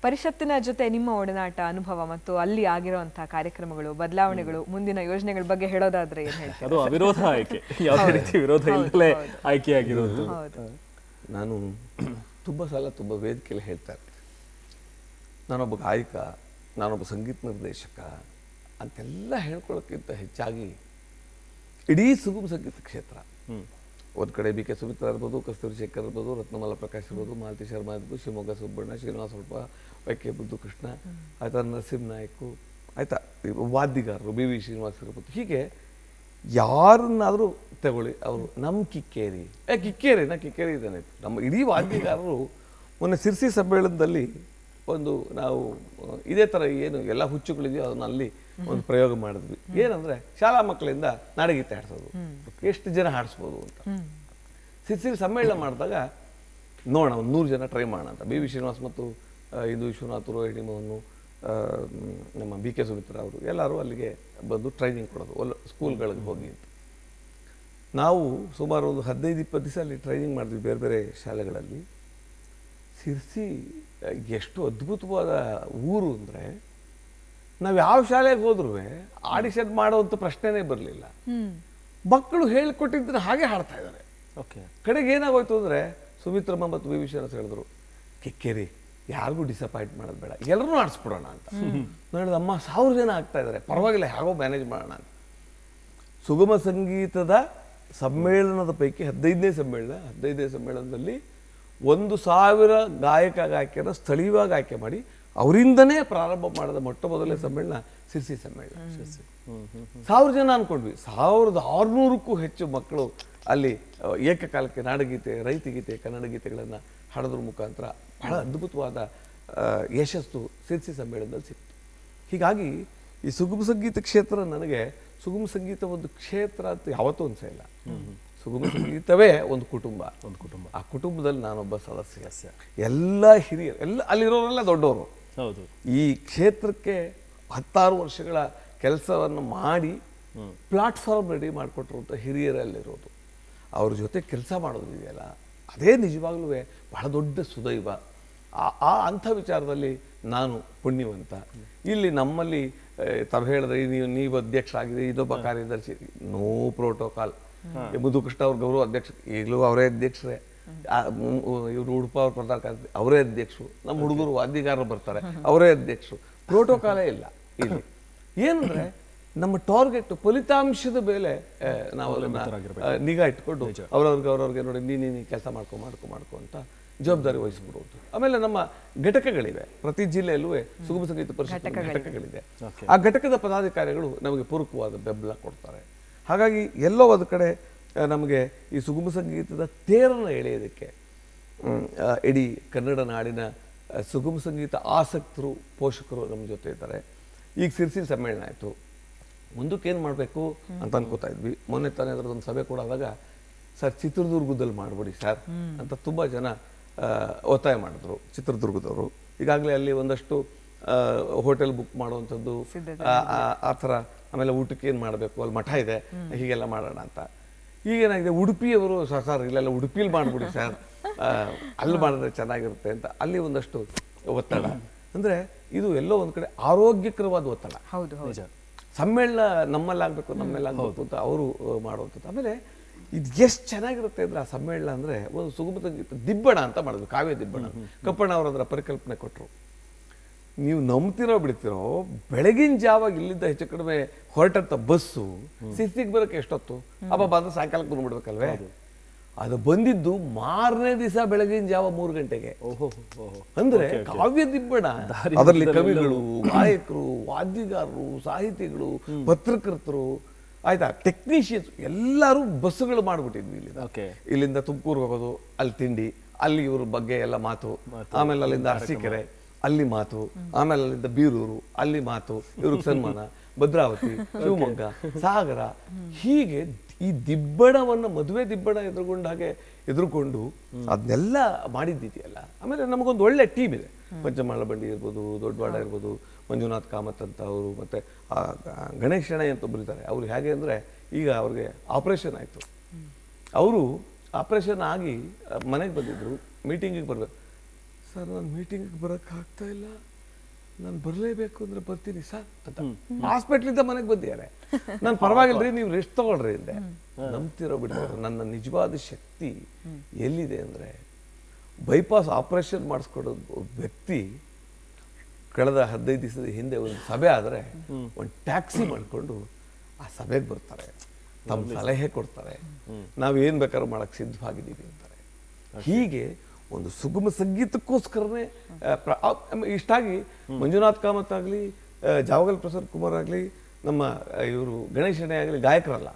ಪರಿಷತ್ತಿನ ಜೊತೆ ನಿಮ್ಮ ಒಡನಾಟ, ಅನುಭವ ಮತ್ತು ಅಲ್ಲಿ ಆಗಿರುವಂತಹ ಕಾರ್ಯಕ್ರಮಗಳು, ಬದಲಾವಣೆಗಳು, ಮುಂದಿನ ಯೋಜನೆಗಳ ಬಗ್ಗೆ ಹೇಳೋದಾದ್ರೆ ಏನು ಹೇಳ್ತೀರಾ? ಅದು ಅವಿರೋಧ ಆಯ್ಕೆ, ಯಾವುದೇ ರೀತಿ ವಿರೋಧ ಇಲ್ಲದೆ ಆಯ್ಕೆಯಾಗಿರೋದು. ನಾನು ತುಂಬ ಸಲ ತುಂಬ ವೇದಿಕೆಯಲ್ಲಿ ಹೇಳ್ತಾರೆ, ನಾನೊಬ್ಬ ಗಾಯಕ, ನಾನೊಬ್ಬ ಸಂಗೀತ ನಿರ್ದೇಶಕ ಅಂತೆಲ್ಲ ಹೇಳ್ಕೊಳ್ಳೋಕ್ಕಿಂತ ಹೆಚ್ಚಾಗಿ ಇಡೀ ಸುಗಮ ಸಂಗೀತ ಕ್ಷೇತ್ರ, ಒಂದು ಕಡೆ BK ಸುಮಿತ್ರಾ ಇರ್ಬೋದು, ಕಸ್ತೂರಿ ಶೇಖರ್ ಇರ್ಬೋದು, ರತ್ನಮಾಲಾ ಪ್ರಕಾಶ್ ಇರ್ಬೋದು, ಮಾಲತಿ ಶರ್ಮಾ ಇರ್ಬೋದು, ಶಿವಮೊಗ್ಗ ಸುಬ್ಬಣ್ಣ, ಶ್ರೀನಿವಾಸ ಹೊಳ್ಪ, YK ಬುದ್ದು ಕೃಷ್ಣ, ಆಯ್ತಾ ನರಸಿಂಹ ನಾಯ್ಕು, ಆಯ್ತಾ ವಾದ್ಯಗಾರರು BV ಶ್ರೀನಿವಾಸ್ ಇರ್ಬೋದು, ಹೀಗೆ ಯಾರನ್ನಾದರೂ ತಗೊಳ್ಳಿ, ಅವರು ನಮ್ಮ ಕಿಕ್ಕೇರಿ ಕಿಕ್ಕೇರಿ ಇದ್ದಾನೆ. ನಮ್ಮ ಇಡೀ ವಾದ್ಯಗಾರರು ಮೊನ್ನೆ ಸಿರ್ಸಿ ಸಮ್ಮೇಳನದಲ್ಲಿ ಒಂದು ನಾವು ಇದೇ ಥರ ಏನು ಎಲ್ಲ ಹುಚ್ಚುಗಳಿದೆಯೋ ಅದನ್ನ ಅಲ್ಲಿ ಒಂದು ಪ್ರಯೋಗ ಮಾಡಿದ್ವಿ. ಏನಂದರೆ ಶಾಲಾ ಮಕ್ಕಳಿಂದ ನಾಡಗೀತೆ ಹಾಡಿಸೋದು, ಎಷ್ಟು ಜನ ಹಾಡಿಸ್ಬೋದು ಅಂತ. ಸಿರ್ಸಿ ಸಮ್ಮೇಳನ ಮಾಡಿದಾಗ ನೋಡೋಣ, ಒಂದು 100 ಜನ ಟ್ರೈ ಮಾಡೋಣ ಅಂತ BV ಶ್ರೀನಿವಾಸ್ ಮತ್ತು ಇಂದು ವಿಶ್ವನಾಥ್, ರೋಹಿಣಿ ಮೋಹನ್, ನಮ್ಮ BK ಸುಮಿತ್ರಾ ಅವರು ಎಲ್ಲರೂ ಅಲ್ಲಿಗೆ ಬಂದು ಟ್ರೈನಿಂಗ್ ಕೊಡೋದು, ಸ್ಕೂಲ್ಗಳಿಗೆ ಹೋಗಿ ಅಂತ. ನಾವು ಸುಮಾರು ಒಂದು 15-20 ದಿವಸ ಅಲ್ಲಿ ಟ್ರೈನಿಂಗ್ ಮಾಡಿದ್ವಿ ಬೇರೆ ಬೇರೆ ಶಾಲೆಗಳಲ್ಲಿ. ಸಿರ್ಸಿ ಎಷ್ಟು ಅದ್ಭುತವಾದ ಊರು ಅಂದರೆ, ನಾವು ಯಾವ ಶಾಲೆಗೆ ಹೋದ್ರೂ ಆಡಿಷನ್ ಮಾಡೋವಂಥ ಪ್ರಶ್ನೆನೇ ಬರಲಿಲ್ಲ. ಮಕ್ಕಳು ಹೇಳಿಕೊಟ್ಟಿದ್ದನ್ನು ಹಾಗೆ ಹಾಡ್ತಾ ಇದ್ದಾರೆ. ಕಡೆಗೆ ಏನಾಗೋಯ್ತು ಅಂದರೆ, ಸುಮಿತ್ರಮ್ಮ ಮತ್ತು BV ಶ್ರೀನಿವಾಸ್ ಹೇಳಿದ್ರು, ಕಿಕ್ಕೇರಿ ಯಾರಿಗೂ ಡಿಸಪಾಯಿಂಟ್ ಮಾಡೋದು ಬೇಡ, ಎಲ್ಲರೂ ಆಡಿಸ್ಬಿಡೋಣ ಅಂತ. ನೋಡಿದ ಅಮ್ಮ 1000 ಜನ ಆಗ್ತಾ ಇದ್ದಾರೆ, ಪರವಾಗಿಲ್ಲ ಹೇಗೋ ಮ್ಯಾನೇಜ್ ಮಾಡೋಣ ಅಂತ. ಸುಗಮ ಸಂಗೀತದ ಸಮ್ಮೇಳನದ ಪೈಕಿ 15ನೇ ಸಮ್ಮೇಳನದಲ್ಲಿ 1000 ಗಾಯಕಿಯರ ಸ್ಥಳೀಯವಾಗಿ ಆಯ್ಕೆ ಮಾಡಿ ಅವರಿಂದನೇ ಪ್ರಾರಂಭ ಮಾಡಿದ ಮೊಟ್ಟ ಮೊದಲನೇ ಸಮ್ಮೇಳನ ಸಿರ್ಸಿ ಸಮ್ಮೇಳನ. 1000 ಜನ ಅನ್ಕೊಂಡ್ವಿ, 1600ಕ್ಕೂ ಹೆಚ್ಚು ಮಕ್ಕಳು ಅಲ್ಲಿ ಏಕಕಾಲಕ್ಕೆ ನಾಡಗೀತೆ, ರೈತಗೀತೆ, ಕನ್ನಡ ಗೀತೆಗಳನ್ನು ಹಾಡೋದ್ರ ಮುಖಾಂತರ ಬಹಳ ಅದ್ಭುತವಾದ ಯಶಸ್ಸು ಸಿರ್ಸಿ ಸಮ್ಮೇಳನದಲ್ಲಿ ಸಿಕ್ತು. ಹೀಗಾಗಿ ಈ ಸುಗಮ ಸಂಗೀತ ಕ್ಷೇತ್ರ ನನಗೆ, ಸುಗಮ ಸಂಗೀತ ಒಂದು ಕ್ಷೇತ್ರ ಅಂತ ಯಾವತ್ತೂ ಅನಿಸಿಲ್ಲ. ಸುಗಮ ಸಂಗೀತವೇ ಒಂದು ಕುಟುಂಬ. ಆ ಕುಟುಂಬದಲ್ಲಿ ನಾನೊಬ್ಬ ಸದಸ್ಯ. ಎಲ್ಲ ಹಿರಿಯರು, ಎಲ್ಲ ಅಲ್ಲಿರೋರೆಲ್ಲ ದೊಡ್ಡವರು. ಹೌದು. ಈ ಕ್ಷೇತ್ರಕ್ಕೆ 16 ವರ್ಷಗಳ ಕೆಲಸವನ್ನು ಮಾಡಿ ಪ್ಲಾಟ್ಫಾರ್ಮ್ ರೆಡಿ ಮಾಡಿಕೊಟ್ಟಿರುವಂಥ ಹಿರಿಯರಲ್ಲಿರೋದು, ಅವ್ರ ಜೊತೆ ಕೆಲಸ ಮಾಡೋದು ಇದೆಯಲ್ಲ, ಅದೇ ನಿಜವಾಗ್ಲೂ ಬಹಳ ದೊಡ್ಡ ಸುದೈವ. ಅಂಥ ವಿಚಾರದಲ್ಲಿ ನಾನು ಪುಣ್ಯವಂತ. ಇಲ್ಲಿ ನಮ್ಮಲ್ಲಿ ತಾವು ಹೇಳಿದ್ರೆ ನೀವು ಅಧ್ಯಕ್ಷರಾಗಿದೆ, ಇದೊಬ್ಬ ಕಾರ್ಯದರ್ಶಿ, ನೋ ಪ್ರೋಟೋಕಾಲ್. ಮುದುಕೃಷ್ಣ ಅವ್ರ ಗೌರವ ಅಧ್ಯಕ್ಷ, ಈಗಲೂ ಅವರೇ ಅಧ್ಯಕ್ಷರೇ. ಇವರು ಉಡುಪ ಅವ್ರ ಪ್ರಧಾನ ಕಾರ್ಯದರ್ಶಿ, ಅವರೇ ಅಧ್ಯಕ್ಷರು. ನಮ್ಮ ಹುಡುಗರು ವಾದ್ಯಗಾರರು ಬರ್ತಾರೆ, ಅವರೇ ಅಧ್ಯಕ್ಷರು. ಪ್ರೋಟೋಕಾಲೇ ಇಲ್ಲ ಇಲ್ಲಿ. ಏನಂದ್ರೆ ನಮ್ಮ ಟಾರ್ಗೆಟ್ ಫಲಿತಾಂಶದ ಮೇಲೆ ನಾವು ನಿಗಾ ಇಟ್ಕೊಂಡು ಅವ್ರವ್ರಿಗೆ ನೋಡಿ ನೀನು ಕೆಲಸ ಮಾಡ್ಕೊ ಅಂತ ಜವಾಬ್ದಾರಿ ವಹಿಸ್ಬಿಡುವುದು. ಆಮೇಲೆ ನಮ್ಮ ಘಟಕಗಳಿವೆ, ಪ್ರತಿ ಜಿಲ್ಲೆಯಲ್ಲೂ ಸುಗಮ ಸಂಗೀತ ಪರಿಷತ್ ಘಟಕಗಳಿದೆ. ಆ ಘಟಕದ ಪದಾಧಿಕಾರಿಗಳು ನಮಗೆ ಪೂರಕವಾದ ಬೆಂಬಲ ಕೊಡ್ತಾರೆ. ಹಾಗಾಗಿ ಎಲ್ಲೋ ಒಂದು ಕಡೆ ನಮಗೆ ಈ ಸುಗಮ ಸಂಗೀತದ ತೇರನ್ನು ಎಳೆಯೋದಕ್ಕೆ ಇಡೀ ಕನ್ನಡ ನಾಡಿನ ಸುಗಮ ಸಂಗೀತ ಆಸಕ್ತರು, ಪೋಷಕರು ನಮ್ಮ ಜೊತೆ ಇದ್ದಾರೆ. ಈಗ ಸಿರ್ಸಿ ಸಮ್ಮೇಳನ ಆಯಿತು, ಮುಂದಕ್ಕೆ ಏನು ಮಾಡಬೇಕು ಅಂತ ಅನ್ಕೋತಾ ಇದ್ವಿ. ಮೊನ್ನೆ ತಾನೇ ಅದರದೊಂದು ಸಭೆ ಕೂಡ ಆದಾಗ, ಸರ್ ಚಿತ್ರದುರ್ಗದಲ್ಲಿ ಮಾಡಿಬಿಡಿ ಸರ್ ಅಂತ ತುಂಬ ಜನ ಒತ್ತಾಯ ಮಾಡಿದ್ರು ಚಿತ್ರದುರ್ಗದವರು. ಈಗಾಗಲೇ ಅಲ್ಲಿ ಒಂದಷ್ಟು ಹೋಟೆಲ್ ಬುಕ್ ಮಾಡುವಂಥದ್ದು ಆ ಥರ. ಆಮೇಲೆ ಊಟಕ್ಕೆ ಏನು ಮಾಡಬೇಕು, ಅಲ್ಲಿ ಮಠ ಇದೆ, ಹೀಗೆಲ್ಲ ಮಾಡೋಣ ಅಂತ. ಈಗೇನಾಗಿದೆ, ಉಡುಪಿಯವರು ಸರ್ ಇಲ್ಲೆಲ್ಲ ಉಡುಪಿಲಿ ಮಾಡಿಬಿಡಿ ಸರ್, ಅಲ್ಲಿ ಮಾಡಿದ್ರೆ ಚೆನ್ನಾಗಿರುತ್ತೆ ಅಂತ ಅಲ್ಲಿ ಒಂದಷ್ಟು ಒತ್ತಡ. ಅಂದರೆ ಇದು ಎಲ್ಲೋ ಒಂದು ಕಡೆ ಆರೋಗ್ಯಕರವಾದ ಒತ್ತಡ. ಹೌದು. ಸಮ್ಮೇಳನ ನಮ್ಮಲ್ಲಾಗಬೇಕು ನಮ್ಮೆಲ್ಲಾಗಬೇಕು ಅಂತ ಅವರು ಮಾಡುವಂಥದ್ದು. ಆಮೇಲೆ ಇದು ಎಷ್ಟು ಚೆನ್ನಾಗಿರುತ್ತೆ ಅಂದರೆ ಆ ಸಮ್ಮೇಳನ ಅಂದರೆ ಒಂದು ಸುಗಮ ಸಂಗೀತ ದಿಬ್ಬಣ ಅಂತ ಮಾಡಿದ್ವಿ, ಕಾವ್ಯ ದಿಬ್ಬಣ. ಕಪ್ಪಣ್ಣ ಅವರು ಅದರ ಪರಿಕಲ್ಪನೆ ಕೊಟ್ಟರು. ನೀವು ನಂಬ್ತಿರೋ ಬಿಡ್ತಿರೋ, ಬೆಳಗಿನ ಜಾವ ಇಲ್ಲಿಂದ ಹೆಚ್ಚು ಕಡಿಮೆ ಹೊರಟಂಥ ಬಸ್ಸು ಸಿರ್ಸಿಗೆ ಬರೋಕ್ಕೆ ಎಷ್ಟೊತ್ತು? ಹಬ್ಬ ಬಂದ್ರೆ ಸಾಯಂಕಾಲಕ್ಕೆ ಬಂದ್ಬಿಡ್ಬೇಕಲ್ವೇ? ಅದು ಬಂದಿದ್ದು ಮಾರನೇ ದಿವಸ ಬೆಳಗಿನ ಜಾವ 3 ಗಂಟೆಗೆ. ಅಂದ್ರೆ ಕಾವ್ಯ ದಿಬ್ಬಣ, ಅದರಲ್ಲಿ ಕವಿಗಳು, ಗಾಯಕರು, ವಾದ್ಯಗಾರರು, ಸಾಹಿತಿಗಳು, ಪತ್ರಕರ್ತರು, ಆಯ್ತಾ, ಟೆಕ್ನಿಷಿಯನ್ಸ್ ಎಲ್ಲರೂ ಬಸ್ಸುಗಳು ಮಾಡ್ಬಿಟ್ಟಿದ್ವಿ ಇಲ್ಲಿಂದ ತುಮಕೂರು ಹೋಗೋದು, ಅಲ್ಲಿ ತಿಂಡಿ, ಅಲ್ಲಿ ಇವ್ರ ಬಗ್ಗೆ ಎಲ್ಲ ಮಾತು, ಆಮೇಲೆ ಅಲ್ಲಿಂದ ಅರಸೀಕೆರೆ ಅಲ್ಲಿ ಮಾತು, ಆಮೇಲೆ ಅಲ್ಲಿಂದ ಬೀರೂರು ಅಲ್ಲಿ ಮಾತು, ಇವ್ರಿಗೆ ಸನ್ಮಾನ, ಭದ್ರಾವತಿ, ಶಿವಮೊಗ್ಗ, ಸಾಗರ, ಹೀಗೆ ಈ ದಿಬ್ಬಣವನ್ನು, ಮದುವೆ ದಿಬ್ಬಣ ಎದುರುಕೊಂಡು ಅದನ್ನೆಲ್ಲ ಮಾಡಿದ್ದಿದೆಯಲ್ಲ. ಆಮೇಲೆ ನಮಗೊಂದು ಒಳ್ಳೆ ಟೀಮ್ ಇದೆ. ಪಂಚಮಾಳ ಬಂಡಿ ಇರ್ಬೋದು, ದೊಡ್ಡವಾಡ ಇರ್ಬೋದು, ಮಂಜುನಾಥ್ ಕಾಮತ್ ಅಂತ ಅವರು, ಮತ್ತು ಗಣೇಶ್ ಶೆಣೈ ಅಂತ ಒಬ್ಬರಿದ್ದಾರೆ. ಅವರು ಹೇಗೆ ಅಂದರೆ, ಈಗ ಅವ್ರಿಗೆ ಆಪ್ರೇಷನ್ ಆಯಿತು. ಅವರು ಆಪ್ರೇಷನ್ ಆಗಿ ಮನೆಗೆ ಬಂದಿದ್ರು, ಮೀಟಿಂಗಿಗೆ ಬರಬೇಕು. ಸರ್ ನಾನು ಮೀಟಿಂಗಿಗೆ ಬರೋಕ್ಕಾಗ್ತಾ ಇಲ್ಲ, ನಾನು ಬರಲೇಬೇಕು ಅಂದರೆ ಬರ್ತೀನಿ ಸರ್ ಅಂತ ಹಾಸ್ಪಿಟ್ಲಿಂದ ಮನೆಗೆ ಬಂದಿದ್ದಾರೆ. ನಾನು ಪರವಾಗಿಲ್ರಿ, ನೀವು ರೆಸ್ಟ್ ತಗೊಳ್ರಿ ಅಂದೆ. ನಂಬ್ತಿರೋ ಬಿಡ್ತಾರೆ, ನನ್ನ ನಿಜವಾದ ಶಕ್ತಿ ಎಲ್ಲಿದೆ ಅಂದರೆ, ಬೈಪಾಸ್ ಆಪರೇಷನ್ ಮಾಡಿಸ್ಕೊಡೋದು ವ್ಯಕ್ತಿ ಕಳೆದ 15 ದಿವಸದ ಹಿಂದೆ ಒಂದು ಸಭೆ ಆದರೆ ಒಂದು ಟ್ಯಾಕ್ಸಿ ಮಾಡಿಕೊಂಡು ಆ ಸಭೆಗೆ ಬರ್ತಾರೆ, ತಮ್ಮ ಸಲಹೆ ಕೊಡ್ತಾರೆ, ನಾವೇನು ಬೇಕಾದ್ರೂ ಮಾಡೋಕ್ಕೆ ಸಿದ್ಧವಾಗಿದ್ದೀವಿ ಅಂತಾರೆ. ಹೀಗೆ ಒಂದು ಸುಗಮ ಸಂಗೀತಕ್ಕೋಸ್ಕರನೇ ಇಷ್ಟಾಗಿ ಮಂಜುನಾಥ್ ಕಾಮತ್ ಆಗಲಿ, ಜಾವಗಲ್ ಪ್ರಸಾದ್ ಕುಮಾರ್ ಆಗಲಿ, ನಮ್ಮ ಇವರು ಗಣೇಶ್ ಶೆಣೈ ಆಗಲಿ ಗಾಯಕರಲ್ಲ,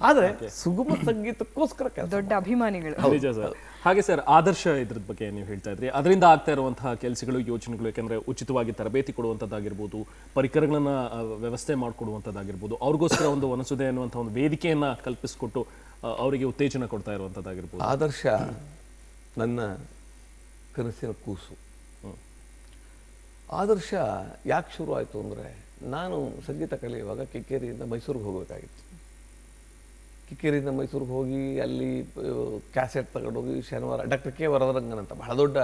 ಆದ್ರೆ ಸುಗಮ ಸಂಗೀತಕ್ಕೋಸ್ಕರ ದೊಡ್ಡ ಅಭಿಮಾನಿಗಳು. ಹಾಗೆ ಸರ್, ಆದರ್ಶ ಇದ್ರ ಬಗ್ಗೆ ನೀವು ಹೇಳ್ತಾ ಇದ್ರಿ, ಅದರಿಂದ ಆಗ್ತಾ ಇರುವಂತಹ ಕೆಲಸಗಳು, ಯೋಚನೆಗಳು, ಯಾಕಂದ್ರೆ ಉಚಿತವಾಗಿ ತರಬೇತಿ ಕೊಡುವಂಥದ್ದಾಗಿರ್ಬೋದು, ಪರಿಕರಗಳನ್ನ ವ್ಯವಸ್ಥೆ ಮಾಡಿಕೊಡುವಂಥದ್ದಾಗಿರ್ಬೋದು, ಅವ್ರಿಗೋಸ್ಕರ ಒಂದು ವನಸುದೆ ಅನ್ನುವಂಥ ಒಂದು ವೇದಿಕೆಯನ್ನ ಕಲ್ಪಿಸಿಕೊಟ್ಟು ಅವರಿಗೆ ಉತ್ತೇಜನ ಕೊಡ್ತಾ ಇರುವಂಥದ್ದಾಗಿರ್ಬೋದು. ಆದರ್ಶ ನನ್ನ ಕನಸಿನ ಕೂಸು. ಆದರ್ಶ ಯಾಕೆ ಶುರು ಆಯಿತು ಅಂದರೆ, ನಾನು ಸಂಗೀತ ಕಲಿಯುವಾಗ ಕಿಕ್ಕೇರಿಯಿಂದ ಮೈಸೂರಿಗೆ ಹೋಗಬೇಕಾಗಿತ್ತು. ಕಿಕ್ಕೇರಿಯಿಂದ ಮೈಸೂರಿಗೆ ಹೋಗಿ ಅಲ್ಲಿ ಕ್ಯಾಸೆಟ್ ತಗೊಂಡೋಗಿ ಶನಿವಾರ ಡಾಕ್ಟರ್ ಕೆ ವರದರಂಗನ್ ಅಂತ ಬಹಳ ದೊಡ್ಡ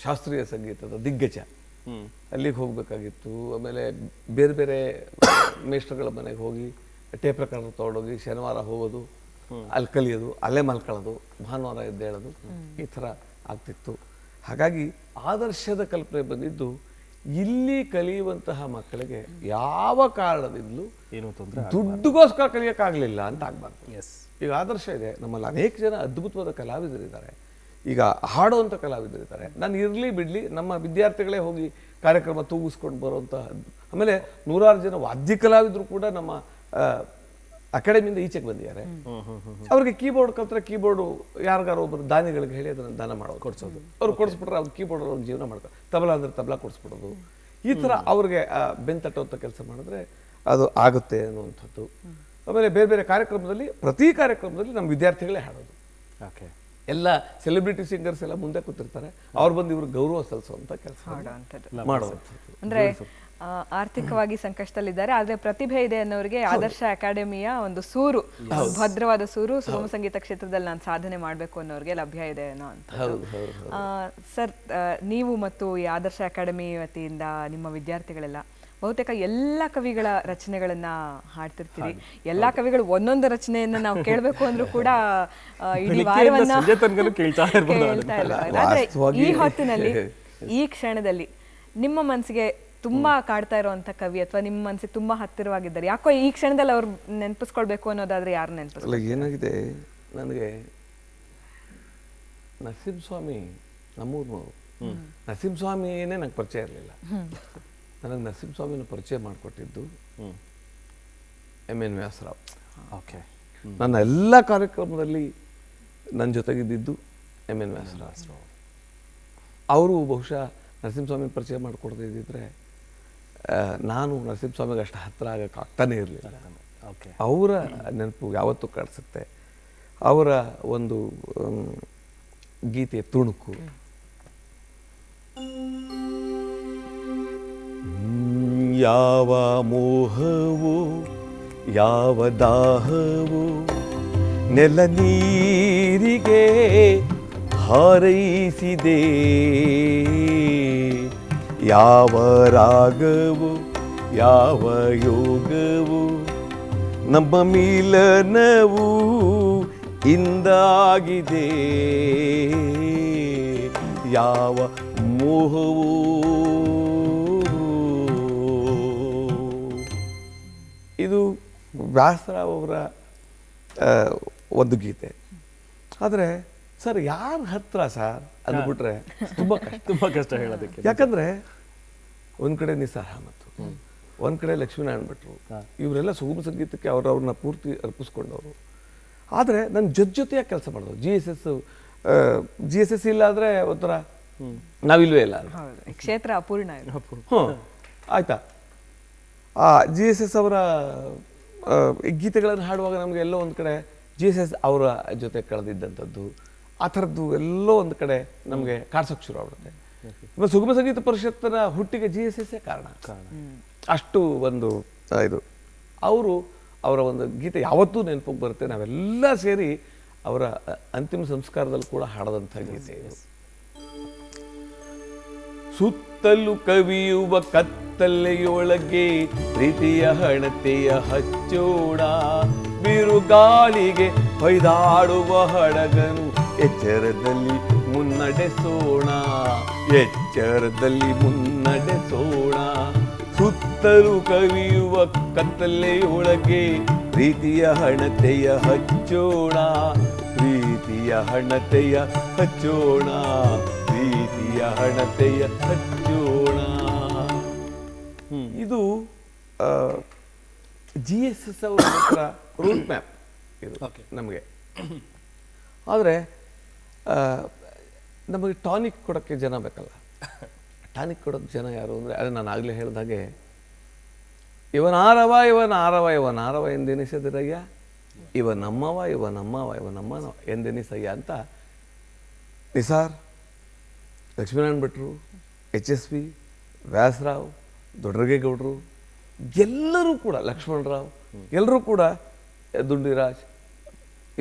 ಶಾಸ್ತ್ರೀಯ ಸಂಗೀತದ ದಿಗ್ಗಜ, ಅಲ್ಲಿಗೆ ಹೋಗಬೇಕಾಗಿತ್ತು. ಆಮೇಲೆ ಬೇರೆ ಬೇರೆ ಮೇಷ್ಟ್ರಗಳ ಮನೆಗೆ ಹೋಗಿ ಟೇಪ್ ರೆಕಾರ್ಡರ್ ತೊಗೊಂಡೋಗಿ ಶನಿವಾರ ಹೋಗೋದು, ಅಲ್ಲಿ ಕಲಿಯೋದು, ಅಲ್ಲೇ ಮಲ್ಕೊಳ್ಳೋದು, ಭಾನುವಾರ ಎದ್ದೇಳೋದು, ಈ ಥರ ಆಗ್ತಿತ್ತು. ಹಾಗಾಗಿ ಆದರ್ಶದ ಕಲ್ಪನೆ ಬಂದಿದ್ದು, ಇಲ್ಲಿ ಕಲಿಯುವಂತಹ ಮಕ್ಕಳಿಗೆ ಯಾವ ಕಾರಣದಿಂದಲೂ ಏನು ತೊಂದರೆ, ದುಡ್ಡುಗೋಸ್ಕರ ಕಲಿಯೋಕ್ಕಾಗಲಿಲ್ಲ ಅಂತ ಆಗಬಾರ್ದು. ಈಗ ಆದರ್ಶ ಇದೆ, ನಮ್ಮಲ್ಲಿ ಅನೇಕ ಜನ ಅದ್ಭುತವಾದ ಕಲಾವಿದರಿದ್ದಾರೆ, ಈಗ ಹಾಡುವಂಥ ಕಲಾವಿದರಿದ್ದಾರೆ. ನಾನು ಇರಲಿ ಬಿಡಲಿ, ನಮ್ಮ ವಿದ್ಯಾರ್ಥಿಗಳೇ ಹೋಗಿ ಕಾರ್ಯಕ್ರಮ ತೂಗಿಸ್ಕೊಂಡು ಬರುವಂಥ, ಆಮೇಲೆ 100 ಜನ ವಾದ್ಯ ಕಲಾವಿದರು ಕೂಡ ನಮ್ಮ ಅಕಾಡೆಮಿಯಿಂದ ಈಚೆಗೆ ಬಂದಿದ್ದಾರೆ. ಅವ್ರಿಗೆ ಕೀಬೋರ್ಡ್ ಕಲ್ತ್ರೆ ಕೀಬೋರ್ಡು ಯಾರಿಗಾರು ಒಬ್ಬರು ದಾನಿಗಳಿಗೆ ಹೇಳಿ ಅದನ್ನು ದಾನ ಮಾಡೋದು, ಕೊಡಿಸೋದು. ಅವ್ರು ಕೊಡಿಸ್ಬಿಟ್ರೆ ಅವ್ರು ಕೀಬೋರ್ಡ್ ಅವ್ರಿಗೆ ಜೀವನ ಮಾಡ್ತಾರೆ. ತಬಲಾ ಅಂದರೆ ತಬಲಾ ಕೊಡಿಸ್ಬಿಡೋದು. ಈ ಥರ ಅವ್ರಿಗೆ ಬೆನ್ ತಟ್ಟುವಂಥ ಕೆಲಸ ಮಾಡಿದ್ರೆ ಅದು ಆಗುತ್ತೆ ಅನ್ನುವಂಥದ್ದು. ಆಮೇಲೆ ಬೇರೆ ಬೇರೆ ಕಾರ್ಯಕ್ರಮದಲ್ಲಿ ಪ್ರತಿ ಕಾರ್ಯಕ್ರಮದಲ್ಲಿ ನಮ್ಮ ವಿದ್ಯಾರ್ಥಿಗಳೇ ಹಾಡೋದು. ಓಕೆ. ಎಲ್ಲ ಸೆಲೆಬ್ರಿಟಿ ಸಿಂಗರ್ಸ್ ಎಲ್ಲ ಮುಂದೆ ಕೂತಿರ್ತಾರೆ, ಅವ್ರು ಬಂದು ಇವ್ರಿಗೆ ಗೌರವ ಸಲ್ಲಿಸುವಂಥ ಕೆಲಸ ಮಾಡುವಂಥದ್ದು. ಅಂದ್ರೆ ಆರ್ಥಿಕವಾಗಿ ಸಂಕಷ್ಟದಲ್ಲಿದ್ದಾರೆ, ಆದ್ರೆ ಪ್ರತಿಭೆ ಇದೆ ಅನ್ನೋರಿಗೆ ಆದರ್ಶ ಅಕಾಡೆಮಿಯ ಒಂದು ಸೂರು, ಭದ್ರವಾದ ಸೂರು, ಸುಗಮ ಸಂಗೀತ ಕ್ಷೇತ್ರದಲ್ಲಿ ನಾನು ಸಾಧನೆ ಮಾಡಬೇಕು ಅನ್ನೋರಿಗೆ ಲಭ್ಯ ಇದೆ ಅನ್ನೋ ಅಂತ. ಸರ್, ನೀವು ಮತ್ತು ಈ ಆದರ್ಶ ಅಕಾಡೆಮಿ ವತಿಯಿಂದ ನಿಮ್ಮ ವಿದ್ಯಾರ್ಥಿಗಳೆಲ್ಲ ಬಹುತೇಕ ಎಲ್ಲ ಕವಿಗಳ ರಚನೆಗಳನ್ನ ಹಾಡ್ತಿರ್ತೀರಿ. ಎಲ್ಲಾ ಕವಿಗಳು ಒಂದೊಂದು ರಚನೆಯನ್ನ ನಾವು ಕೇಳಬೇಕು ಅಂದ್ರೂ ಕೂಡ ಇಡೀ ವಾರವನ್ನ ಕೇಳ್ತಾ ಇಲ್ಲ. ಆದ್ರೆ ಈ ಹೊತ್ತಿನಲ್ಲಿ, ಈ ಕ್ಷಣದಲ್ಲಿ ನಿಮ್ಮ ಮನಸ್ಸಿಗೆ ತುಂಬಾ ಕಾಡ್ತಾ ಇರುವಂತ ಕವಿ ಅಥವಾ ನಿಮ್ಮ ಮನಸ್ಸಿಗೆ ತುಂಬಾ ಹತ್ತಿರವಾಗಿದ್ದಾರೆ, ಯಾಕೋ ಈ ಕ್ಷಣದಲ್ಲಿ ಅವ್ರು ನೆನಪಿಸ್ಕೊಳ್ಬೇಕು ಅನ್ನೋದಾದ್ರೆ ಯಾರು ನೆನಪಿಸ್ಕೊಳ್ಳ? ಏನಾಗಿದೆ, ನನಗೆ ನರಸಿಂಹಸ್ವಾಮಿ, ನಮ್ಮೂರ್ನವರು ನರಸಿಂಹಸ್ವಾಮಿಯೇ ನಂಗೆ ಪರಿಚಯ ಇರಲಿಲ್ಲ. ನನಗೆ ನರಸಿಂಹಸ್ವಾಮಿನ ಪರಿಚಯ ಮಾಡಿಕೊಟ್ಟಿದ್ದು ಎನ್ ವ್ಯಾಸರಾವ್. ಓಕೆ. ನನ್ನ ಎಲ್ಲ ಕಾರ್ಯಕ್ರಮದಲ್ಲಿ ನನ್ನ ಜೊತೆಗಿದ್ದು ಎನ್ ವ್ಯಾಸರಾವ್. ಅವರು ಬಹುಶಃ ನರಸಿಂಹಸ್ವಾಮಿನ ಪರಿಚಯ ಮಾಡಿಕೊಡದೇ ಇದ್ದಿದ್ರೆ ನಾನು ನರಸಿಂಹಸ್ವಾಮಿಗೆ ಅಷ್ಟು ಹತ್ತಿರ ಆಗಕ್ಕೆ ಆಗ್ತಾನೇ ಇರಲಿಲ್ಲ. ಅವರ ನೆನಪು ಯಾವತ್ತೂ ಕಾಣಿಸುತ್ತೆ. ಅವರ ಒಂದು ಗೀತೆಯ ತುಣುಕು, ಯಾವ ಮೋಹವು ಯಾವ ದಾಹವು ನೆಲ ನೀರಿಗೆ ಹಾರೈಸಿದೆ, ಯಾವ ರಾಗವು ಯಾವ ಯೋಗವು ನಮ್ಮ ಮಿಲನವು ಇಂದಾಗಿದೆ, ಯಾವ ಮೋಹವು. ಇದು ವ್ಯಾಸರಾವ್ ಅವರ ಒಂದು ಗೀತೆ. ಆದರೆ ಸರ್ ಯಾರ ಹತ್ರ ಸರ್ ಅಂದ್ಬಿಟ್ರೆ ತುಂಬ ಕಷ್ಟ ಹೇಳೋದಕ್ಕೆ. ಯಾಕಂದರೆ ಒಂದು ಕಡೆ ನಿಸಾರ್ ಅಹಮದ್, ಒಂದು ಕಡೆ ಲಕ್ಷ್ಮೀನಾರಾಯಣ ಭಟ್ರು, ಇವರೆಲ್ಲ ಸುಗಮ ಸಂಗೀತಕ್ಕೆ ಅವ್ರನ್ನ ಪೂರ್ತಿ ಅರ್ಪಿಸ್ಕೊಂಡವರು. ಆದರೆ ನನ್ನ ಜೊತೆಯಾಗಿ ಕೆಲಸ ಮಾಡಿದ್ರು. ಜಿ ಎಸ್ ಎಸ್ ಇಲ್ಲ ಅಂದರೆ ಒಂಥರ ನಾವಿಲ್ವೇ ಇಲ್ಲ, ಕ್ಷೇತ್ರ ಅಪೂರ್ಣ. ಆಯ್ತಾ. ಆ ಜಿ ಎಸ್ ಎಸ್ ಅವರ ಗೀತೆಗಳನ್ನು ಹಾಡುವಾಗ ನಮಗೆ ಎಲ್ಲೋ ಒಂದು ಕಡೆ ಜಿ ಎಸ್ ಎಸ್ ಅವರ ಜೊತೆ ಕಳೆದಿದ್ದಂಥದ್ದು, ಆ ಥರದ್ದು ಎಲ್ಲೋ ಒಂದು ಕಡೆ ನಮಗೆ ಕಾಡ್ಸೋಕ್ಕೆ ಶುರು ಆಗ್ಬಿಡುತ್ತೆ. ಇವಾಗ ಸುಗಮ ಸಂಗೀತ ಪರಿಷತ್ತಿನ ಹುಟ್ಟಿಗೆ ಜಿ ಎಸ್ ಎಸ್ಸೇ ಕಾರಣ. ಅಷ್ಟು ಒಂದು ಇದು ಅವರ ಒಂದು ಗೀತೆ ಯಾವತ್ತೂ ನೆನಪಿಗೆ ಬರುತ್ತೆ. ನಾವೆಲ್ಲ ಸೇರಿ ಅವರ ಅಂತಿಮ ಸಂಸ್ಕಾರದಲ್ಲಿ ಕೂಡ ಹಾಡದಂಥ ಗೀತೆ ಇದು. ಸುತ್ತಲೂ ಕವಿಯುವ ಕತ್ತಲೆಯೊಳಗೆ ಪ್ರೀತಿಯ ಹಣತೆಯ ಹಚ್ಚೋಣ, ಬಿರುಗಾಳಿಗೆ ಹೊಯ್ದಾಡುವ ಹಡಗನು ಎಚ್ಚರದಲ್ಲಿ ಮುನ್ನಡೆಸೋಣ, ಎಚ್ಚರದಲ್ಲಿ ಮುನ್ನಡೆಸೋಣ. ಸುತ್ತಲೂ ಕವಿಯುವ ಕತ್ತಲೆಯೊಳಗೆ ಪ್ರೀತಿಯ ಹಣತೆಯ ಹಚ್ಚೋಣ, ಪ್ರೀತಿಯ ಹಣತೆಯ ಹಚ್ಚೋಣ, ಪ್ರೀತಿಯ ಹಣತೆಯ ಹಚ್ಚೋಣ. ಇದು ಜಿ ಎಸ್ ಎಸ್ ಅವರ ರೂಟ್ ಮ್ಯಾಪ್ ಇದು ನಮಗೆ. ಆದರೆ ನಮಗೆ ಟಾನಿಕ್ ಕೊಡೋಕ್ಕೆ ಜನ ಬೇಕಲ್ಲ. ಟಾನಿಕ್ ಕೊಡೋಕ್ಕೆ ಜನ ಯಾರು ಅಂದರೆ, ಅದೇ ನಾನು ಆಗಲೇ ಹೇಳಿದಾಗೆ, ಇವನಾರವ ಇವನಾರವ ಇವನಾರವ ಎಂದೆನಿಸಿದಿರಯ್ಯ, ಇವ ನಮ್ಮವ ಇವ ನಮ್ಮವ ಇವ ನಮ್ಮವ ಎಂದೆನಿಸಯ್ಯ ಅಂತ ನಿಸಾರ್, ಲಕ್ಷ್ಮೀನಾರಾಯಣ ಭಟ್ರು, HSV, ವ್ಯಾಸರಾವ್, ದೊಡ್ಡರಗೇಗೌಡರು ಎಲ್ಲರೂ ಕೂಡ, ಲಕ್ಷ್ಮಣರಾವ್ ಎಲ್ಲರೂ ಕೂಡ, ದುಂಡಿರಾಜ್,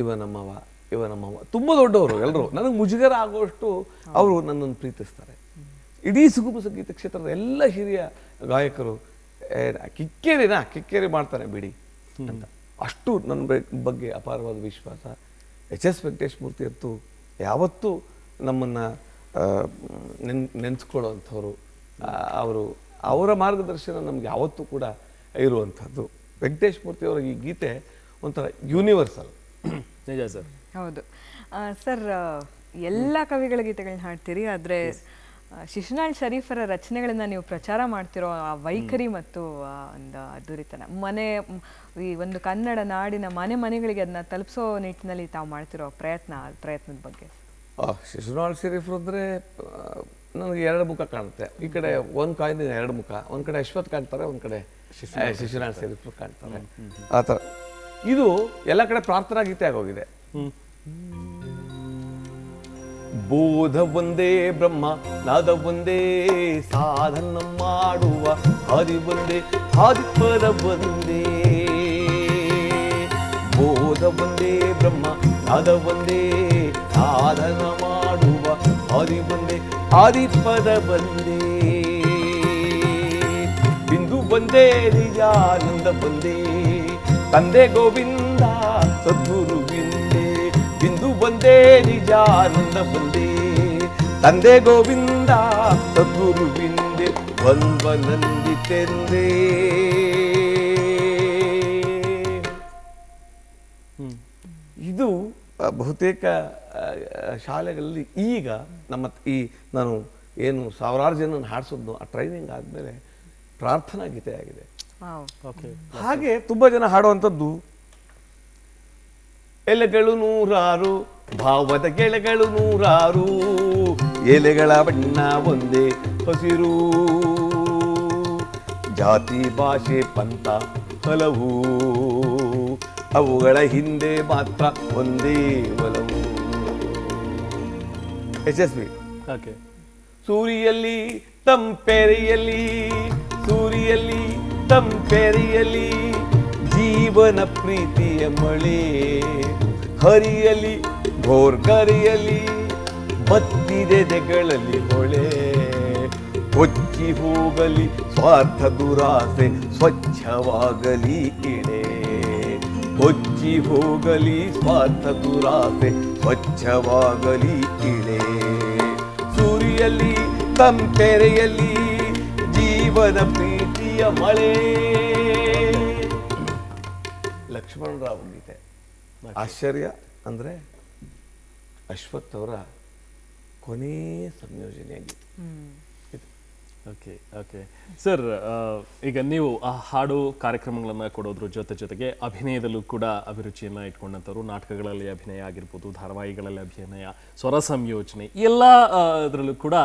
ಇವ ನಮ್ಮವ ಇವ ನಮ್ಮವ, ತುಂಬ ದೊಡ್ಡವರು ಎಲ್ಲರೂ. ನನಗೆ ಮುಜುಗರ ಆಗುವಷ್ಟು ಅವರು ನನ್ನನ್ನು ಪ್ರೀತಿಸ್ತಾರೆ. ಇಡೀ ಸುಗಮ ಸಂಗೀತ ಕ್ಷೇತ್ರದ ಎಲ್ಲ ಹಿರಿಯ ಗಾಯಕರು ಕಿಕ್ಕೇರಿ ಮಾಡ್ತಾನೆ ಬಿಡಿ ಅಂತ, ಅಷ್ಟು ನನ್ನ ಬಗ್ಗೆ ಅಪಾರವಾದ ವಿಶ್ವಾಸ. HS ವೆಂಕಟೇಶ್ ಮೂರ್ತಿ ಅಂತೂ ಯಾವತ್ತೂ ನಮ್ಮನ್ನು ನೆನೆಸ್ಕೊಳ್ಳೋವಂಥವ್ರು. ಅವರ ಮಾರ್ಗದರ್ಶನ ನಮ್ಗೆ ಯಾವತ್ತೂ ಕೂಡ ಇರುವಂಥದ್ದು. ವೆಂಕಟೇಶ್ ಮೂರ್ತಿ ಅವರ ಈ ಗೀತೆ ಒಂಥರ ಯೂನಿವರ್ಸಲ್. ನಿಜ ಸರ್. ಹೌದು ಸರ್, ಎಲ್ಲ ಕವಿಗಳ ಗೀತೆಗಳನ್ನ ಹಾಡ್ತೀರಿ, ಆದರೆ ಶಿಶುನಾಳ್ ಶರೀಫರ ರಚನೆಗಳನ್ನ ನೀವು ಪ್ರಚಾರ ಮಾಡ್ತಿರೋ ಆ ವೈಖರಿ ಮತ್ತು ಒಂದು ಅದ್ಧೂರಿತನ, ಈ ಒಂದು ಕನ್ನಡ ನಾಡಿನ ಮನೆಗಳಿಗೆ ಅದನ್ನ ತಲುಪಿಸೋ ನಿಟ್ಟಿನಲ್ಲಿ ತಾವು ಮಾಡ್ತಿರೋ ಪ್ರಯತ್ನದ ಬಗ್ಗೆ. ಶಿಶುನಾಳ್ ಶರೀಫರು ಅಂದರೆ ನನಗೆ ಎರಡು ಮುಖ ಕಾಣುತ್ತೆ. ಈ ಕಡೆ ಒಂದು ಕಾಯಿನ ಎರಡು ಮುಖ, ಒಂದು ಕಡೆ ಅಶ್ವಥ್ ಕಾಣ್ತಾರೆ, ಒಂದು ಕಡೆ ಶಿಶುನಾಳ್ ಶರೀಫರು ಕಾಣ್ತಾರೆ. ಆ ಥರ ಇದು ಎಲ್ಲ ಕಡೆ ಪ್ರಾರ್ಥನಾ ಗೀತೆ ಆಗೋಗಿದೆ. ಬೋಧ ಒಂದೇ ಬ್ರಹ್ಮ ನಾದ ಒಂದೇ ಸಾಧನ ಮಾಡುವ ಹಾದಿ ಒಂದೇ ಹಾದಿಪದ ಒಂದೇ. ಬೋಧ ಒಂದೇ ಬ್ರಹ್ಮ ನಾದ ಒಂದೇ ಸಾಧನ ಮಾಡುವ ಹಾದಿ ಒಂದೇ ಹಾದಿಪದ ಒಂದೇ. ಬಿಂದು ಒಂದೇ ನಿಜಾನಂದ ಒಂದೇ ತಂದೆ ಗೋವಿಂದ ಸದ್ಗುರು ಬಿಂದೆ. ಬಿಂದು ಒಂದೇ ನಿಜಾನಂದ ಒಂದೇ ತಂದೆ ಗೋವಿಂದ ಸದ್ಗುರು ಬಿಂದೆ ವಂದನಂದಿತೆಂದೇ. ಇದು ಬಹುತೇಕ ಶಾಲೆಗಳಲ್ಲಿ ಈಗ ನಮ್ಮ ನಾನು ಏನು ಸಾವಿರಾರು ಜನ ಹಾಡಿಸೋದು ಆ ಟ್ರೈನಿಂಗ್ ಆದಮೇಲೆ ಪ್ರಾರ್ಥನಾ ಗೀತೆ ಆಗಿದೆ. ಹಾಗೆ ತುಂಬಾ ಜನ ಹಾಡುವಂಥದ್ದು ಎಲೆಗಳು ನೂರಾರು ಭಾವದ ಗೆಳೆಗಳು ನೂರಾರು ಎಲೆಗಳ ಬಣ್ಣ ಒಂದೇ ಹಸಿರು ಜಾತಿ ಭಾಷೆ ಪಂಥ ಹಲವು ಅವುಗಳ ಹಿಂದೆ ಮಾತ್ರ ಒಂದೇ ಒಲವು. ಯಶಸ್ವಿ ಸೂರಿಯಲ್ಲಿ ತಂಪೆರೆಯಲ್ಲಿ ಸೂರಿಯಲ್ಲಿ ತಂಪೆರೆಯಲ್ಲಿ ಜೀವನ ಪ್ರೀತಿಯ ಮಳೆ ಹರಿಯಲಿ ಘೋರ್ಗರಿಯಲಿ ಬತ್ತಿದೆದೆಗಳಲ್ಲಿ ಹೊಳೆ ಕೊಚ್ಚಿ ಹೋಗಲಿ ಸ್ವಾರ್ಥ ದುರಾಸೆ ಸ್ವಚ್ಛವಾಗಲಿ ಇಡೆ ಕೊಚ್ಚಿ ಹೋಗಲಿ ಸ್ವಾರ್ಥ ದುರಾಸೆ ಸ್ವಚ್ಛವಾಗಲಿ ಇಡೆ ಸೂರಿಯಲ್ಲಿ ತಂಪೆರೆಯಲ್ಲಿ ಜೀವನ ಪ್ರೀತಿಯ ಮಳೆ. ಲಕ್ಷ್ಮಣರಾವ್ ಗೀತೆ. ಆಶ್ಚರ್ಯ ಅಂದರೆ ಅಶ್ವಥ್ ಅವರ ಕೊನೆ ಸಂಯೋಜನೆಯಾಗಿದೆ. ಓಕೆ ಓಕೆ ಸರ್, ಈಗ ನೀವು ಆ ಹಾಡು ಕಾರ್ಯಕ್ರಮಗಳನ್ನು ಕೊಡೋದ್ರ ಜೊತೆಗೆ ಅಭಿನಯದಲ್ಲೂ ಕೂಡ ಅಭಿರುಚಿಯನ್ನು ಇಟ್ಕೊಂಡಂಥವ್ರು. ನಾಟಕಗಳಲ್ಲಿ ಅಭಿನಯ ಆಗಿರ್ಬೋದು, ಧಾರಾವಾಹಿಗಳಲ್ಲಿ ಅಭಿನಯ, ಸ್ವರ ಸಂಯೋಜನೆ ಎಲ್ಲ ಅದರಲ್ಲೂ ಕೂಡ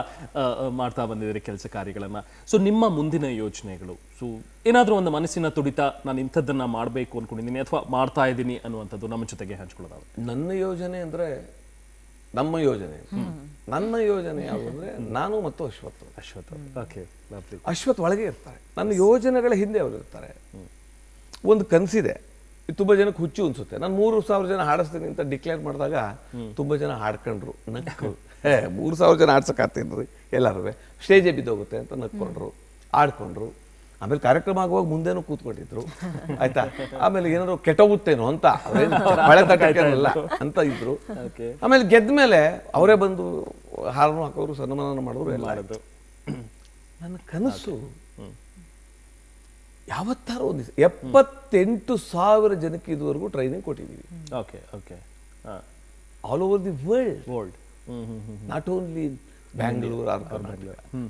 ಮಾಡ್ತಾ ಬಂದಿದ್ದೀರಿ ಕೆಲಸ ಕಾರ್ಯಗಳನ್ನು. ಸೊ ನಿಮ್ಮ ಮುಂದಿನ ಯೋಚನೆಗಳು, ಸೊ ಏನಾದರೂ ಒಂದು ಮನಸ್ಸಿನ ತುಡಿತ, ನಾನು ಇಂಥದ್ದನ್ನು ಮಾಡಬೇಕು ಅಂದ್ಕೊಂಡಿದ್ದೀನಿ ಅಥವಾ ಮಾಡ್ತಾ ಇದ್ದೀನಿ ಅನ್ನುವಂಥದ್ದು ನಮ್ಮ ಜೊತೆಗೆ ಹಂಚ್ಕೊಳ್ಳೋದಾದ್ರೆ? ನನ್ನ ಯೋಜನೆ ಅಂದರೆ ನಮ್ಮ ಯೋಜನೆ. ನನ್ನ ಯೋಜನೆ ಯಾವುದು ಅಂದರೆ ನಾನು ಮತ್ತು ಅಶ್ವಥ್. ಓಕೆ, ಅಶ್ವಥ್ ಒಳಗೆ ಇರ್ತಾರೆ, ನನ್ನ ಯೋಜನೆಗಳ ಹಿಂದೆ ಅವರು ಇರ್ತಾರೆ. ಒಂದು ಕನಸಿದೆ, ತುಂಬ ಜನಕ್ಕೆ ಹುಚ್ಚು ಅನ್ಸುತ್ತೆ. ನಾನು 3,000 ಜನ ಹಾಡಿಸ್ತೀನಿ ಅಂತ ಡಿಕ್ಲೇರ್ ಮಾಡಿದಾಗ ತುಂಬ ಜನ ಹಾಡ್ಕೊಂಡ್ರು, ನಕ್ಕು. 3,000 ಜನ ಹಾಡ್ಸೋಕ್ಕಾಗ್ತಿದ್ರಿ ಎಲ್ಲರೂ, ಸ್ಟೇಜೇ ಬಿದ್ದೋಗುತ್ತೆ ಅಂತ ನಕ್ಕೊಂಡ್ರು, ಆಡ್ಕೊಂಡ್ರು. ಆಮೇಲೆ ಕಾರ್ಯಕ್ರಮ ಆಗುವಾಗ ಮುಂದೆನೂ ಕೂತ್ಕೊಂಡಿದ್ರು, ಆಯ್ತಾ. ಆಮೇಲೆ ಏನಾದ್ರು ಕೆಟ್ಟೋಗುತ್ತೇನೋ ಅಂತ ಮಳೆ ತಟ್ಟಲ್ಲ ಅಂತ ಇದ್ರು. ಆಮೇಲೆ ಗೆದ್ದ ಮೇಲೆ ಅವರೇ ಬಂದು ಹಾರನ್ನು ಹಾಕೋರು, ಸನ್ಮಾನ ಮಾಡೋರು ಎಲ್ಲ ಆಯಿತು. ನನ್ನ ಕನಸು ಯಾವತ್ತಾರು ಒಂದು 78,000 ಜನಕ್ಕೆ ಇದುವರೆಗೂ ಟ್ರೈನಿಂಗ್ ಕೊಟ್ಟಿದ್ದೀವಿ. All over the world, not only Bangalore or Karnataka,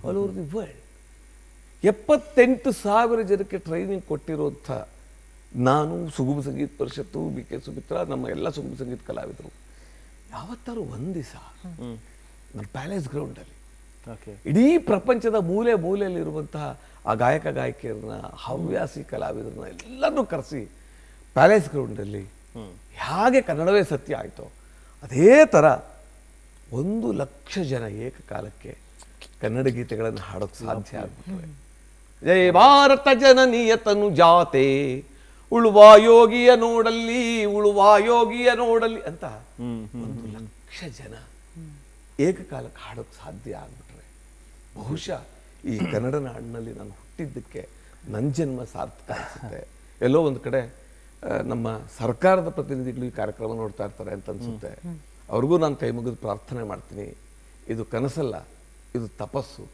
all over the world. 78,000 ಜನಕ್ಕೆ ಟ್ರೈನಿಂಗ್ ಕೊಟ್ಟಿರೋಂಥ ನಾನು, ಸುಗಮ ಸಂಗೀತ ಪರಿಷತ್ತು, BK ಸುಮಿತ್ರಾ, ನಮ್ಮ ಎಲ್ಲ ಸುಗಮ ಸಂಗೀತ ಕಲಾವಿದರು ಯಾವತ್ತಾರು ಒಂದು ದಿವಸ ನಮ್ಮ ಪ್ಯಾಲೇಸ್ ಗ್ರೌಂಡಲ್ಲಿ ಇಡೀ ಪ್ರಪಂಚದ ಮೂಲೆ ಮೂಲೆಯಲ್ಲಿರುವಂತಹ ಆ ಗಾಯಕ ಗಾಯಕಿಯರನ್ನ, ಹವ್ಯಾಸಿ ಕಲಾವಿದರನ್ನ ಎಲ್ಲರನ್ನೂ ಕರೆಸಿ ಪ್ಯಾಲೇಸ್ ಗ್ರೌಂಡಲ್ಲಿ ಹೇಗೆ ಕನ್ನಡವೇ ಸತ್ಯ ಆಯಿತೋ ಅದೇ ಥರ 1,00,000 ಜನ ಏಕಕಾಲಕ್ಕೆ ಕನ್ನಡ ಗೀತೆಗಳನ್ನು ಹಾಡೋಕ್ಕೆ ಸಾಧ್ಯ ಆಗ್ಬಿಟ್ರೆ. ಜಯ ಭಾರತ ಜನನೀಯ ತನು ಜಾತೆ ಉಳುವ ಯೋಗಿಯ ನೋಡಲ್ಲಿ ಉಳುವ ಯೋಗಿಯ ನೋಡಲ್ಲಿ ಅಂತ 1,00,000 ಜನ ಏಕಕಾಲಕ್ಕೆ ಹಾಡೋಕ್ಕೆ ಸಾಧ್ಯ ಆಗ್ಬಿಟ್ರೆ ಬಹುಶಃ ಈ ಕನ್ನಡ ನಾಡಿನಲ್ಲಿ ನಾನು ಹುಟ್ಟಿದ್ದಕ್ಕೆ ನನ್ನ ಜನ್ಮ ಸಾರ್ಥಕ ಅನಿಸುತ್ತೆ. ಎಲ್ಲೋ ಒಂದು ಕಡೆ ನಮ್ಮ ಸರ್ಕಾರದ ಪ್ರತಿನಿಧಿಗಳು ಈ ಕಾರ್ಯಕ್ರಮ ನೋಡ್ತಾ ಇರ್ತಾರೆ ಅಂತ ಅನಿಸುತ್ತೆ. ಅವ್ರಿಗೂ ನಾನು ಕೈ ಮುಗಿದು ಪ್ರಾರ್ಥನೆ ಮಾಡ್ತೀನಿ, ಇದು ಕನಸಲ್ಲ, ಇದು ತಪಸ್ಸು.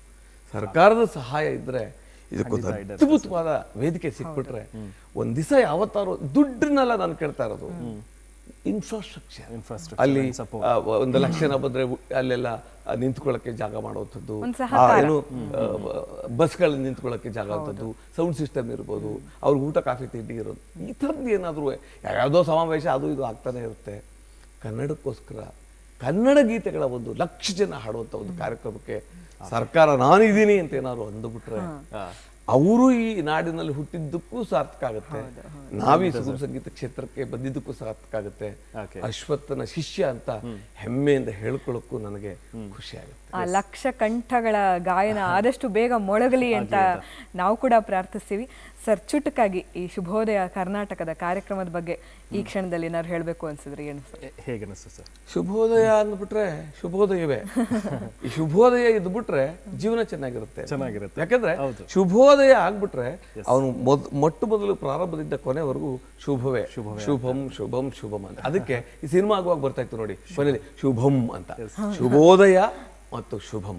ಸರ್ಕಾರದ ಸಹಾಯ ಇದ್ದರೆ ಇದಕ್ಕೊಂದು ಅದ್ಭುತವಾದ ವೇದಿಕೆ ಸಿಕ್ಬಿಟ್ರೆ ಒಂದು ದಿವಸ ಯಾವತ್ತಾರು ದುಡ್ಡನ್ನೆಲ್ಲ ನಾನು ಕೇಳ್ತಾ ಇರೋದು, ಇನ್ಫ್ರಾಸ್ಟ್ರಕ್ಚರ್. ಅಲ್ಲಿ 1,00,000 ಜನ ಬಂದರೆ ಅಲ್ಲೆಲ್ಲ ನಿಂತ್ಕೊಳ್ಳೋಕ್ಕೆ ಜಾಗ ಮಾಡುವಂಥದ್ದು, ಏನು ಬಸ್ಗಳಲ್ಲಿ ನಿಂತ್ಕೊಳ್ಳೋಕ್ಕೆ ಜಾಗ ಅಂಥದ್ದು, ಸೌಂಡ್ ಸಿಸ್ಟಮ್ ಇರ್ಬೋದು, ಅವ್ರಿಗೆ ಊಟ ಕಾಫಿ ತಿಂಡಿ ಇರೋದು, ಈ ಥರದ್ದು ಏನಾದರೂ ಯಾವುದೋ ಸಮಾವೇಶ ಅದು ಇದು ಆಗ್ತಾನೆ ಇರುತ್ತೆ. ಕನ್ನಡಕ್ಕೋಸ್ಕರ ಕನ್ನಡ ಗೀತೆಗಳ 1,00,000 ಜನ ಹಾಡುವಂಥ ಒಂದು ಕಾರ್ಯಕ್ರಮಕ್ಕೆ ಸರ್ಕಾರ ನಾನಿದ್ದೀನಿ ಅಂತ ಏನಾದ್ರು ಅಂದುಬಿಟ್ರೆ ಅವರು ಈ ನಾಡಿನಲ್ಲಿ ಹುಟ್ಟಿದ್ದಕ್ಕೂ ಸಾರ್ಥಕ ಆಗುತ್ತೆ, ನಾವೀ ಸುಗಮ ಸಂಗೀತ ಕ್ಷೇತ್ರಕ್ಕೆ ಬಂದಿದ್ದಕ್ಕೂ ಸಾರ್ಥಕ ಆಗುತ್ತೆ. ಅಶ್ವತ್ಥನ ಶಿಷ್ಯ ಅಂತ ಹೆಮ್ಮೆಯಿಂದ ಹೇಳ್ಕೊಳ್ಳೋಕ್ಕೂ ನನಗೆ ಖುಷಿ ಆಗುತ್ತೆ. ಆ ಲಕ್ಷ ಕಂಠಗಳ ಗಾಯನ ಆದಷ್ಟು ಬೇಗ ಮೊಳಗಲಿ ಅಂತ ನಾವು ಕೂಡ ಪ್ರಾರ್ಥಿಸ್ತೀವಿ. ಸರ್, ಚುಟುಕಾಗಿ ಈ ಶುಭೋದಯ ಕರ್ನಾಟಕದ ಕಾರ್ಯಕ್ರಮದ ಬಗ್ಗೆ ಈ ಕ್ಷಣದಲ್ಲಿ ಏನಾದ್ರು ಹೇಳಬೇಕು ಅನ್ಸಿದ್ರೆ ಏನು ಸರ್? ಹೇಗೆ ಅನಿಸ್ತು ಸರ್? ಶುಭೋದಯ ಅಂದ್ಬಿಟ್ರೆ ಶುಭೋದಯವೇ. ಈ ಶುಭೋದಯ ಇದ್ಬಿಟ್ರೆ ಜೀವನ ಚೆನ್ನಾಗಿರುತ್ತೆ. ಯಾಕಂದ್ರೆ ಶುಭೋದಯ ಆಗ್ಬಿಟ್ರೆ ಅವನು ಮೊಟ್ಟ ಮೊದಲು ಪ್ರಾರಂಭದಿಂದ ಕೊನೆವರೆಗೂ ಶುಭವೇ, ಶುಭಂ ಶುಭಂ ಶುಭಂ ಅಂತ. ಅದಕ್ಕೆ ಈ ಸಿನಿಮಾ ಆಗುವಾಗ ಬರ್ತಾ ಇತ್ತು ನೋಡಿ, ಕೊನೆಯಲ್ಲಿ ಶುಭಂ ಅಂತ. ಶುಭೋದಯ ಮತ್ತು ಶುಭಂ,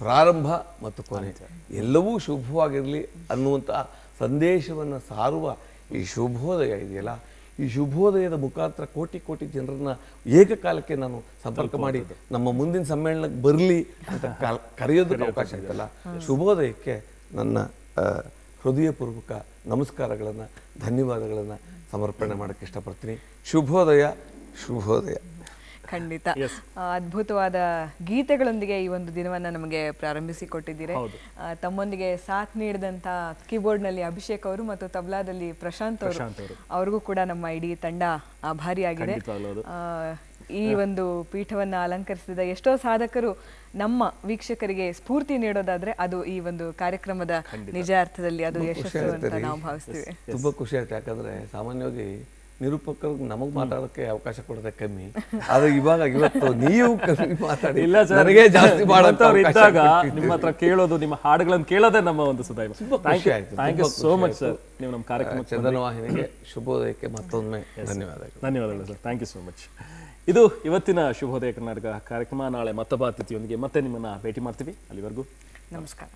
ಪ್ರಾರಂಭ ಮತ್ತು ಕೊನೆ ಎಲ್ಲವೂ ಶುಭವಾಗಿರಲಿ ಅನ್ನುವಂಥ ಸಂದೇಶವನ್ನು ಸಾರುವ ಈ ಶುಭೋದಯ ಇದೆಯಲ್ಲ, ಈ ಶುಭೋದಯದ ಮುಖಾಂತರ ಕೋಟಿ ಕೋಟಿ ಜನರನ್ನ ಏಕಕಾಲಕ್ಕೆ ನಾನು ಸಂಪರ್ಕ ಮಾಡಿ ನಮ್ಮ ಮುಂದಿನ ಸಮ್ಮೇಳನಕ್ಕೆ ಬರಲಿ ಅಂತ ಕರೆಯೋದಕ್ಕೆ ಅವಕಾಶ ಆಯ್ತಲ್ಲ, ಶುಭೋದಯಕ್ಕೆ ನನ್ನ ಹೃದಯಪೂರ್ವಕ ನಮಸ್ಕಾರಗಳನ್ನು, ಧನ್ಯವಾದಗಳನ್ನು ಸಮರ್ಪಣೆ ಮಾಡೋಕ್ಕೆ ಇಷ್ಟಪಡ್ತೀನಿ. ಶುಭೋದಯ, ಶುಭೋದಯ. ಖಂಡಿತ ಅದ್ಭುತವಾದ ಗೀತೆಗಳೊಂದಿಗೆ ಈ ಒಂದು ದಿನವನ್ನ ನಮಗೆ ಪ್ರಾರಂಭಿಸಿಕೊಟ್ಟಿದ್ದೀರಿ. ತಮ್ಮೊಂದಿಗೆ ಸಾಥ್ ನೀಡಿದಂತ ಕೀಬೋರ್ಡ್ ನಲ್ಲಿ ಅಭಿಷೇಕ್ ಅವರು ಮತ್ತು ತಬ್ಲಾದಲ್ಲಿ ಪ್ರಶಾಂತ್ ಅವರು, ಅವ್ರಿಗೂ ಕೂಡ ನಮ್ಮ ಇಡೀ ತಂಡ ಆಭಾರಿಯಾಗಿದೆ. ಈ ಒಂದು ಪೀಠವನ್ನ ಅಲಂಕರಿಸಿದ ಎಷ್ಟೋ ಸಾಧಕರು ನಮ್ಮ ವೀಕ್ಷಕರಿಗೆ ಸ್ಫೂರ್ತಿ ನೀಡೋದಾದ್ರೆ ಅದು ಈ ಒಂದು ಕಾರ್ಯಕ್ರಮದ ನಿಜ ಅರ್ಥದಲ್ಲಿ ಅದು ಯಶಸ್ಸು ಅಂತ ನಾವು ಭಾವಿಸ್ತೀವಿ. ತುಂಬಾ ಖುಷಿ ಆಯ್ತು. ಯಾಕಂದ್ರೆ ಸಾಮಾನ್ಯವಾಗಿ ನಿರೂಪಕರಿಗೆ ನಮಗ್ ಮಾತಾಡೋಕೆ ಅವಕಾಶ ಕೊಡೋದೇ ಕಮ್ಮಿ, ಆದ್ರೆ ಇವತ್ತು ನೀವು ಕಮ್ಮಿ ಮಾತಾಡಿ ನನಗೆ ಜಾಸ್ತಿ ಇದ್ದಾಗ ನಿಮ್ಮ ಹತ್ರ ಕೇಳೋದು, ನಿಮ್ಮ ಹಾಡುಗಳನ್ನು ಕೇಳೋದೇ ನಮ್ಮ ಒಂದು ಸುದೈವ. Thank you so much sir. ನೀವು ನಮ್ಮ ಕಾರ್ಯಕ್ರಮ ಚಂದನ ವಾಹಿನಿಗೆ ಶುಭೋದಯಕ್ಕೆ ಮತ್ತೊಮ್ಮೆ ಧನ್ಯವಾದಗಳು. ಧನ್ಯವಾದಗಳು sir. Thank you so much. ಇದು ಇವತ್ತಿನ ಶುಭೋದಯ ಕರ್ನಾಟಕ ಕಾರ್ಯಕ್ರಮ. ನಾಳೆ ಮತ್ತೊಬ್ಬ ಅತಿಥಿಯೊಂದಿಗೆ ಮತ್ತೆ ನಿಮ್ಮನ್ನ ಭೇಟಿ ಮಾಡ್ತೀವಿ. ಅಲ್ಲಿವರೆಗೂ ನಮಸ್ಕಾರ.